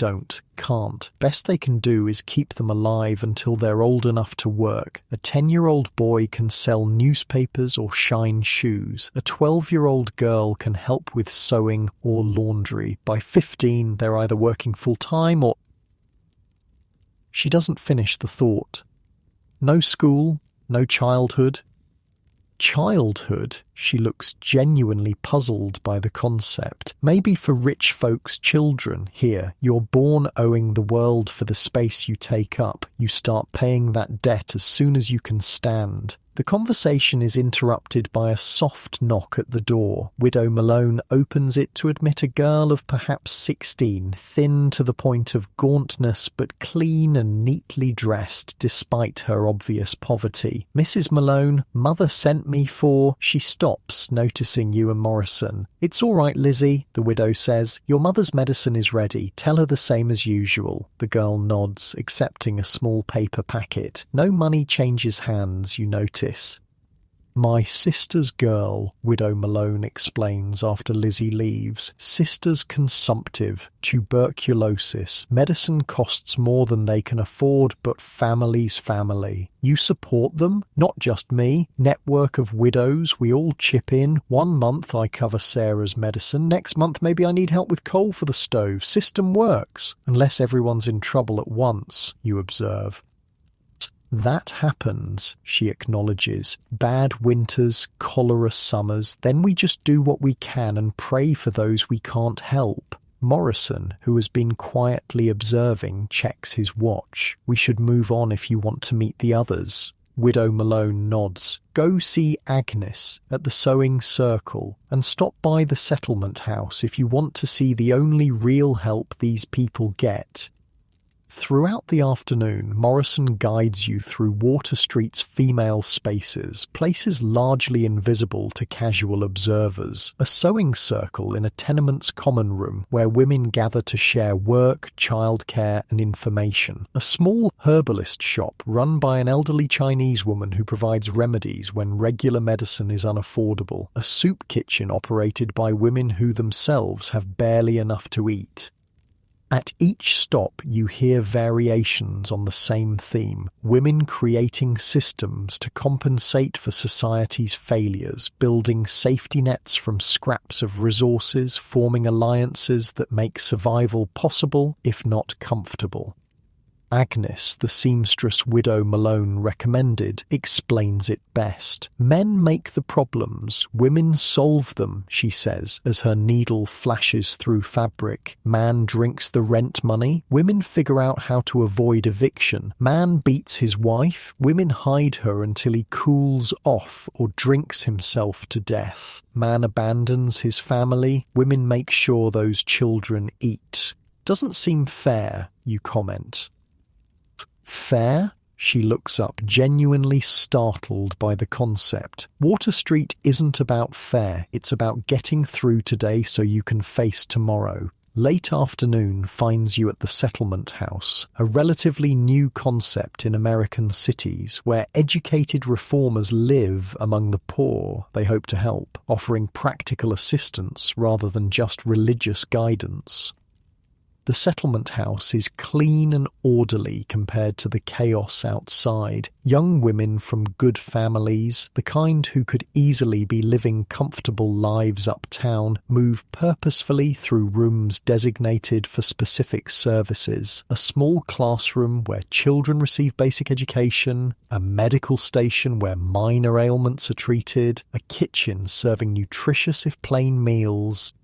can't. Best they can do is keep them alive until they're old enough to work. A 10-year-old boy can sell newspapers or shine shoes. A 12-year-old girl can help with sewing or laundry. By 15, they're either working full-time or... She doesn't finish the thought. No school, no childhood. Childhood? She looks genuinely puzzled by the concept. Maybe for rich folks' children. Here, you're born owing the world for the space you take up. You start paying that debt as soon as you can stand. The conversation is interrupted by a soft knock at the door. Widow Malone opens it to admit a girl of perhaps 16, thin to the point of gauntness but clean and neatly dressed despite her obvious poverty. Mrs. Malone, mother sent me for... She stops, noticing you and Morrison. It's all right, Lizzie, the widow says. Your mother's medicine is ready. Tell her the same as usual. The girl nods, accepting a small paper packet. No money changes hands, you notice. My sister's girl, Widow Malone explains after Lizzie leaves. Sister's consumptive, tuberculosis. Medicine costs more than they can afford, but family's family. You support them? Not just me. Network of widows, we all chip in. 1 month I cover Sarah's medicine. Next month maybe I need help with coal for the stove. System works. Unless everyone's in trouble at once, you observe. That happens, she acknowledges. Bad winters, cholera summers, then we just do what we can and pray for those we can't help. Morrison, who has been quietly observing, checks his watch. We should move on if you want to meet the others. Widow Malone nods. Go see Agnes at the Sewing Circle and stop by the settlement house if you want to see the only real help these people get. Throughout the afternoon, Morrison guides you through Water Street's female spaces, places largely invisible to casual observers. A sewing circle in a tenement's common room where women gather to share work, childcare and information. A small herbalist shop run by an elderly Chinese woman who provides remedies when regular medicine is unaffordable. A soup kitchen operated by women who themselves have barely enough to eat. At each stop you hear variations on the same theme, women creating systems to compensate for society's failures, building safety nets from scraps of resources, forming alliances that make survival possible, if not comfortable. Agnes, the seamstress Widow Malone recommended, explains it best. Men make the problems, women solve them, she says, as her needle flashes through fabric. Man drinks the rent money, women figure out how to avoid eviction. Man beats his wife, women hide her until he cools off or drinks himself to death. Man abandons his family, women make sure those children eat. Doesn't seem fair, you comment. Fair? She looks up, genuinely startled by the concept. Water Street isn't about fair, it's about getting through today so you can face tomorrow. Late afternoon finds you at the settlement house, a relatively new concept in American cities where educated reformers live among the poor they hope to help, offering practical assistance rather than just religious guidance. The settlement house is clean and orderly compared to the chaos outside. Young women from good families, the kind who could easily be living comfortable lives uptown, move purposefully through rooms designated for specific services. A small classroom where children receive basic education, a medical station where minor ailments are treated, a kitchen serving nutritious if plain meals.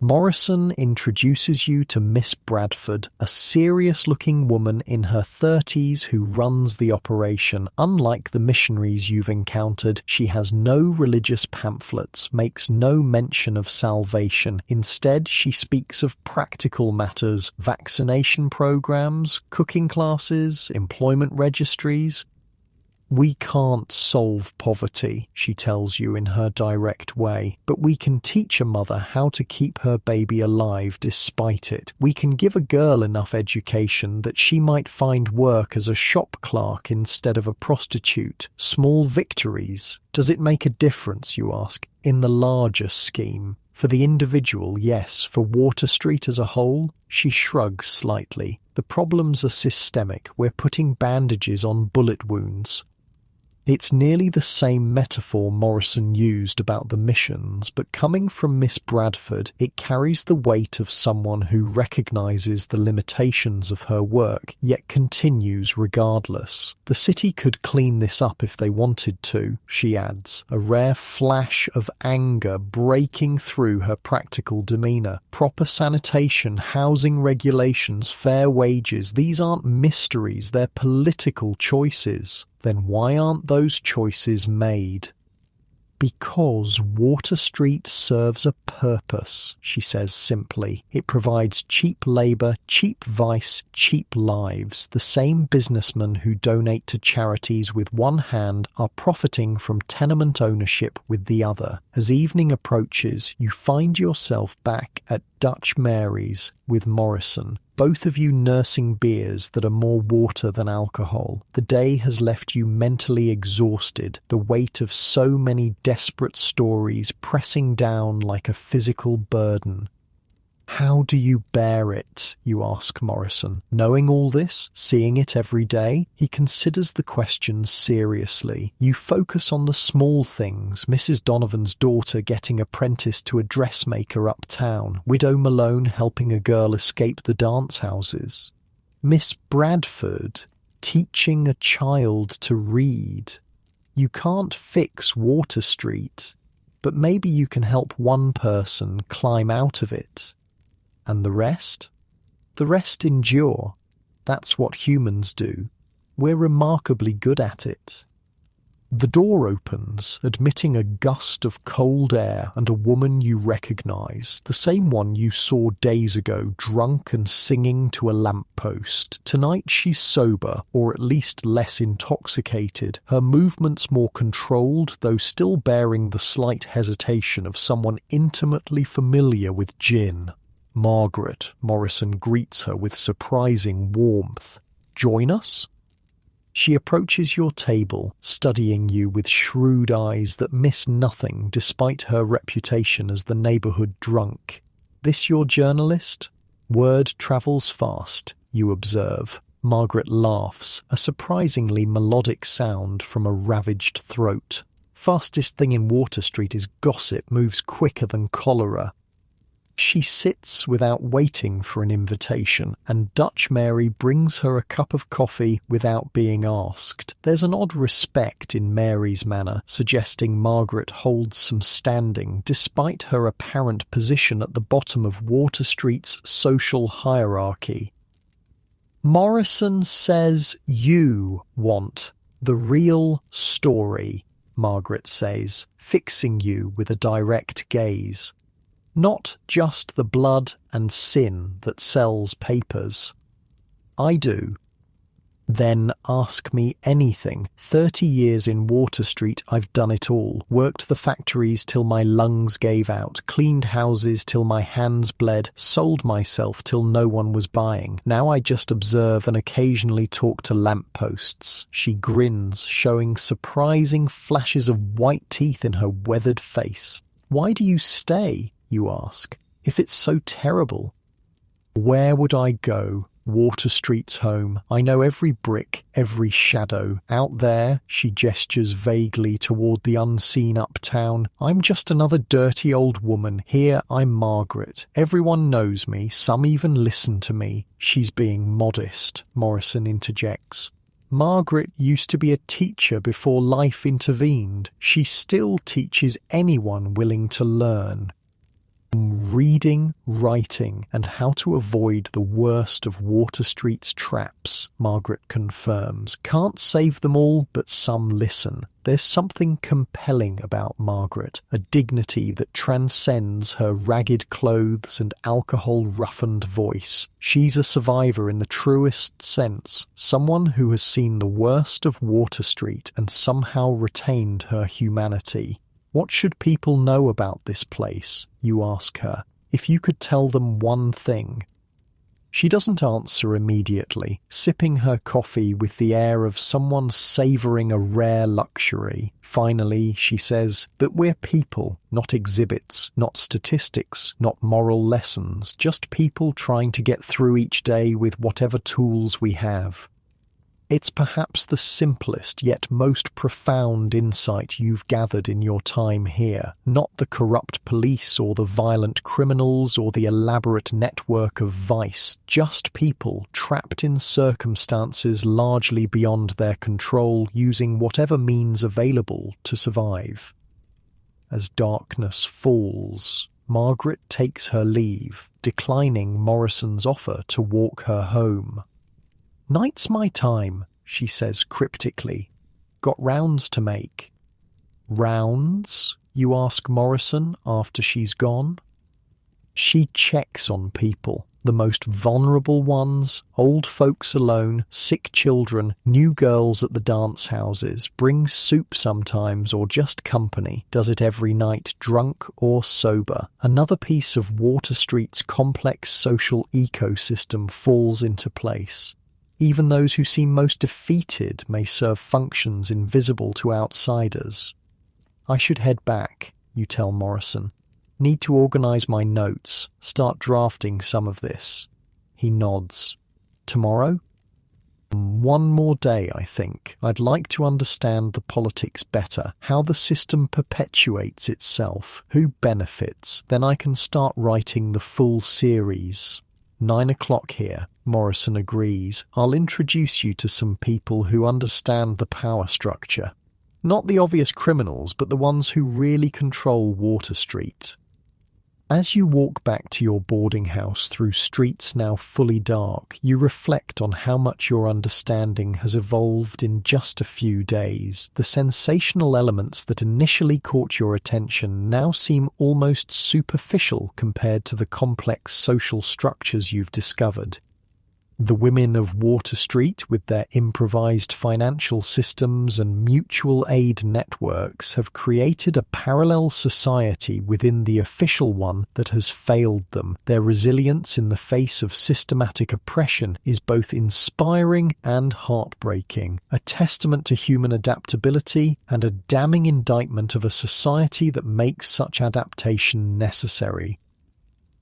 Morrison introduces you to Miss Bradford, a serious-looking woman in her 30s who runs the operation. Unlike the missionaries you've encountered, she has no religious pamphlets, makes no mention of salvation. Instead, she speaks of practical matters, vaccination programs, cooking classes, employment registries. We can't solve poverty, she tells you in her direct way, but we can teach a mother how to keep her baby alive despite it. We can give a girl enough education that she might find work as a shop clerk instead of a prostitute. Small victories. Does it make a difference, you ask, in the larger scheme? For the individual, yes. For Water Street as a whole? She shrugs slightly. The problems are systemic. We're putting bandages on bullet wounds. It's nearly the same metaphor Morrison used about the missions, but coming from Miss Bradford, it carries the weight of someone who recognises the limitations of her work, yet continues regardless. The city could clean this up if they wanted to, she adds, a rare flash of anger breaking through her practical demeanour. Proper sanitation, housing regulations, fair wages, these aren't mysteries, they're political choices. Then why aren't those choices made? Because Water Street serves a purpose, she says simply. It provides cheap labour, cheap vice, cheap lives. The same businessmen who donate to charities with one hand are profiting from tenement ownership with the other. As evening approaches, you find yourself back at Dutch Mary's with Morrison, both of you nursing beers that are more water than alcohol. The day has left you mentally exhausted, the weight of so many desperate stories pressing down like a physical burden. How do you bear it, you ask Morrison. Knowing all this, seeing it every day, he considers the question seriously. You focus on the small things, Mrs. Donovan's daughter getting apprenticed to a dressmaker uptown, Widow Malone helping a girl escape the dance houses, Miss Bradford teaching a child to read. You can't fix Water Street, but maybe you can help one person climb out of it. And the rest? The rest endure. That's what humans do. We're remarkably good at it. The door opens, admitting a gust of cold air and a woman you recognise, the same one you saw days ago, drunk and singing to a lamppost. Tonight she's sober, or at least less intoxicated, her movements more controlled, though still bearing the slight hesitation of someone intimately familiar with gin. Margaret, Morrison greets her with surprising warmth. Join us? She approaches your table, studying you with shrewd eyes that miss nothing despite her reputation as the neighbourhood drunk. This your journalist? Word travels fast, you observe. Margaret laughs, a surprisingly melodic sound from a ravaged throat. Fastest thing in Water Street is gossip, moves quicker than cholera. She sits without waiting for an invitation, and Dutch Mary brings her a cup of coffee without being asked. There's an odd respect in Mary's manner, suggesting Margaret holds some standing, despite her apparent position at the bottom of Water Street's social hierarchy. Morrison says you want the real story, Margaret says, fixing you with a direct gaze. Not just the blood and sin that sells papers. I do. Then ask me anything. 30 years in Water Street, I've done it all. Worked the factories till my lungs gave out, cleaned houses till my hands bled, sold myself till no one was buying. Now I just observe and occasionally talk to lampposts. She grins, showing surprising flashes of white teeth in her weathered face. Why do you stay? You ask, if it's so terrible. Where would I go? Water Street's home. I know every brick, every shadow. Out there, she gestures vaguely toward the unseen uptown. I'm just another dirty old woman. Here, I'm Margaret. Everyone knows me. Some even listen to me. She's being modest, Morrison interjects. Margaret used to be a teacher before life intervened. She still teaches anyone willing to learn. Reading, writing, and how to avoid the worst of Water Street's traps, Margaret confirms. Can't save them all, but some listen. There's something compelling about Margaret, a dignity that transcends her ragged clothes and alcohol-roughened voice. She's a survivor in the truest sense, someone who has seen the worst of Water Street and somehow retained her humanity. What should people know about this place? You ask her. If you could tell them one thing. She doesn't answer immediately, sipping her coffee with the air of someone savouring a rare luxury. Finally, she says that we're people, not exhibits, not statistics, not moral lessons, just people trying to get through each day with whatever tools we have. It's perhaps the simplest yet most profound insight you've gathered in your time here, not the corrupt police or the violent criminals or the elaborate network of vice, just people trapped in circumstances largely beyond their control, using whatever means available to survive. As darkness falls, Margaret takes her leave, declining Morrison's offer to walk her home. "Night's my time," she says cryptically. "Got rounds to make." "Rounds?" you ask Morrison after she's gone. She checks on people, the most vulnerable ones, old folks alone, sick children, new girls at the dance houses, brings soup sometimes or just company, does it every night, drunk or sober. Another piece of Water Street's complex social ecosystem falls into place. Even those who seem most defeated may serve functions invisible to outsiders. "I should head back," you tell Morrison. "Need to organise my notes, start drafting some of this." He nods. "Tomorrow?" "One more day, I think. I'd like to understand the politics better, how the system perpetuates itself, who benefits. Then I can start writing the full series." 9 o'clock here, Morrison agrees. "I'll introduce you to some people who understand the power structure. Not the obvious criminals, but the ones who really control Water Street." As you walk back to your boarding house through streets now fully dark, you reflect on how much your understanding has evolved in just a few days. The sensational elements that initially caught your attention now seem almost superficial compared to the complex social structures you've discovered. The women of Water Street, with their improvised financial systems and mutual aid networks, have created a parallel society within the official one that has failed them. Their resilience in the face of systematic oppression is both inspiring and heartbreaking, a testament to human adaptability and a damning indictment of a society that makes such adaptation necessary.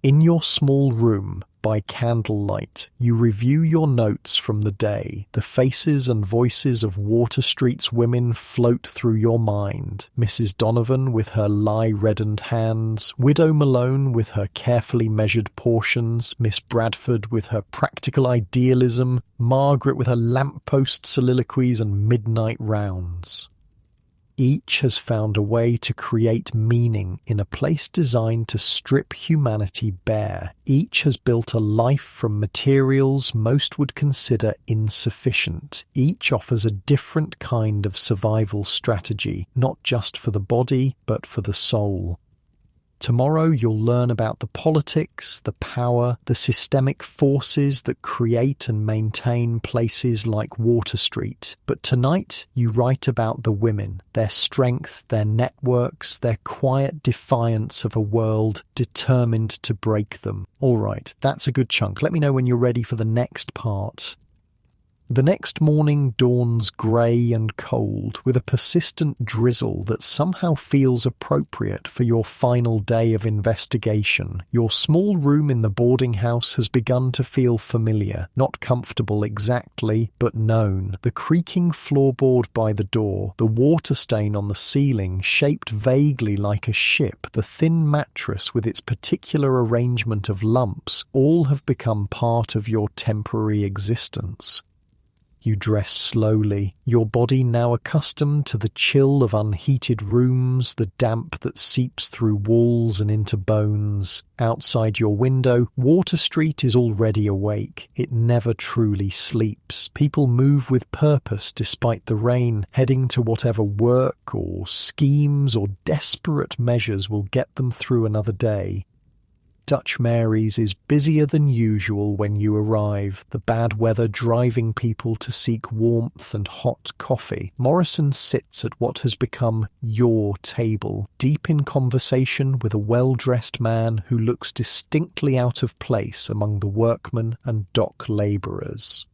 In your small room, by candlelight, you review your notes from the day. The faces and voices of Water Street's women float through your mind. Mrs. Donovan with her lye-reddened hands, Widow Malone with her carefully measured portions, Miss Bradford with her practical idealism, Margaret with her lamppost soliloquies and midnight rounds. Each has found a way to create meaning in a place designed to strip humanity bare. Each has built a life from materials most would consider insufficient. Each offers a different kind of survival strategy, not just for the body, but for the soul. Tomorrow you'll learn about the politics, the power, the systemic forces that create and maintain places like Water Street. But tonight you write about the women, their strength, their networks, their quiet defiance of a world determined to break them. All right, that's a good chunk. Let me know when you're ready for the next part. The next morning dawns grey and cold, with a persistent drizzle that somehow feels appropriate for your final day of investigation. Your small room in the boarding house has begun to feel familiar, not comfortable exactly, but known. The creaking floorboard by the door, the water stain on the ceiling shaped vaguely like a ship, the thin mattress with its particular arrangement of lumps, all have become part of your temporary existence. You dress slowly, your body now accustomed to the chill of unheated rooms, the damp that seeps through walls and into bones. Outside your window, Water Street is already awake. It never truly sleeps. People move with purpose despite the rain, heading to whatever work or schemes or desperate measures will get them through another day. Dutch Mary's is busier than usual when you arrive, the bad weather driving people to seek warmth and hot coffee. Morrison sits at what has become your table, deep in conversation with a well-dressed man who looks distinctly out of place among the workmen and dock labourers.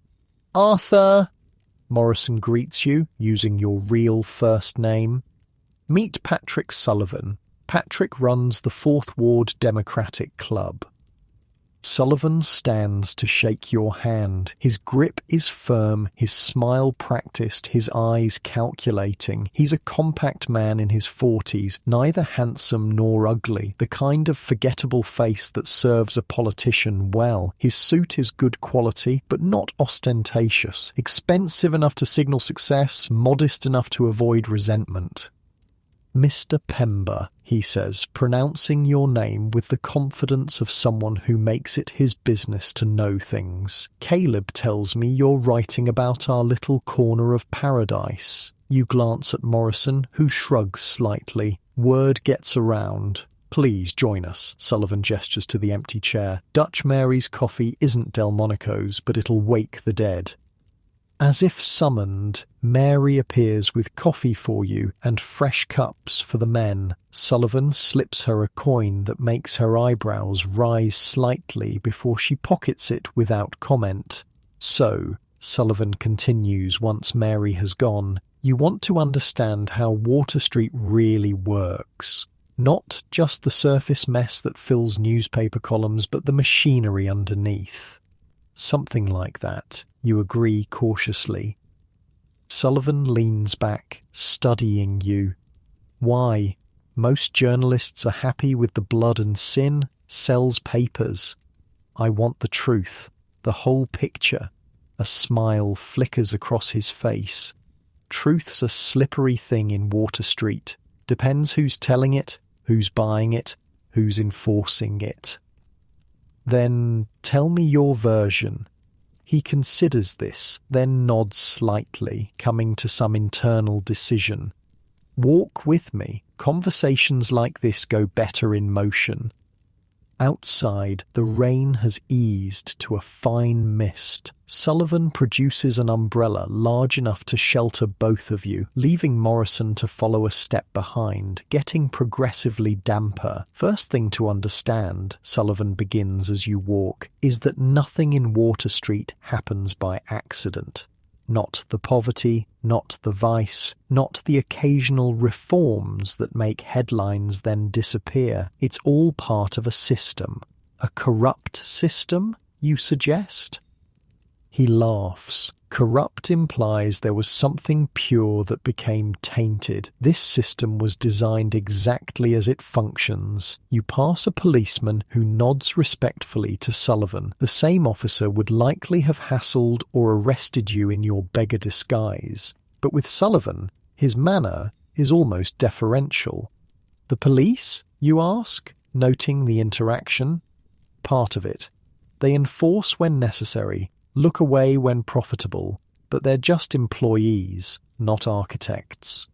"Arthur!" Morrison greets you, using your real first name. "Meet Patrick Sullivan. Patrick runs the Fourth Ward Democratic Club." Sullivan stands to shake your hand. His grip is firm, his smile practiced, his eyes calculating. He's a compact man in his 40s, neither handsome nor ugly, the kind of forgettable face that serves a politician well. His suit is good quality, but not ostentatious, expensive enough to signal success, modest enough to avoid resentment. "Mr. Pember," he says, pronouncing your name with the confidence of someone who makes it his business to know things. "Caleb tells me you're writing about our little corner of paradise." You glance at Morrison, who shrugs slightly. Word gets around. "Please join us," Sullivan gestures to the empty chair. "Dutch Mary's coffee isn't Delmonico's, but it'll wake the dead." As if summoned, Mary appears with coffee for you and fresh cups for the men. Sullivan slips her a coin that makes her eyebrows rise slightly before she pockets it without comment. "So," Sullivan continues once Mary has gone, "you want to understand how Water Street really works. Not just the surface mess that fills newspaper columns, but the machinery underneath." "Something like that," you agree cautiously. Sullivan leans back, studying you. "Why? Most journalists are happy with the blood and sin, sells papers. I want the truth, the whole picture." A smile flickers across his face. "Truth's a slippery thing in Water Street. Depends who's telling it, who's buying it, who's enforcing it." "Then tell me your version." He considers this, then nods slightly, coming to some internal decision. "Walk with me. Conversations like this go better in motion." Outside, the rain has eased to a fine mist. Sullivan produces an umbrella large enough to shelter both of you, leaving Morrison to follow a step behind, getting progressively damper. "First thing to understand," Sullivan begins as you walk, "is that nothing in Water Street happens by accident. Not the poverty, not the vice, not the occasional reforms that make headlines then disappear. It's all part of a system. A corrupt system, you suggest?" He laughs. "Corrupt implies there was something pure that became tainted. This system was designed exactly as it functions." You pass a policeman who nods respectfully to Sullivan. The same officer would likely have hassled or arrested you in your beggar disguise. But with Sullivan, his manner is almost deferential. "The police?" you ask, noting the interaction. "Part of it. They enforce when necessary, look away when profitable, but they're just employees, not architects."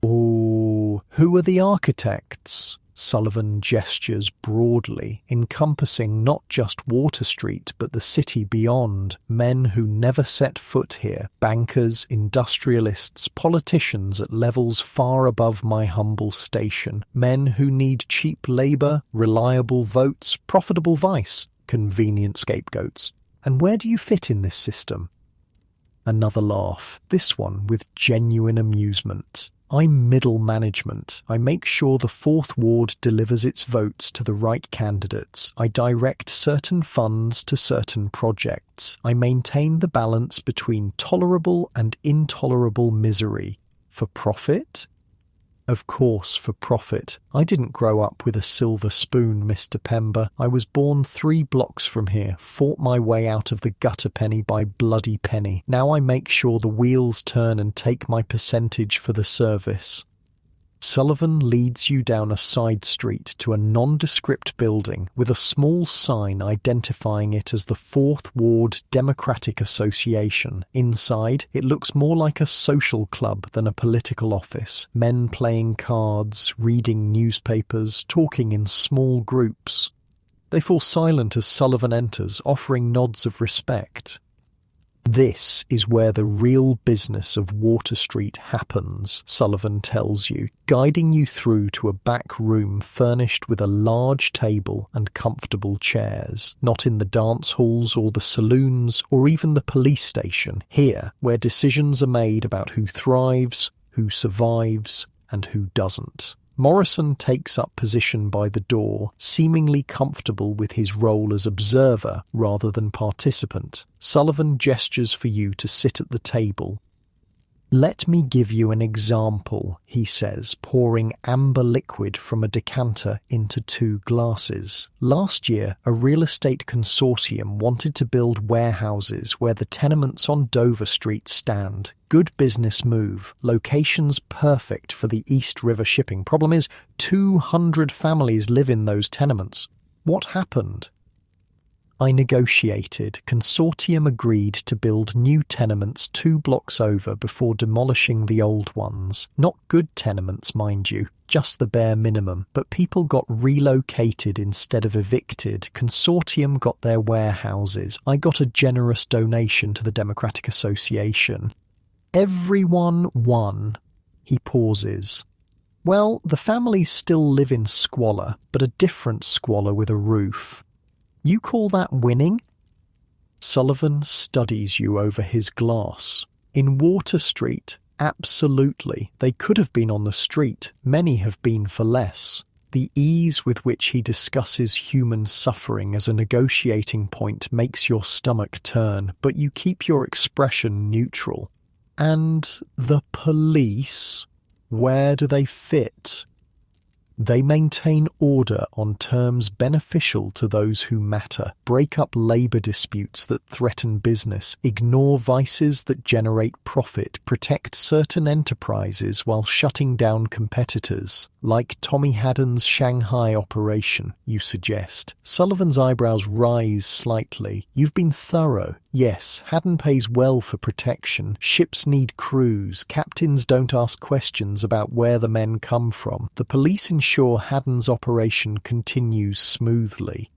"Oh, who are the architects?" Sullivan gestures broadly, encompassing not just Water Street but the city beyond. Men who never set foot here, bankers, industrialists, politicians at levels far above my humble station. Men who need cheap labour, reliable votes, profitable vice, convenient scapegoats. And where do you fit in this system? Another laugh, this one with genuine amusement. I'm middle management. I make sure the Fourth Ward delivers its votes to the right candidates. I direct certain funds to certain projects. I maintain the balance between tolerable and intolerable misery. For profit? Of course, for profit. I didn't grow up with a silver spoon, Mr. Pember. I was born 3 blocks from here, fought my way out of the gutter penny by bloody penny. Now I make sure the wheels turn and take my percentage for the service. Sullivan leads you down a side street to a nondescript building with a small sign identifying it as the Fourth Ward Democratic Association. Inside, it looks more like a social club than a political office. Men playing cards, reading newspapers, talking in small groups. They fall silent as Sullivan enters, offering nods of respect. This is where the real business of Water Street happens, Sullivan tells you, guiding you through to a back room furnished with a large table and comfortable chairs. Not in the dance halls or the saloons or even the police station. Here, where decisions are made about who thrives, who survives, and who doesn't. Morrison takes up position by the door, seemingly comfortable with his role as observer rather than participant. Sullivan gestures for you to sit at the table. Let me give you an example, he says, pouring amber liquid from a decanter into 2 glasses. Last year, a real estate consortium wanted to build warehouses where the tenements on Dover Street stand. Good business move. Locations perfect for the East River shipping. Problem is, 200 families live in those tenements. What happened? I negotiated. Consortium agreed to build new tenements 2 blocks over before demolishing the old ones. Not good tenements, mind you, just the bare minimum. But people got relocated instead of evicted. Consortium got their warehouses. I got a generous donation to the Democratic Association. Everyone won. He pauses. Well, the families still live in squalor, but a different squalor with a roof. You call that winning? Sullivan studies you over his glass. In Water Street, absolutely. They could have been on the street. Many have been for less. The ease with which he discusses human suffering as a negotiating point makes your stomach turn, but you keep your expression neutral. And the police, where do they fit? They maintain order on terms beneficial to those who matter, break up labour disputes that threaten business, ignore vices that generate profit, protect certain enterprises while shutting down competitors. Like Tommy Haddon's Shanghai operation, you suggest. Sullivan's eyebrows rise slightly. You've been thorough. Yes, Haddon pays well for protection. Ships need crews. Captains don't ask questions about where the men come from. The police ensure Haddon's operation continues smoothly.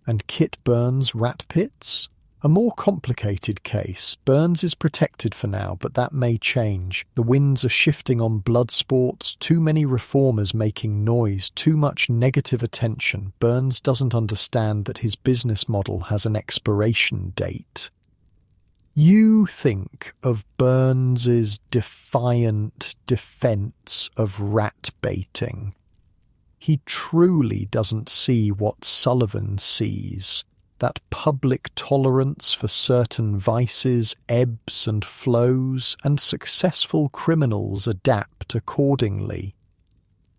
And Kit Burns' rat pits? A more complicated case. Burns is protected for now, but that may change. The winds are shifting on blood sports, too many reformers making noise, too much negative attention. Burns doesn't understand that his business model has an expiration date. You think of Burns's defiant defense of rat baiting. He truly doesn't see what Sullivan sees. That public tolerance for certain vices ebbs and flows, and successful criminals adapt accordingly.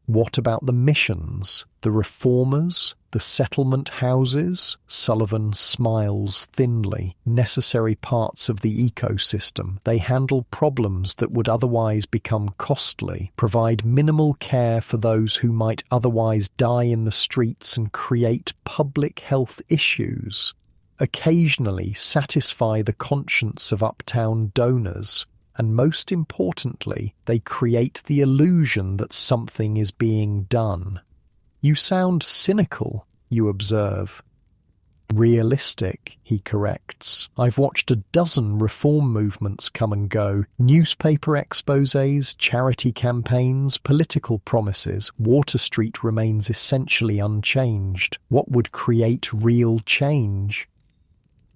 What about the missions, the reformers, the settlement houses? Sullivan smiles thinly. Necessary parts of the ecosystem. They handle problems that would otherwise become costly, provide minimal care for those who might otherwise die in the streets and create public health issues. Occasionally satisfy the conscience of uptown donors. And most importantly, they create the illusion that something is being done. You sound cynical, you observe. Realistic, he corrects. I've watched a dozen reform movements come and go. Newspaper exposés, charity campaigns, political promises. Water Street remains essentially unchanged. What would create real change?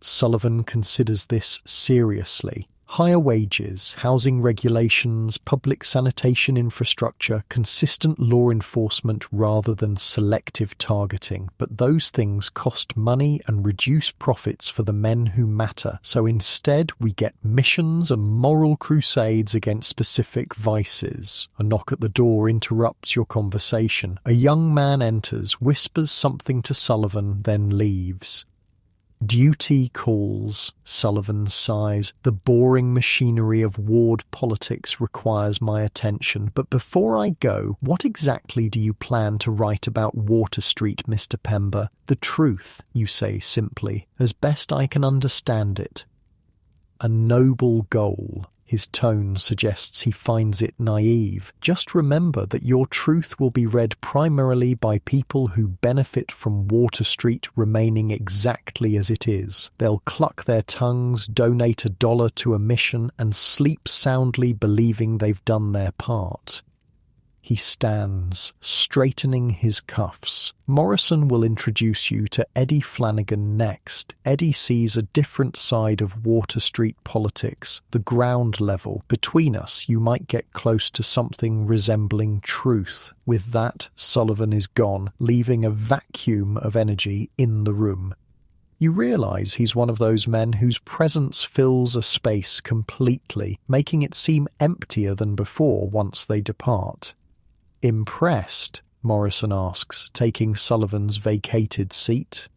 Sullivan considers this seriously. Higher wages, housing regulations, public sanitation infrastructure, consistent law enforcement rather than selective targeting. But those things cost money and reduce profits for the men who matter. So instead, we get missions and moral crusades against specific vices. A knock at the door interrupts your conversation. A young man enters, whispers something to Sullivan, then leaves. Duty calls, Sullivan sighs. The boring machinery of ward politics requires my attention. But before I go, what exactly do you plan to write about Water Street, Mr. Pember? The truth, you say simply, as best I can understand it. A noble goal. His tone suggests he finds it naive. Just remember that your truth will be read primarily by people who benefit from Water Street remaining exactly as it is. They'll cluck their tongues, donate $1 to a mission, and sleep soundly believing they've done their part. He stands, straightening his cuffs. Morrison will introduce you to Eddie Flanagan next. Eddie sees a different side of Water Street politics, the ground level. Between us, you might get close to something resembling truth. With that, Sullivan is gone, leaving a vacuum of energy in the room. You realise he's one of those men whose presence fills a space completely, making it seem emptier than before once they depart. Impressed? Morrison asks, taking Sullivan's vacated seat.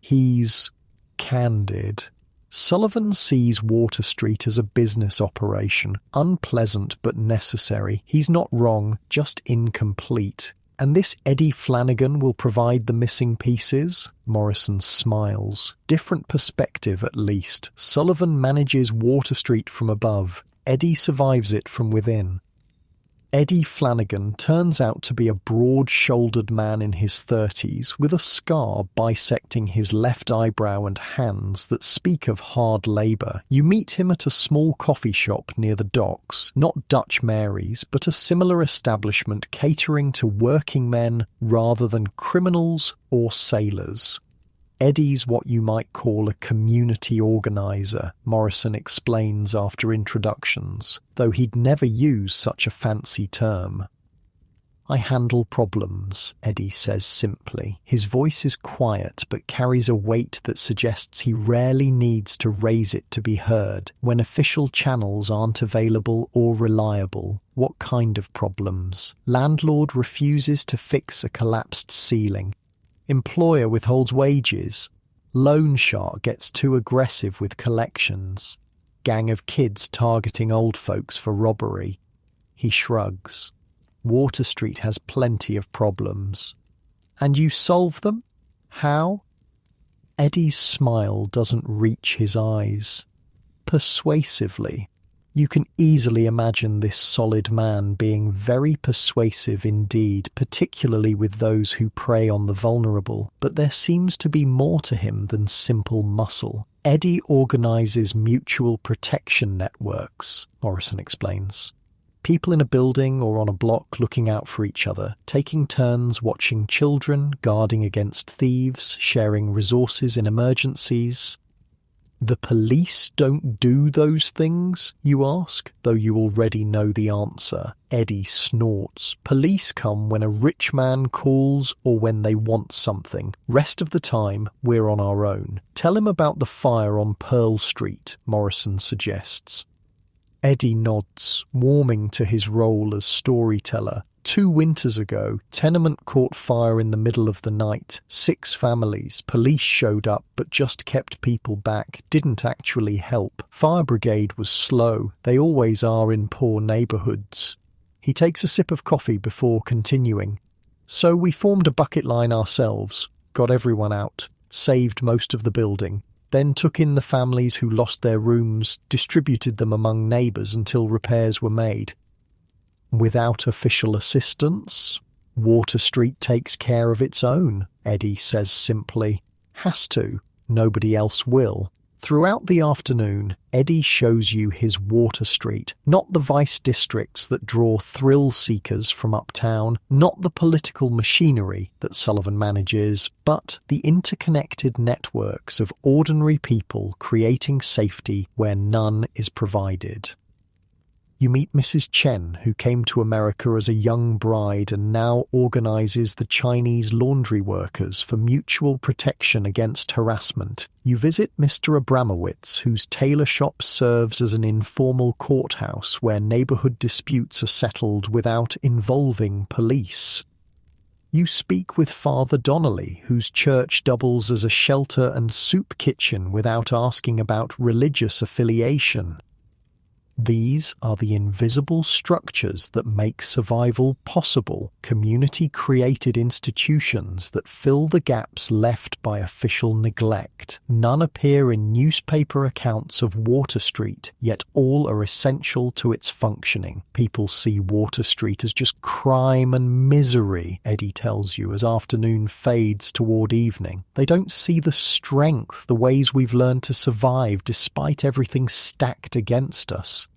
He's candid. Sullivan sees Water Street as a business operation, unpleasant but necessary. He's not wrong, just incomplete. And this Eddie Flanagan will provide the missing pieces? Morrison smiles. Different perspective, at least. Sullivan manages Water Street from above. Eddie survives it from within. Eddie Flanagan turns out to be a broad-shouldered man in his 30s with a scar bisecting his left eyebrow and hands that speak of hard labour. You meet him at a small coffee shop near the docks, not Dutch Mary's, but a similar establishment catering to working men rather than criminals or sailors. Eddie's what you might call a community organiser, Morrison explains after introductions, though he'd never use such a fancy term. I handle problems, Eddie says simply. His voice is quiet but carries a weight that suggests he rarely needs to raise it to be heard. When official channels aren't available or reliable, what kind of problems? Landlord refuses to fix a collapsed ceiling. Employer withholds wages. Loan shark gets too aggressive with collections. Gang of kids targeting old folks for robbery. He shrugs. Water Street has plenty of problems. And you solve them? How? Eddie's smile doesn't reach his eyes. Persuasively. You can easily imagine this solid man being very persuasive indeed, particularly with those who prey on the vulnerable. But there seems to be more to him than simple muscle. Eddie organises mutual protection networks, Morrison explains. People in a building or on a block looking out for each other, taking turns watching children, guarding against thieves, sharing resources in emergencies. The police don't do those things, you ask, though you already know the answer. Eddie snorts. Police come when a rich man calls or when they want something. Rest of the time, we're on our own. Tell him about the fire on Pearl Street, Morrison suggests. Eddie nods, warming to his role as storyteller. 2 winters ago, tenement caught fire in the middle of the night. 6 families. Police showed up, but just kept people back. Didn't actually help. Fire brigade was slow. They always are in poor neighbourhoods. He takes a sip of coffee before continuing. So we formed a bucket line ourselves. Got everyone out. Saved most of the building. Then took in the families who lost their rooms, distributed them among neighbours until repairs were made. Without official assistance, Water Street takes care of its own, Eddie says simply. Has to. Nobody else will. Throughout the afternoon, Eddie shows you his Water Street, not the vice districts that draw thrill-seekers from uptown, not the political machinery that Sullivan manages, but the interconnected networks of ordinary people creating safety where none is provided. You meet Mrs. Chen, who came to America as a young bride and now organizes the Chinese laundry workers for mutual protection against harassment. You visit Mr. Abramowitz, whose tailor shop serves as an informal courthouse where neighborhood disputes are settled without involving police. You speak with Father Donnelly, whose church doubles as a shelter and soup kitchen without asking about religious affiliation. These are the invisible structures that make survival possible, community-created institutions that fill the gaps left by official neglect. None appear in newspaper accounts of Water Street, yet all are essential to its functioning. People see Water Street as just crime and misery, Eddie tells you as afternoon fades toward evening. They don't see the strength, the ways we've learned to survive despite everything stacked against us.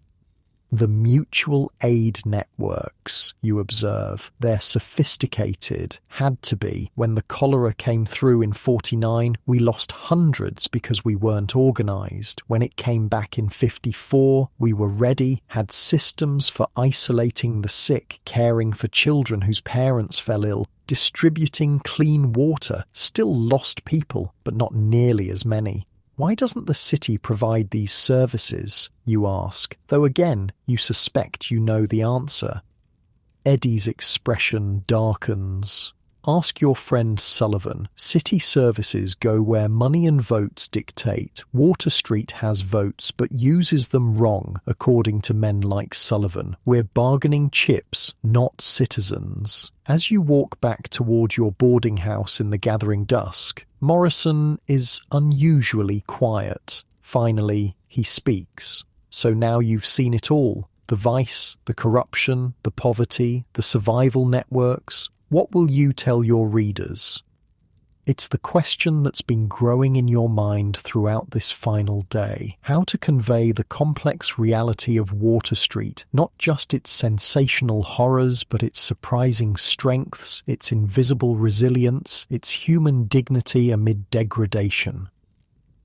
The mutual aid networks, you observe, they're sophisticated, had to be. When the cholera came through in 49, we lost hundreds because we weren't organised. When it came back in 54, we were ready, had systems for isolating the sick, caring for children whose parents fell ill, distributing clean water, still lost people, but not nearly as many. Why doesn't the city provide these services, you ask, though again you suspect you know the answer. Eddie's expression darkens. Ask your friend Sullivan. City services go where money and votes dictate. Water Street has votes but uses them wrong, according to men like Sullivan. We're bargaining chips, not citizens. As you walk back toward your boarding house in the gathering dusk, Morrison is unusually quiet. Finally, he speaks. So now you've seen it all. The vice, the corruption, the poverty, the survival networks. What will you tell your readers? It's the question that's been growing in your mind throughout this final day. How to convey the complex reality of Water Street, not just its sensational horrors, but its surprising strengths, its invisible resilience, its human dignity amid degradation.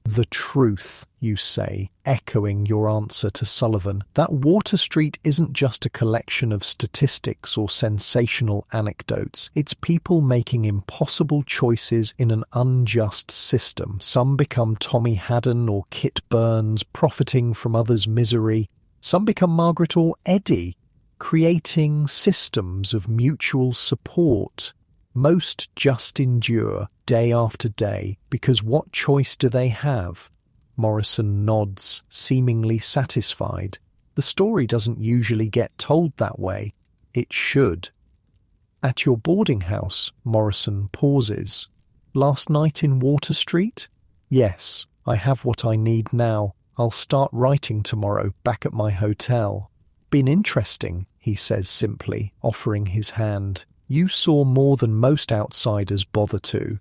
The truth, you say, echoing your answer to Sullivan, that Water Street isn't just a collection of statistics or sensational anecdotes. It's people making impossible choices in an unjust system. Some become Tommy Haddon or Kit Burns, profiting from others' misery. Some become Margaret or Eddie, creating systems of mutual support. Most just endure day after day, because what choice do they have? Morrison nods, seemingly satisfied. The story doesn't usually get told that way. It should. At your boarding house, Morrison pauses. Last night in Water Street? Yes, I have what I need now. I'll start writing tomorrow, back at my hotel. Been interesting, he says simply, offering his hand. You saw more than most outsiders bother to.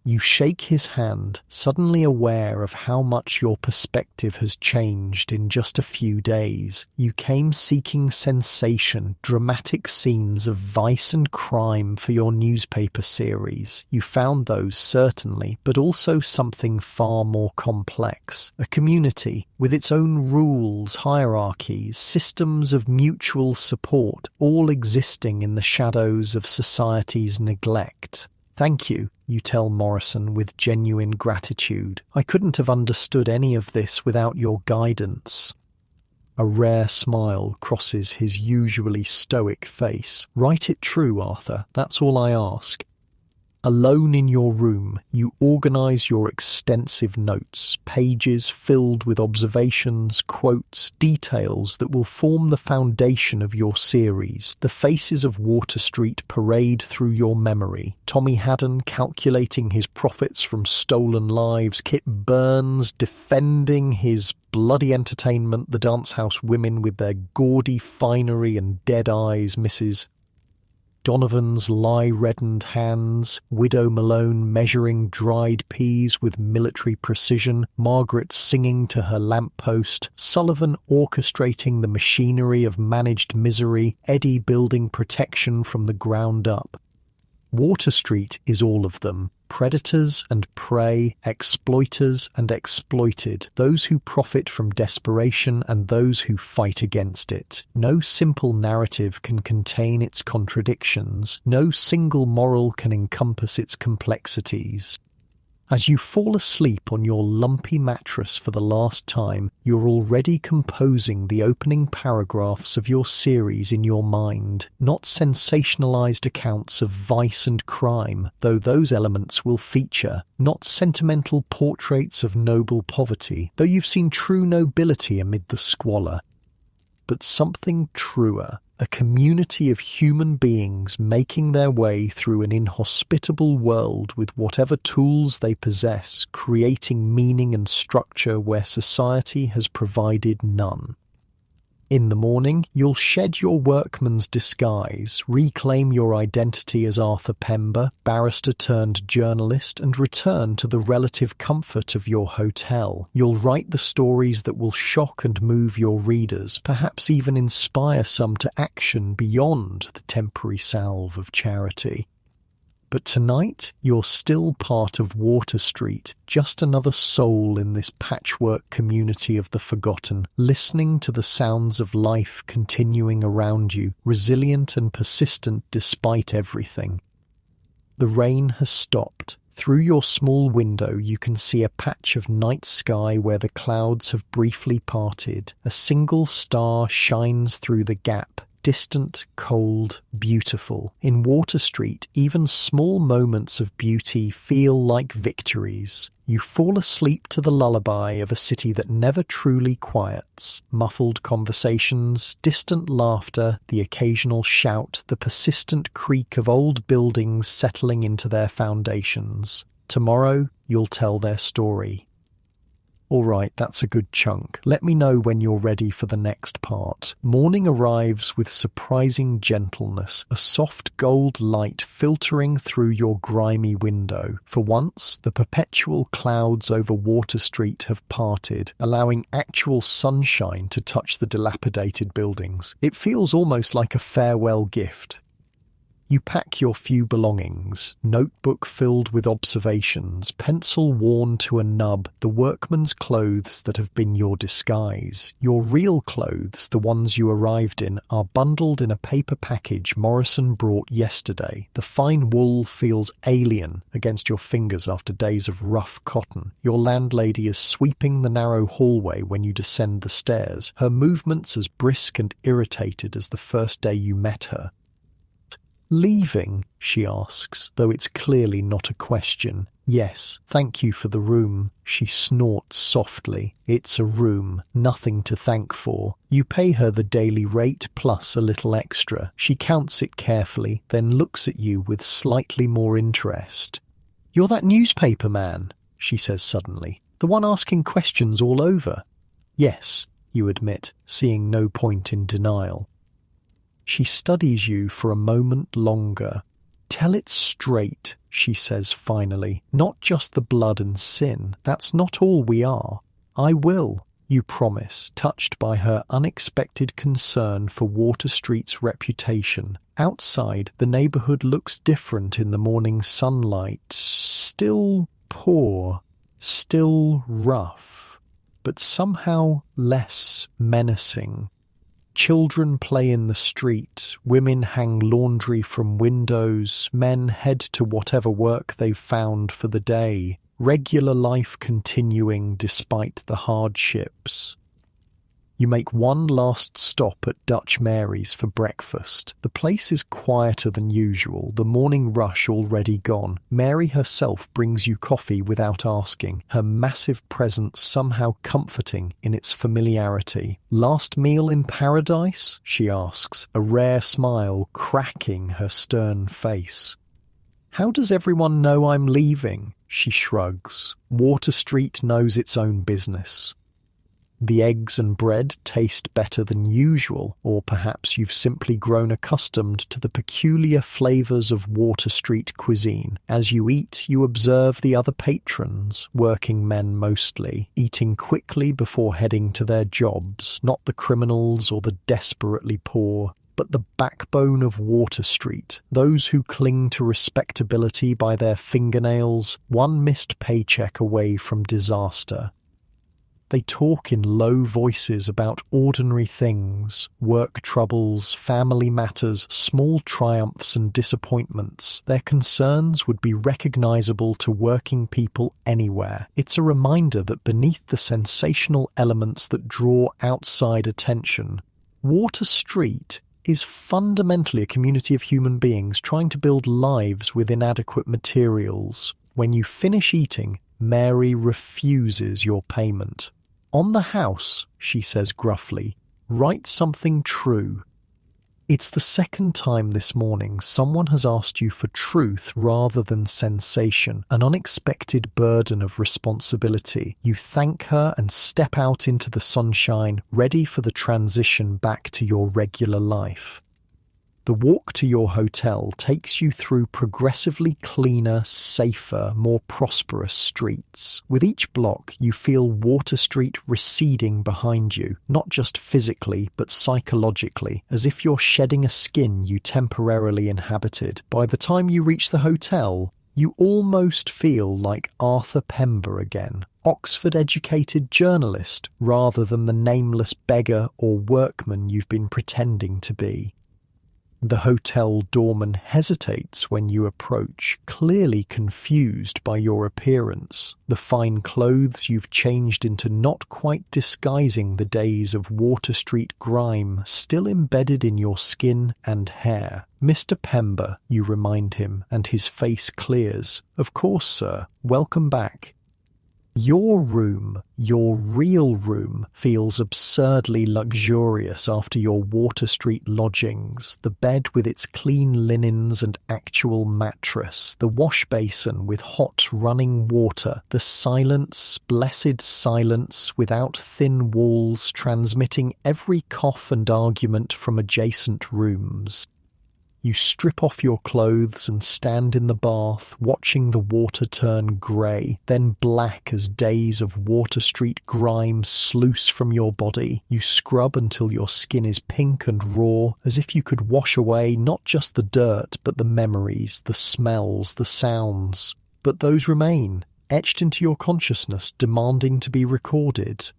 You shake his hand, suddenly aware of how much your perspective has changed in just a few days. You came seeking sensation, dramatic scenes of vice and crime for your newspaper series. You found those, certainly, but also something far more complex. A community with its own rules, hierarchies, systems of mutual support, all existing in the shadows of society's neglect. Thank you, you tell Morrison with genuine gratitude. I couldn't have understood any of this without your guidance. A rare smile crosses his usually stoic face. Write it true, Arthur. That's all I ask. Alone in your room, you organise your extensive notes, pages filled with observations, quotes, details that will form the foundation of your series. The faces of Water Street parade through your memory. Tommy Haddon calculating his profits from stolen lives, Kit Burns defending his bloody entertainment, the dance house women with their gaudy finery and dead eyes, Mrs. Donovan's lie-reddened hands, Widow Malone measuring dried peas with military precision, Margaret singing to her lamppost, Sullivan orchestrating the machinery of managed misery, Eddie building protection from the ground up. Water Street is all of them. Predators and prey, exploiters and exploited, those who profit from desperation and those who fight against it. No simple narrative can contain its contradictions. No single moral can encompass its complexities. As you fall asleep on your lumpy mattress for the last time, you're already composing the opening paragraphs of your series in your mind, not sensationalized accounts of vice and crime, though those elements will feature, not sentimental portraits of noble poverty, though you've seen true nobility amid the squalor, but something truer. A community of human beings making their way through an inhospitable world with whatever tools they possess, creating meaning and structure where society has provided none. In the morning, you'll shed your workman's disguise, reclaim your identity as Arthur Pember, barrister-turned-journalist, and return to the relative comfort of your hotel. You'll write the stories that will shock and move your readers, perhaps even inspire some to action beyond the temporary salve of charity. But tonight, you're still part of Water Street, just another soul in this patchwork community of the forgotten, listening to the sounds of life continuing around you, resilient and persistent despite everything. The rain has stopped. Through your small window you can see a patch of night sky where the clouds have briefly parted. A single star shines through the gap. Distant, cold, beautiful. In Water Street, even small moments of beauty feel like victories. You fall asleep to the lullaby of a city that never truly quiets. Muffled conversations, distant laughter, the occasional shout, the persistent creak of old buildings settling into their foundations. Tomorrow, you'll tell their story. All right, that's a good chunk. Let me know when you're ready for the next part. Morning arrives with surprising gentleness, a soft gold light filtering through your grimy window. For once, the perpetual clouds over Water Street have parted, allowing actual sunshine to touch the dilapidated buildings. It feels almost like a farewell gift. You pack your few belongings, notebook filled with observations, pencil worn to a nub, the workman's clothes that have been your disguise. Your real clothes, the ones you arrived in, are bundled in a paper package Morrison brought yesterday. The fine wool feels alien against your fingers after days of rough cotton. Your landlady is sweeping the narrow hallway when you descend the stairs, her movements as brisk and irritated as the first day you met her. "Leaving?" she asks, though it's clearly not a question. "Yes, thank you for the room." She snorts softly. It's a room, nothing to thank for. You pay her the daily rate plus a little extra. She counts it carefully, then looks at you with slightly more interest. "You're that newspaper man," she says suddenly. "The one asking questions all over." "Yes," you admit, seeing no point in denial. She studies you for a moment longer. "Tell it straight," she says finally. "Not just the blood and sin. That's not all we are." "I will," you promise, touched by her unexpected concern for Water Street's reputation. Outside, the neighborhood looks different in the morning sunlight. Still poor, still rough, but somehow less menacing. Children play in the street, women hang laundry from windows, men head to whatever work they've found for the day, regular life continuing despite the hardships. You make one last stop at Dutch Mary's for breakfast. The place is quieter than usual, the morning rush already gone. Mary herself brings you coffee without asking, her massive presence somehow comforting in its familiarity. "Last meal in paradise?" she asks, a rare smile cracking her stern face. "How does everyone know I'm leaving?" She shrugs. Water Street knows its own business. The eggs and bread taste better than usual, or perhaps you've simply grown accustomed to the peculiar flavors of Water Street cuisine. As you eat, you observe the other patrons, working men mostly, eating quickly before heading to their jobs, not the criminals or the desperately poor, but the backbone of Water Street, those who cling to respectability by their fingernails, one missed paycheck away from disaster. They talk in low voices about ordinary things, work troubles, family matters, small triumphs and disappointments. Their concerns would be recognizable to working people anywhere. It's a reminder that beneath the sensational elements that draw outside attention, Water Street is fundamentally a community of human beings trying to build lives with inadequate materials. When you finish eating, Mary refuses your payment. "On the house," she says gruffly, "write something true." It's the second time this morning someone has asked you for truth rather than sensation, an unexpected burden of responsibility. You thank her and step out into the sunshine, ready for the transition back to your regular life. The walk to your hotel takes you through progressively cleaner, safer, more prosperous streets. With each block, you feel Water Street receding behind you, not just physically, but psychologically, as if you're shedding a skin you temporarily inhabited. By the time you reach the hotel, you almost feel like Arthur Pember again, Oxford-educated journalist, rather than the nameless beggar or workman you've been pretending to be. The hotel doorman hesitates when you approach, clearly confused by your appearance, the fine clothes you've changed into not quite disguising the days of Water Street grime still embedded in your skin and hair. "Mr. Pember," you remind him, and his face clears. "Of course, sir. Welcome back." Your room, your real room, feels absurdly luxurious after your Water Street lodgings. The bed with its clean linens and actual mattress, the wash basin with hot running water, the silence, blessed silence without thin walls transmitting every cough and argument from adjacent rooms. You strip off your clothes and stand in the bath, watching the water turn grey, then black as days of Water Street grime sluice from your body. You scrub until your skin is pink and raw, as if you could wash away not just the dirt, but the memories, the smells, the sounds. But those remain, etched into your consciousness, demanding to be recorded.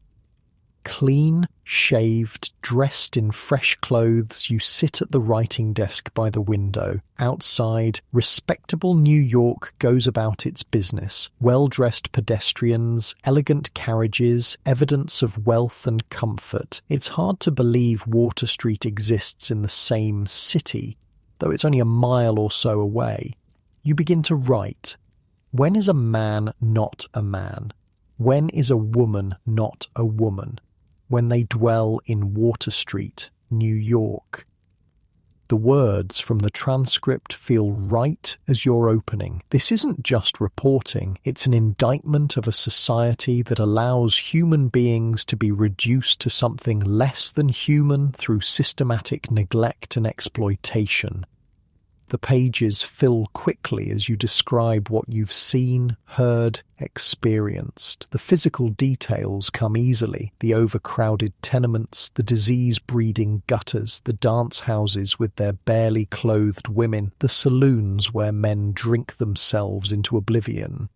Clean, shaved, dressed in fresh clothes, you sit at the writing desk by the window. Outside, respectable New York goes about its business. Well-dressed pedestrians, elegant carriages, evidence of wealth and comfort. It's hard to believe Water Street exists in the same city, though it's only a mile or so away. You begin to write. When is a man not a man? When is a woman not a woman? When they dwell in Water Street, New York. The words from the transcript feel right as you're opening. This isn't just reporting, it's an indictment of a society that allows human beings to be reduced to something less than human through systematic neglect and exploitation. The pages fill quickly as you describe what you've seen, heard, experienced. The physical details come easily. The overcrowded tenements, the disease-breeding gutters, the dance houses with their barely clothed women, the saloons where men drink themselves into oblivion.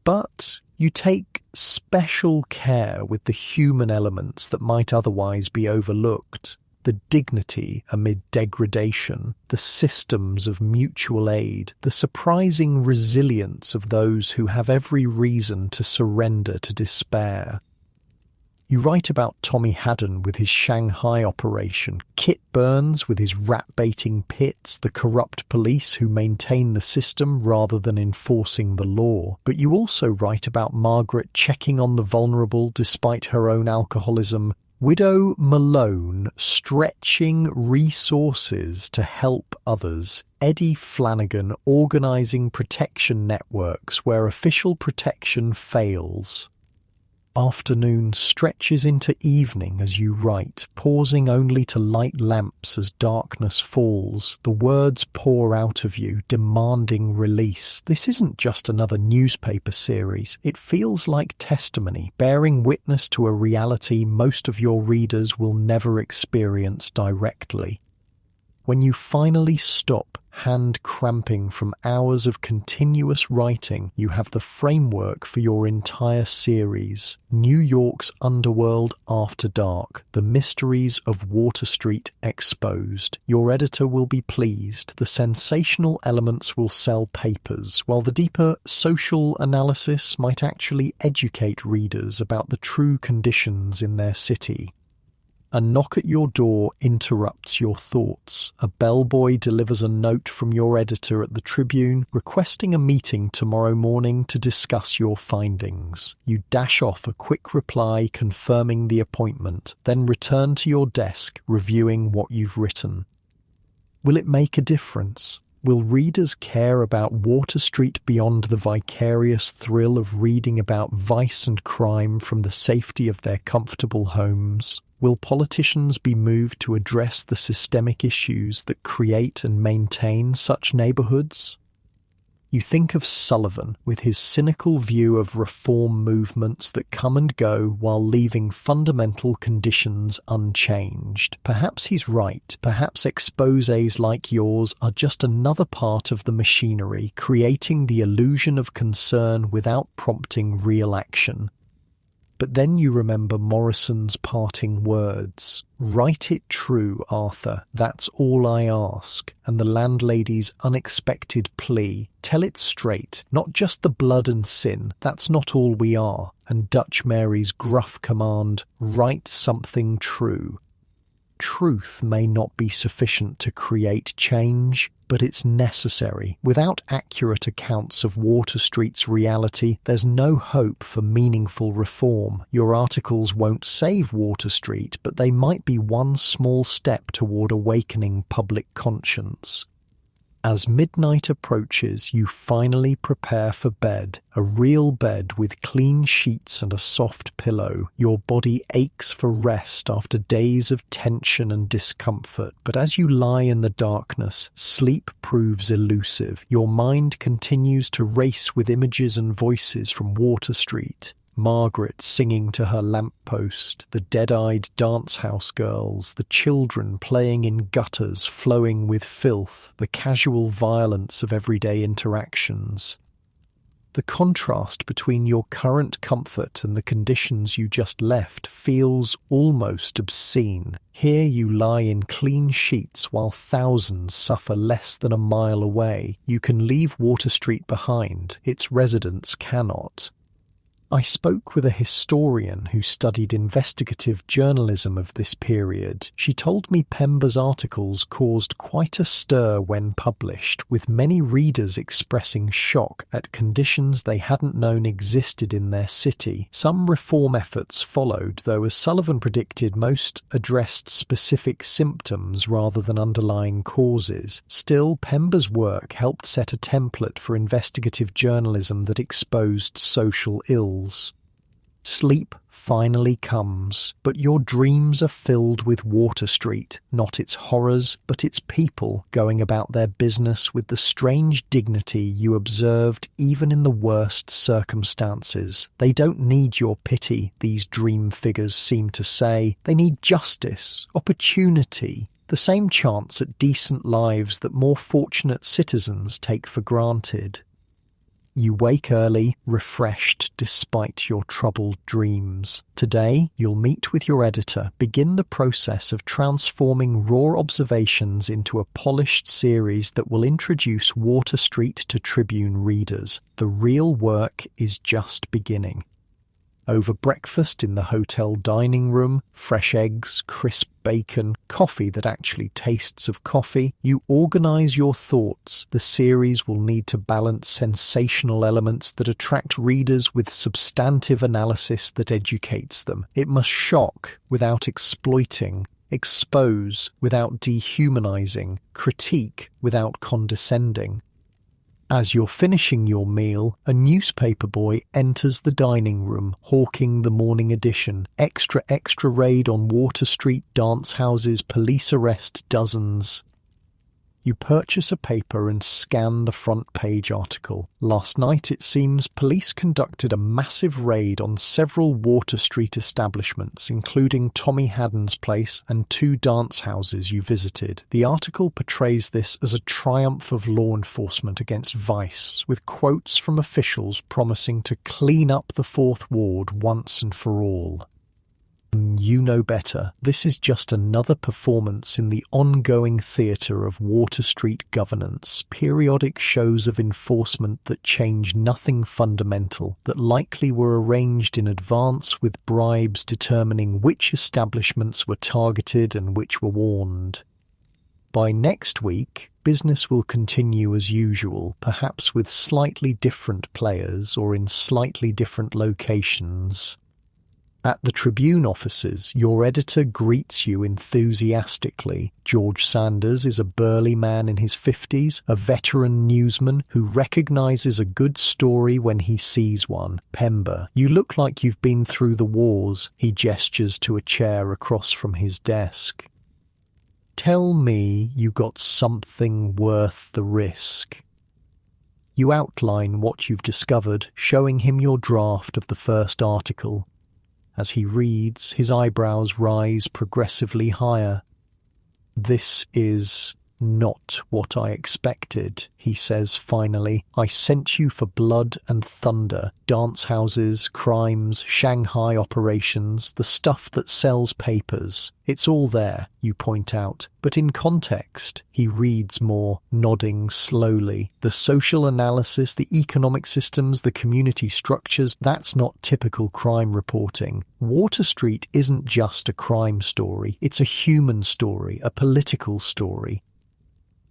But you take special care with the human elements that might otherwise be overlooked. The dignity amid degradation, the systems of mutual aid, the surprising resilience of those who have every reason to surrender to despair. You write about Tommy Haddon with his Shanghai operation, Kit Burns with his rat-baiting pits, the corrupt police who maintain the system rather than enforcing the law. But you also write about Margaret checking on the vulnerable despite her own alcoholism, Widow Malone stretching resources to help others, Eddie Flanagan organising protection networks where official protection fails. Afternoon stretches into evening as you write, pausing only to light lamps as darkness falls. The words pour out of you, demanding release. This isn't just another newspaper series. It feels like testimony, bearing witness to a reality most of your readers will never experience directly. When you finally stop, hand cramping from hours of continuous writing, you have the framework for your entire series. New York's underworld after dark, the mysteries of Water Street exposed. Your editor will be pleased. The sensational elements will sell papers, while the deeper social analysis might actually educate readers about the true conditions in their city. A knock at your door interrupts your thoughts. A bellboy delivers a note from your editor at the Tribune requesting a meeting tomorrow morning to discuss your findings. You dash off a quick reply confirming the appointment, then return to your desk reviewing what you've written. Will it make a difference? Will readers care about Water Street beyond the vicarious thrill of reading about vice and crime from the safety of their comfortable homes? Will politicians be moved to address the systemic issues that create and maintain such neighborhoods? You think of Sullivan with his cynical view of reform movements that come and go while leaving fundamental conditions unchanged. Perhaps he's right. Perhaps exposés like yours are just another part of the machinery, creating the illusion of concern without prompting real action. But then you remember Morrison's parting words. "Write it true, Arthur, that's all I ask," and the landlady's unexpected plea. "Tell it straight, not just the blood and sin, that's not all we are," and Dutch Mary's gruff command, "Write something true." Truth may not be sufficient to create change, but it's necessary. Without accurate accounts of Water Street's reality, there's no hope for meaningful reform. Your articles won't save Water Street, but they might be one small step toward awakening public conscience. As midnight approaches, you finally prepare for bed, a real bed with clean sheets and a soft pillow. Your body aches for rest after days of tension and discomfort, but as you lie in the darkness, sleep proves elusive. Your mind continues to race with images and voices from Water Street. Margaret singing to her lamppost, the dead-eyed dance-house girls, the children playing in gutters flowing with filth, the casual violence of everyday interactions. The contrast between your current comfort and the conditions you just left feels almost obscene. Here you lie in clean sheets while thousands suffer less than a mile away. You can leave Water Street behind, its residents cannot. I spoke with a historian who studied investigative journalism of this period. She told me Pember's articles caused quite a stir when published, with many readers expressing shock at conditions they hadn't known existed in their city. Some reform efforts followed, though as Sullivan predicted, most addressed specific symptoms rather than underlying causes. Still, Pember's work helped set a template for investigative journalism that exposed social ills. Sleep finally comes, but your dreams are filled with Water Street, not its horrors, but its people going about their business with the strange dignity you observed even in the worst circumstances. They don't need your pity, these dream figures seem to say. They need justice, opportunity, the same chance at decent lives that more fortunate citizens take for granted. You wake early, refreshed despite your troubled dreams. Today, you'll meet with your editor, begin the process of transforming raw observations into a polished series that will introduce Water Street to Tribune readers. The real work is just beginning. Over breakfast in the hotel dining room, fresh eggs, crisp bacon, coffee that actually tastes of coffee, you organise your thoughts. The series will need to balance sensational elements that attract readers with substantive analysis that educates them. It must shock without exploiting, expose without dehumanising, critique without condescending. As you're finishing your meal, a newspaper boy enters the dining room, hawking the morning edition. Extra, extra raid on Water Street dance houses, police arrest dozens. You purchase a paper and scan the front page article. Last night, it seems, police conducted a massive raid on several Water Street establishments, including Tommy Haddon's place and 2 dance houses you visited. The article portrays this as a triumph of law enforcement against vice, with quotes from officials promising to clean up the Fourth Ward once and for all. You know better. This is just another performance in the ongoing theatre of Water Street governance, periodic shows of enforcement that change nothing fundamental, that likely were arranged in advance with bribes determining which establishments were targeted and which were warned. By next week, business will continue as usual, perhaps with slightly different players or in slightly different locations. At the Tribune offices, your editor greets you enthusiastically. George Sanders is a burly man in his 50s, a veteran newsman who recognises a good story when he sees one. Pember, you look like you've been through the wars. He gestures to a chair across from his desk. Tell me you got something worth the risk. You outline what you've discovered, showing him your draft of the first article. As he reads, his eyebrows rise progressively higher. This is not what I expected, he says finally. I sent you for blood and thunder, dance houses, crimes, Shanghai operations, the stuff that sells papers. It's all there, you point out, but in context. He reads more, nodding slowly. The social analysis, the economic systems, the community structures, that's not typical crime reporting. Water Street isn't just a crime story, it's a human story, a political story.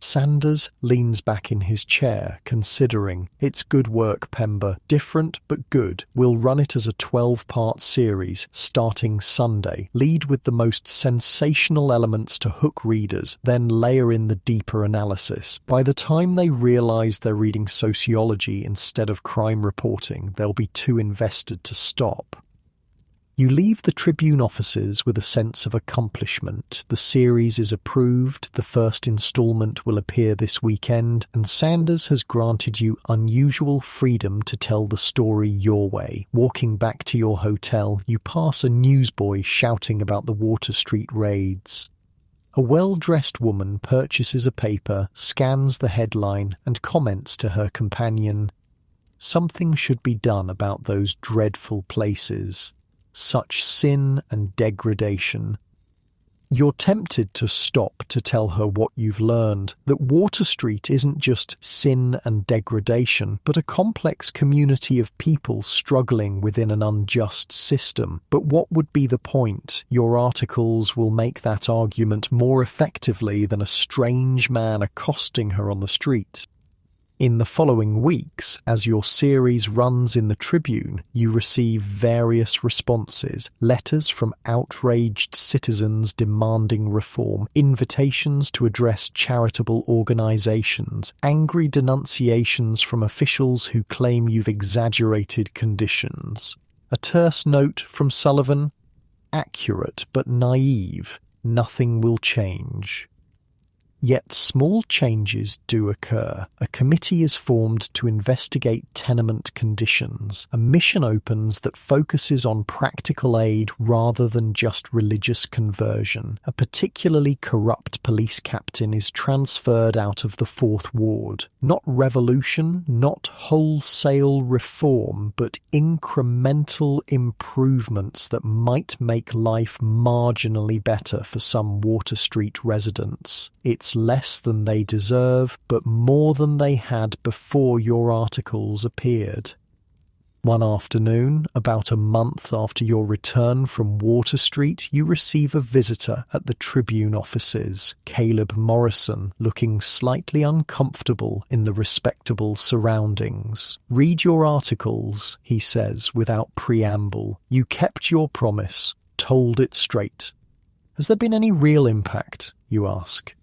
Sanders leans back in his chair, considering. It's good work, Pember. Different, but good. We'll run it as a 12-part series, starting Sunday. Lead with the most sensational elements to hook readers, then layer in the deeper analysis. By the time they realise they're reading sociology instead of crime reporting, they'll be too invested to stop. You leave the Tribune offices with a sense of accomplishment. The series is approved, the first instalment will appear this weekend, and Sanders has granted you unusual freedom to tell the story your way. Walking back to your hotel, you pass a newsboy shouting about the Water Street raids. A well-dressed woman purchases a paper, scans the headline, and comments to her companion, "Something should be done about those dreadful places. Such sin and degradation." You're tempted to stop to tell her what you've learned, that Water Street isn't just sin and degradation, but a complex community of people struggling within an unjust system. But what would be the point? Your articles will make that argument more effectively than a strange man accosting her on the street. In the following weeks, as your series runs in the Tribune, you receive various responses, letters from outraged citizens demanding reform, invitations to address charitable organisations, angry denunciations from officials who claim you've exaggerated conditions. A terse note from Sullivan, accurate but naive, nothing will change. Yet small changes do occur. A committee is formed to investigate tenement conditions. A mission opens that focuses on practical aid rather than just religious conversion. A particularly corrupt police captain is transferred out of the Fourth Ward. Not revolution, not wholesale reform, but incremental improvements that might make life marginally better for some Water Street residents. It's less than they deserve, but more than they had before your articles appeared. One afternoon, about a month after your return from Water Street, you receive a visitor at the Tribune offices, Caleb Morrison, looking slightly uncomfortable in the respectable surroundings. "Read your articles," he says without preamble. "You kept your promise, told it straight. Has there been any real impact?" you ask.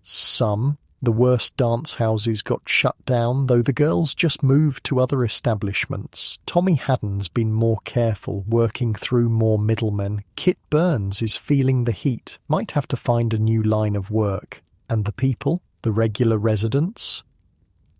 "Some," The worst dance houses got shut down, though the girls just moved to other establishments. Tommy Haddon's been more careful, working through more middlemen. Kit Burns is feeling the heat, might have to find a new line of work. And the people? The regular residents?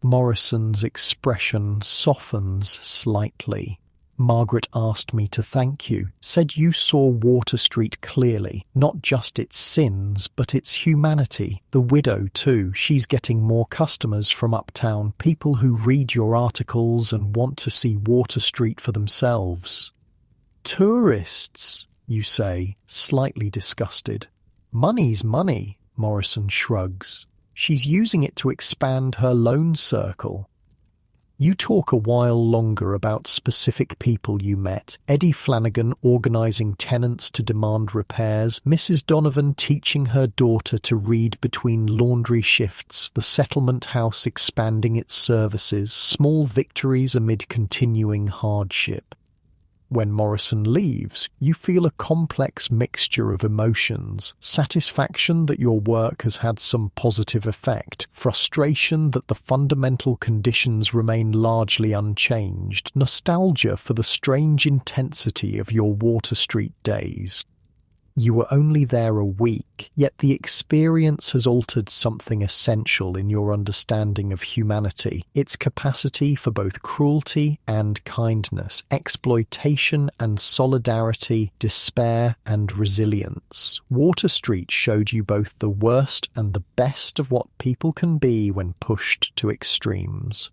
Morrison's expression softens slightly. Margaret asked me to thank you, said you saw Water Street clearly, not just its sins, but its humanity. The widow, too, she's getting more customers from uptown, people who read your articles and want to see Water Street for themselves. Tourists, you say, slightly disgusted. Money's money, Morrison shrugs. She's using it to expand her loan circle. You talk a while longer about specific people you met. Eddie Flanagan organising tenants to demand repairs, Mrs. Donovan teaching her daughter to read between laundry shifts, the settlement house expanding its services, small victories amid continuing hardship. When Morrison leaves, you feel a complex mixture of emotions. Satisfaction that your work has had some positive effect, frustration that the fundamental conditions remain largely unchanged, nostalgia for the strange intensity of your Water Street days. You were only there a week, yet the experience has altered something essential in your understanding of humanity, its capacity for both cruelty and kindness, exploitation and solidarity, despair and resilience. Water Street showed you both the worst and the best of what people can be when pushed to extremes.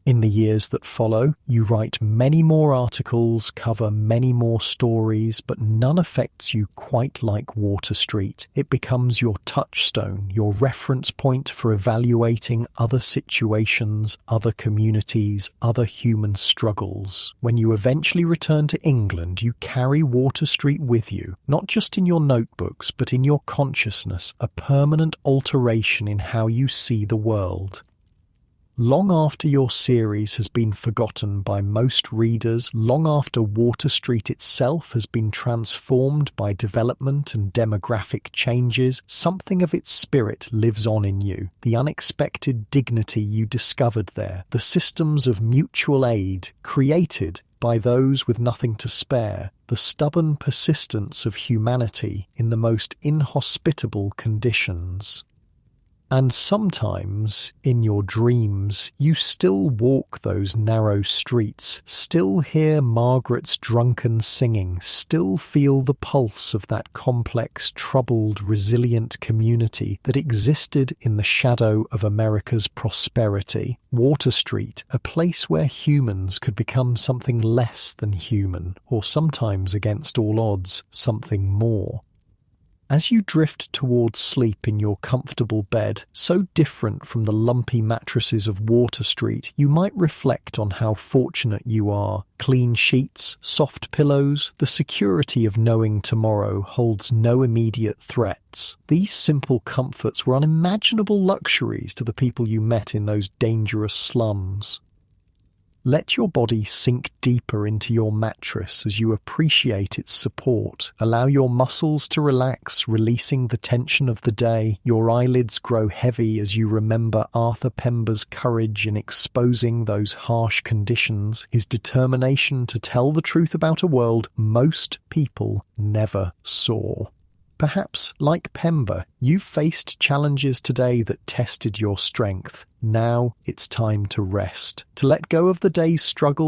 In the years that follow, you write many more articles, cover many more stories, but none affects you quite like Water Street. It becomes your touchstone, your reference point for evaluating other situations, other communities, other human struggles. When you eventually return to England, you carry Water Street with you, not just in your notebooks, but in your consciousness, a permanent alteration in how you see the world. Long after your series has been forgotten by most readers, long after Water Street itself has been transformed by development and demographic changes, something of its spirit lives on in you. The unexpected dignity you discovered there, the systems of mutual aid created by those with nothing to spare, the stubborn persistence of humanity in the most inhospitable conditions. And sometimes, in your dreams, you still walk those narrow streets, still hear Margaret's drunken singing, still feel the pulse of that complex, troubled, resilient community that existed in the shadow of America's prosperity. Water Street, a place where humans could become something less than human, or sometimes against all odds, something more. As you drift towards sleep in your comfortable bed, so different from the lumpy mattresses of Water Street, you might reflect on how fortunate you are. Clean sheets, soft pillows, the security of knowing tomorrow holds no immediate threats. These simple comforts were unimaginable luxuries to the people you met in those dangerous slums. Let your body sink deeper into your mattress as you appreciate its support. Allow your muscles to relax, releasing the tension of the day. Your eyelids grow heavy as you remember Arthur Pember's courage in exposing those harsh conditions, his determination to tell the truth about a world most people never saw. Perhaps, like Pember, you've faced challenges today that tested your strength. Now it's time to rest, to let go of the day's struggle